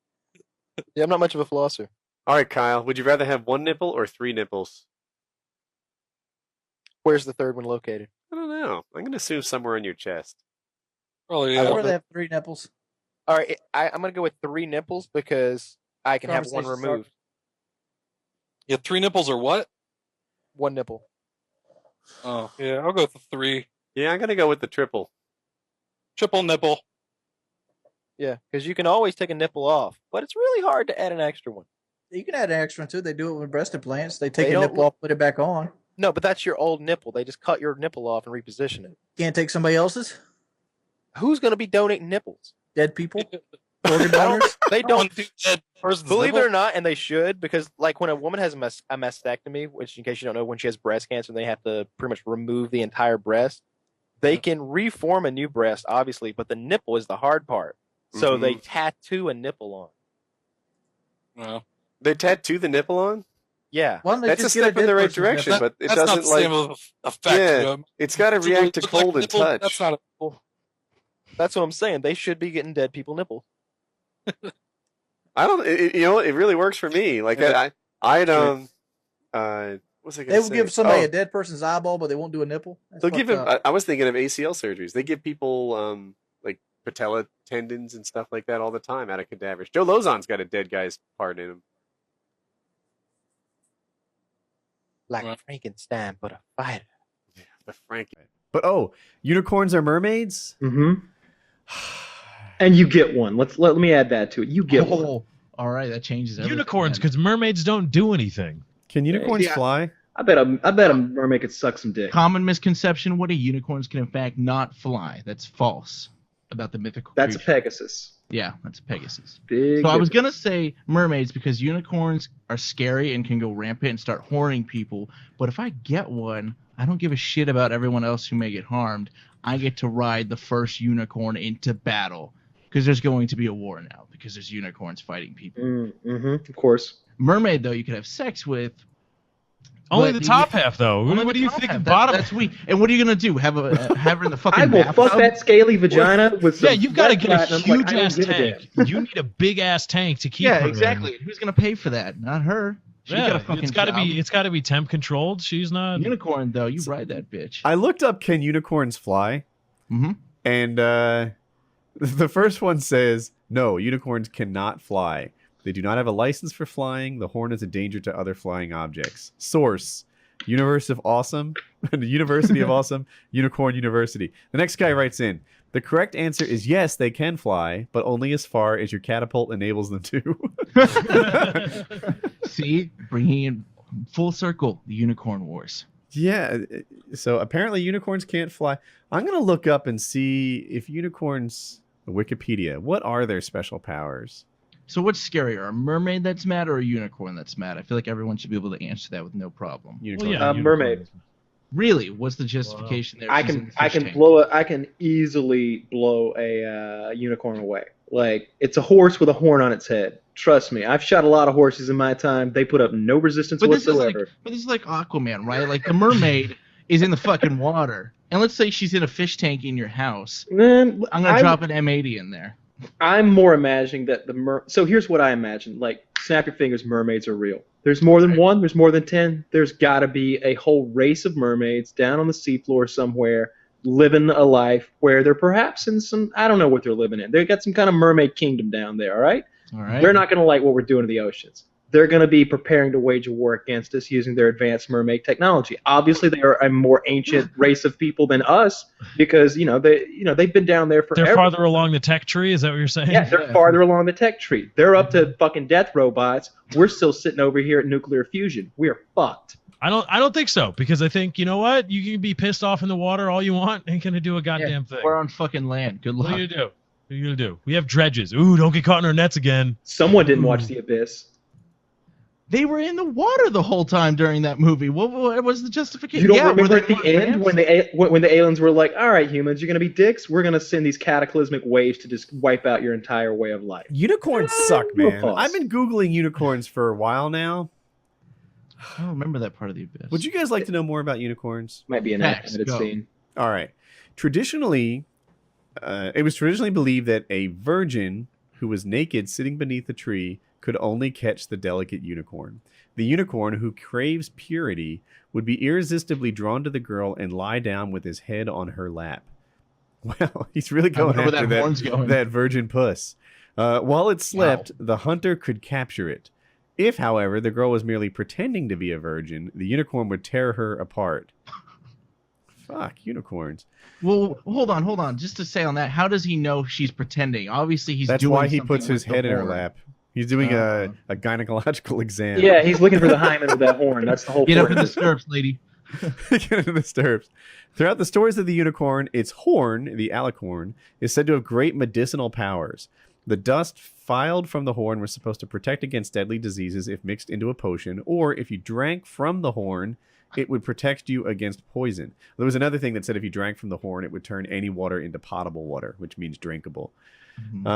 Yeah, I'm not much of a flosser. All right, Kyle. Would you rather have one nipple or three nipples? Where's the third one located? I don't know. I'm going to assume somewhere on your chest. Probably. I'd rather have 3 nipples. All right, I'm going to go with 3 nipples because I can have one Conversation's removed. Yeah, 3 nipples or what? 1 nipple. Oh, yeah, I'll go with the 3. Yeah, I'm going to go with the triple. Triple nipple. Yeah, because you can always take a nipple off, but it's really hard to add an extra one. You can add an extra one too. They do it with breast implants. They take a nipple off, put it back on. No, but that's your old nipple. They just cut your nipple off and reposition it. Can't take somebody else's? Who's going to be donating nipples? Dead people? Organ donors? They don't do dead person's believe nipple. it or not, and they should, because like when a woman has a mastectomy, which in case you don't know, when she has breast cancer, they have to pretty much remove the entire breast. They can reform a new breast, obviously, but the nipple is the hard part. So they tattoo a nipple on. Well, they tattoo the nipple on? Yeah. That's a step in the right direction, but it doesn't not the same effect. Yeah, it's got to react to cold and touch. That's not a nipple. That's what I'm saying. They should be getting dead people nipples. I don't. It really works for me. Like I'd what's I gonna They will say? give somebody a dead person's eyeball, but they won't do a nipple. That's They'll give fucked him. up. I was thinking of ACL surgeries. They give people like patella tendons and stuff like that all the time out of cadavers. Joe Lozon's got a dead guy's part in him. Like Frankenstein, but a fighter. Yeah, the Frankie. But unicorns are mermaids. Mm-hmm. And you get one. Let me add that to it. You get one. All right, that changes everything. Unicorns, because mermaids don't do anything. Can unicorns fly? I bet a mermaid could suck some dick. Common misconception: what unicorns can in fact not fly. That's false about the mythical. That's creature. a Pegasus. Yeah, that's a Pegasus. Big So I was difference. gonna say mermaids because unicorns are scary and can go rampant and start horning people. But if I get one, I don't give a shit about everyone else who may get harmed. I get to ride the first unicorn into battle because there's going to be a war now because there's unicorns fighting people. Mm-hmm. Of course. Mermaid though, you could have sex with. Only but the top half, though. What do you think? The bottom? That's weak. And what are you gonna do? Have her in the fucking? I will bathtub? fuck that scaly vagina with some. Yeah, you've got to red get a platinum, huge I don't ass give a tank. damn. You need a big ass tank to keep. Yeah, her in. exactly. Who's gonna pay for that? Not her. She got a fucking it's got to job. be. It's got to be temp controlled. She's not. Unicorn though. You ride that bitch. I looked up can unicorns fly? Mm-hmm. And the first one says no, unicorns cannot fly. They do not have a license for flying. The horn is a danger to other flying objects. Source: University of Awesome, Unicorn University. The next guy writes in, the correct answer is yes, they can fly, but only as far as your catapult enables them to. See, bringing in full circle the unicorn wars. Yeah, so apparently unicorns can't fly. I'm going to look up and see if unicorns, Wikipedia, what are their special powers? So what's scarier, a mermaid that's mad or a unicorn that's mad? I feel like everyone should be able to answer that with no problem. Unicorn. Mermaid. Really? What's the justification there? I She's in can the fish tank. blow it. I can easily blow a unicorn away. Like it's a horse with a horn on its head. Trust me, I've shot a lot of horses in my time. They put up no resistance whatsoever. But this is like Aquaman, right? Like the mermaid is in the fucking water, and let's say she's in a fish tank in your house. Man, I'm gonna drop an M80 in there. I'm more imagining that So here's what I imagine. Like, snap your fingers, mermaids are real. There's more than one. There's more than 10. There's got to be a whole race of mermaids down on the seafloor somewhere living a life where they're perhaps in some, I don't know what they're living in. They've got some kind of mermaid kingdom down there, all right? All right. They're not going to like what we're doing to the oceans. they're going to be preparing to wage a war against us using their advanced mermaid technology. Obviously, they are a more ancient race of people than us because they've been down there forever. They're farther along the tech tree. Is that what you're saying? Yeah, they're farther along the tech tree. They're up to fucking death robots. We're still sitting over here at nuclear fusion. We are fucked. I don't think so, because I think, you know what? You can be pissed off in the water all you want. Ain't gonna do a goddamn thing. We're on fucking land. Good luck. What are you gonna do? What are you gonna do? We have dredges. Ooh, don't get caught in our nets again. Someone didn't watch The Abyss. They were in the water the whole time during that movie. What was the justification? You don't remember at the end when the aliens were like, all right, humans, you're going to be dicks? We're going to send these cataclysmic waves to just wipe out your entire way of life. Unicorns suck, man. pause. I've been Googling unicorns for a while now. I don't remember that part of The Abyss. Would you guys like to know more about unicorns? Might be an edited scene. All right. Traditionally, it was traditionally believed that a virgin who was naked sitting beneath a tree could only catch the delicate unicorn. The unicorn, who craves purity, would be irresistibly drawn to the girl and lie down with his head on her lap. Well, he's really going after that virgin puss. While it slept, the hunter could capture it. If, however, the girl was merely pretending to be a virgin, the unicorn would tear her apart. Fuck, unicorns. Well, hold on. Just to say on that, how does he know she's pretending? Obviously, he's That's doing why he something puts his with the head in her horn. lap. He's doing a gynecological exam. Yeah, he's looking for the hymen of that horn. That's the whole point. Get up in the stirrups, lady. Get into the stirrups. Throughout the stories of the unicorn, its horn, the alicorn, is said to have great medicinal powers. The dust filed from the horn was supposed to protect against deadly diseases if mixed into a potion, or if you drank from the horn, it would protect you against poison. There was another thing that said if you drank from the horn, it would turn any water into potable water, which means drinkable. Mm-hmm.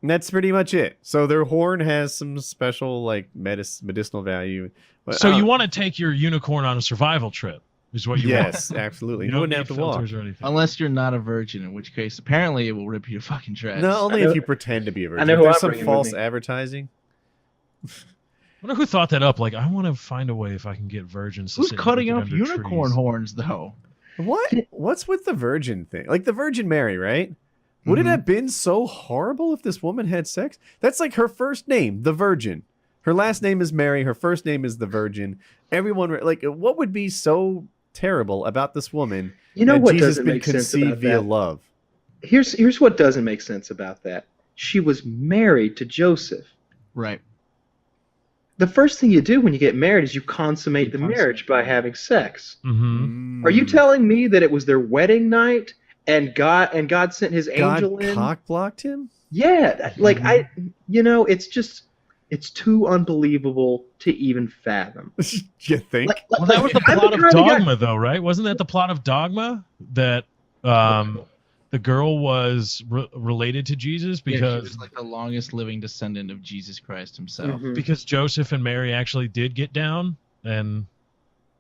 And that's pretty much it. So their horn has some special like medicinal value. But, So you want to take your unicorn on a survival trip, is what you want. Yes, absolutely. You You don't wouldn't need have to walk. filters or anything. Unless you're not a virgin, in which case apparently it will rip you to fucking shreds. No, only if you pretend to be a virgin. I know If who there's I'm some bringing with false me. advertising. I wonder who thought that up. Like, I want to find a way if I can get virgins to Who's sit cutting naked off under unicorn trees. horns though? What's with the virgin thing? Like the Virgin Mary, right? Would it have been so horrible if this woman had sex? That's like her first name, the Virgin. Her last name is Mary. Her first name is the Virgin. Everyone, like, what would be so terrible about this woman? You know that what Jesus doesn't been make sense conceived about via that? love. Here's what doesn't make sense about that. She was married to Joseph. Right. The first thing you do when you get married is you consummate the marriage by having sex. Mm-hmm. Are you telling me that it was their wedding night and God sent his God angel in? cock blocked him? Yeah, like it's too unbelievable to even fathom. You think? Well, that was the plot of Dogma, though, right? Wasn't that the plot of Dogma? That the girl was related to Jesus Yeah, she because was like the longest living descendant of Jesus Christ himself. because Joseph and Mary actually did get down, and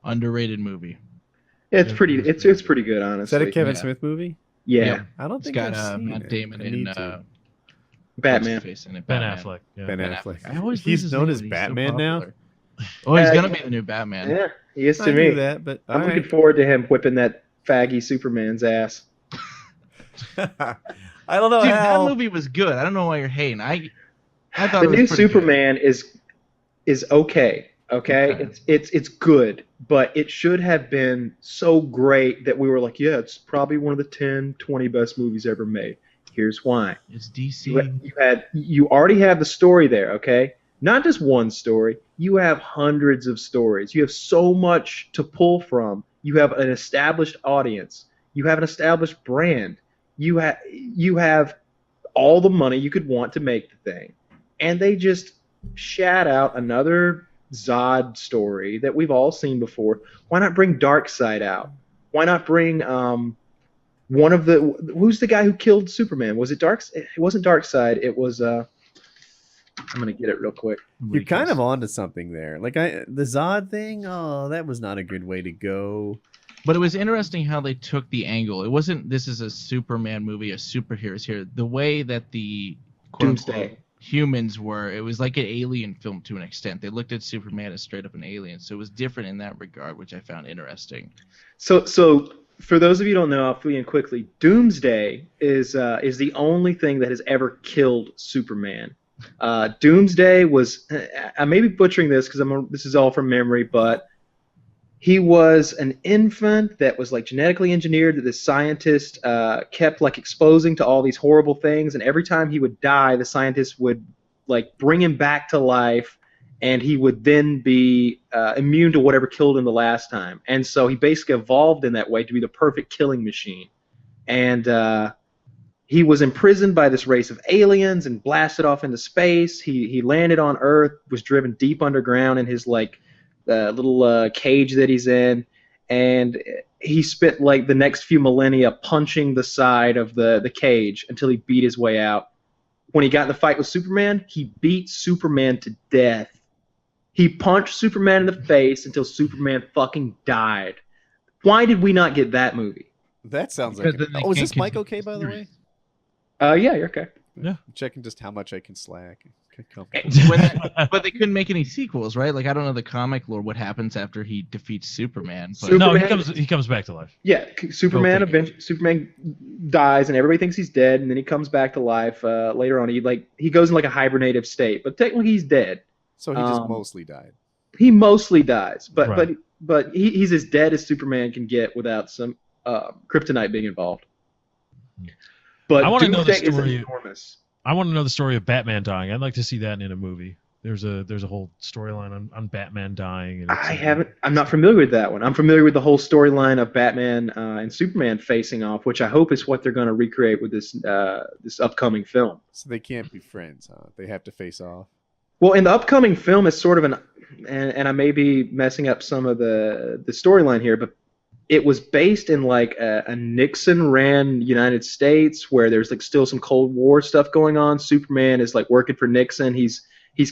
Underrated movie. It's pretty good, honestly. Is that a Kevin Smith movie? Yeah. I don't It's think got I've seen Matt it. Damon I need and to. Batman. what's his face in it? Ben Affleck. Yeah. Ben Affleck. I always lose He's his known name, as but he's so Batman now. popular. Oh, he's gonna be the new Batman. Yeah, he is I to knew me. that, but I'm all looking right. forward to him whipping that faggy Superman's ass. I don't know Dude, how. that movie was good. I don't know why you're hating. I thought The it was new pretty Superman is okay. Okay, it's good, but it should have been so great that we were like, yeah, it's probably one of the 10, 20 best movies ever made. Here's why. good. It's DC. You already have the story there, okay? Not just one story. You have hundreds of stories. You have so much to pull from. You have an established audience. You have an established brand. You have all the money you could want to make the thing, and they just shat out another Zod story that we've all seen before. Why not bring Darkseid out? Why not bring one of the who's the guy who killed Superman? Was it It wasn't Darkseid. It was I'm gonna get it real quick. You're kind of onto something there. Like the Zod thing. Oh, that was not a good way to go. But it was interesting how they took the angle. It wasn't this is a Superman movie, a superheroes here. The way that the Doomsday humans were, it was like an alien film to an extent. They looked at Superman as straight up an alien, so it was different in that regard, which I found interesting. So for those of you who don't know, I'll fill you in quickly. Doomsday is the only thing that has ever killed Superman Doomsday was, I may be butchering this because this is all from memory, but he was an infant that was like genetically engineered that this scientist kept like exposing to all these horrible things, and every time he would die, the scientist would like bring him back to life, and he would then be immune to whatever killed him the last time. And so he basically evolved in that way to be the perfect killing machine. And he was imprisoned by this race of aliens and blasted off into space. He landed on Earth, was driven deep underground in his like little cage that he's in, and he spent like the next few millennia punching the side of the cage until he beat his way out. When he got in the fight with Superman, he beat Superman to death. He punched Superman in the face until Superman fucking died. Why did we not get that movie? That sounds like. Oh, is this mic okay, by the way? Yeah, you're okay. Yeah, I'm checking just how much I can slack. But they couldn't make any sequels, right? Like I don't know the comic lore what happens after he defeats Superman. But... No, he comes back to life. Yeah, Superman dies and everybody thinks he's dead, and then he comes back to life later on. He goes in like a hibernative state, but technically he's dead. So he just mostly died. He mostly dies, but Right. but he's as dead as Superman can get without some kryptonite being involved. But I want to know the Doomsday is story. enormous. I want to know the story of Batman dying. I'd like to see that in a movie. There's a whole storyline on Batman dying. And I'm not familiar with that one. I'm familiar with the whole storyline of Batman and Superman facing off, which I hope is what they're going to recreate with this upcoming film. So they can't be friends, huh? They have to face off. Well, in the upcoming film, it's sort of and I may be messing up some of the storyline here, but it was based in like a Nixon-ran United States where there's like still some Cold War stuff going on. Superman is like working for Nixon. He's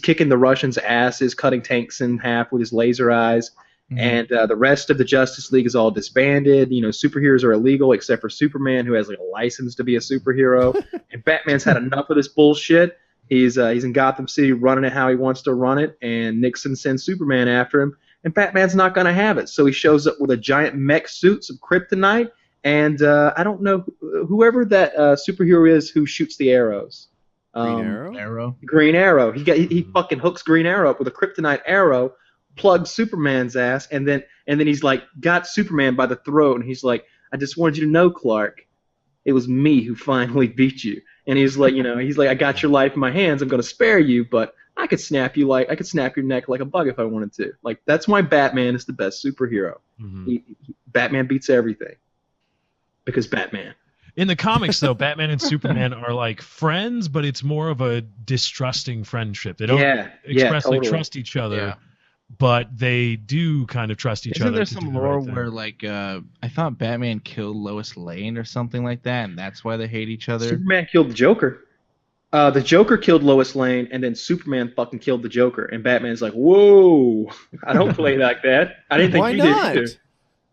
kicking the Russians' asses, cutting tanks in half with his laser eyes. Mm-hmm. And the rest of the Justice League is all disbanded. You know, superheroes are illegal except for Superman, who has like a license to be a superhero. And Batman's had enough of this bullshit. He's in Gotham City running it how he wants to run it, and Nixon sends Superman after him, and Batman's not going to have it. So he shows up with a giant mech suit, some kryptonite, and I don't know whoever that superhero is who shoots the arrows. Green Arrow. He fucking hooks Green Arrow up with a kryptonite arrow, plugs Superman's ass, and then he's like got Superman by the throat, and he's like, "I just wanted you to know, Clark, it was me who finally beat you." And he's like, I got your life in my hands. I'm going to spare you, but I could snap your neck like a bug if I wanted to. Like, that's why Batman is the best superhero. Mm-hmm. Batman beats everything because Batman. In the comics, though, Batman and Superman are like friends, but it's more of a distrusting friendship. They don't expressly trust each other, but they do kind of trust each other. Isn't there some lore where, like, I thought Batman killed Lois Lane or something like that, and that's why they hate each other? Superman killed the Joker. The Joker killed Lois Lane, and then Superman fucking killed the Joker. And Batman's like, whoa, I don't play like that. I didn't think you did either.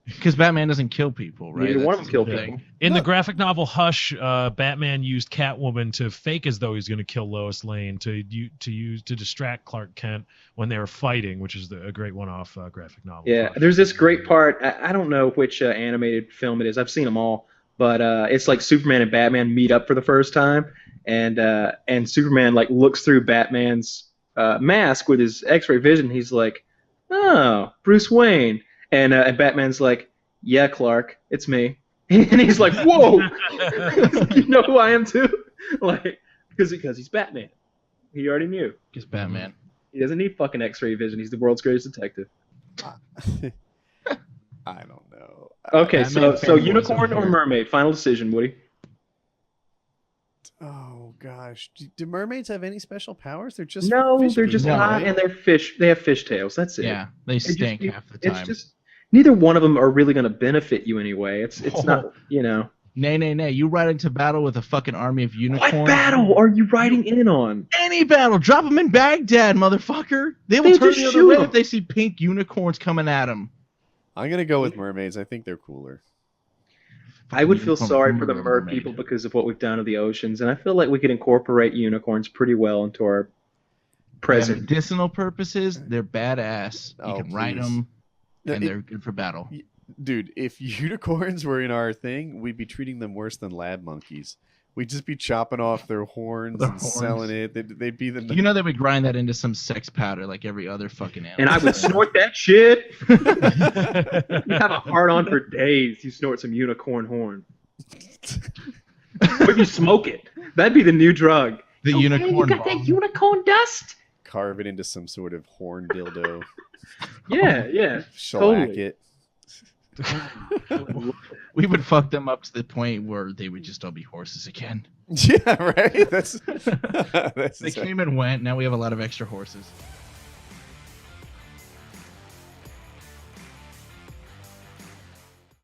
Because Batman doesn't kill people, right? Neither one of them killed people. In the graphic novel Hush, Batman used Catwoman to fake as though he's going to kill Lois Lane to distract Clark Kent when they were fighting, which is a great one-off graphic novel. Yeah, there's this great part. I don't know which animated film it is. I've seen them all, but it's like Superman and Batman meet up for the first time, and Superman like looks through Batman's mask with his X-ray vision. He's like, "Oh, Bruce Wayne." And Batman's like, "Yeah, Clark, it's me." And he's like, "Whoa, you know who I am too?" Like, because he's Batman. He already knew. He's Batman. He doesn't need fucking X-ray vision. He's the world's greatest detective. I don't know. Okay, so unicorn or mermaid? Final decision, Woody. Oh gosh, do mermaids have any special powers? They're just they're just hot and they're fish. They have fish tails. That's it. Yeah, they stink half the time. It's just neither one of them are really going to benefit you anyway. It's not, Nay. You ride into battle with a fucking army of unicorns. What battle are you riding in on? Any battle. Drop them in Baghdad, motherfucker. They will turn the other way if they see pink unicorns coming at them. I'm going to go with mermaids. I think they're cooler. I would feel sorry for the mer people because of what we've done to the oceans, and I feel like we could incorporate unicorns pretty well into our present. For medicinal purposes, they're badass. You can ride them, and they're good for battle. Dude, if unicorns were in our thing, we'd be treating them worse than lab monkeys. We'd just be chopping off their horns and selling it. They'd be the. You know they would grind that into some sex powder like every other fucking animal. And I would snort that shit. You have a hard on for days. You snort some unicorn horn. Or if you smoke it, that'd be the new drug. The unicorn. You got that unicorn dust? Carve it into some sort of horn dildo. Yeah. Shellac Totally. it. We would fuck them up to the point where they would just all be horses again. Yeah, right. That's they came and went. Now we have a lot of extra horses.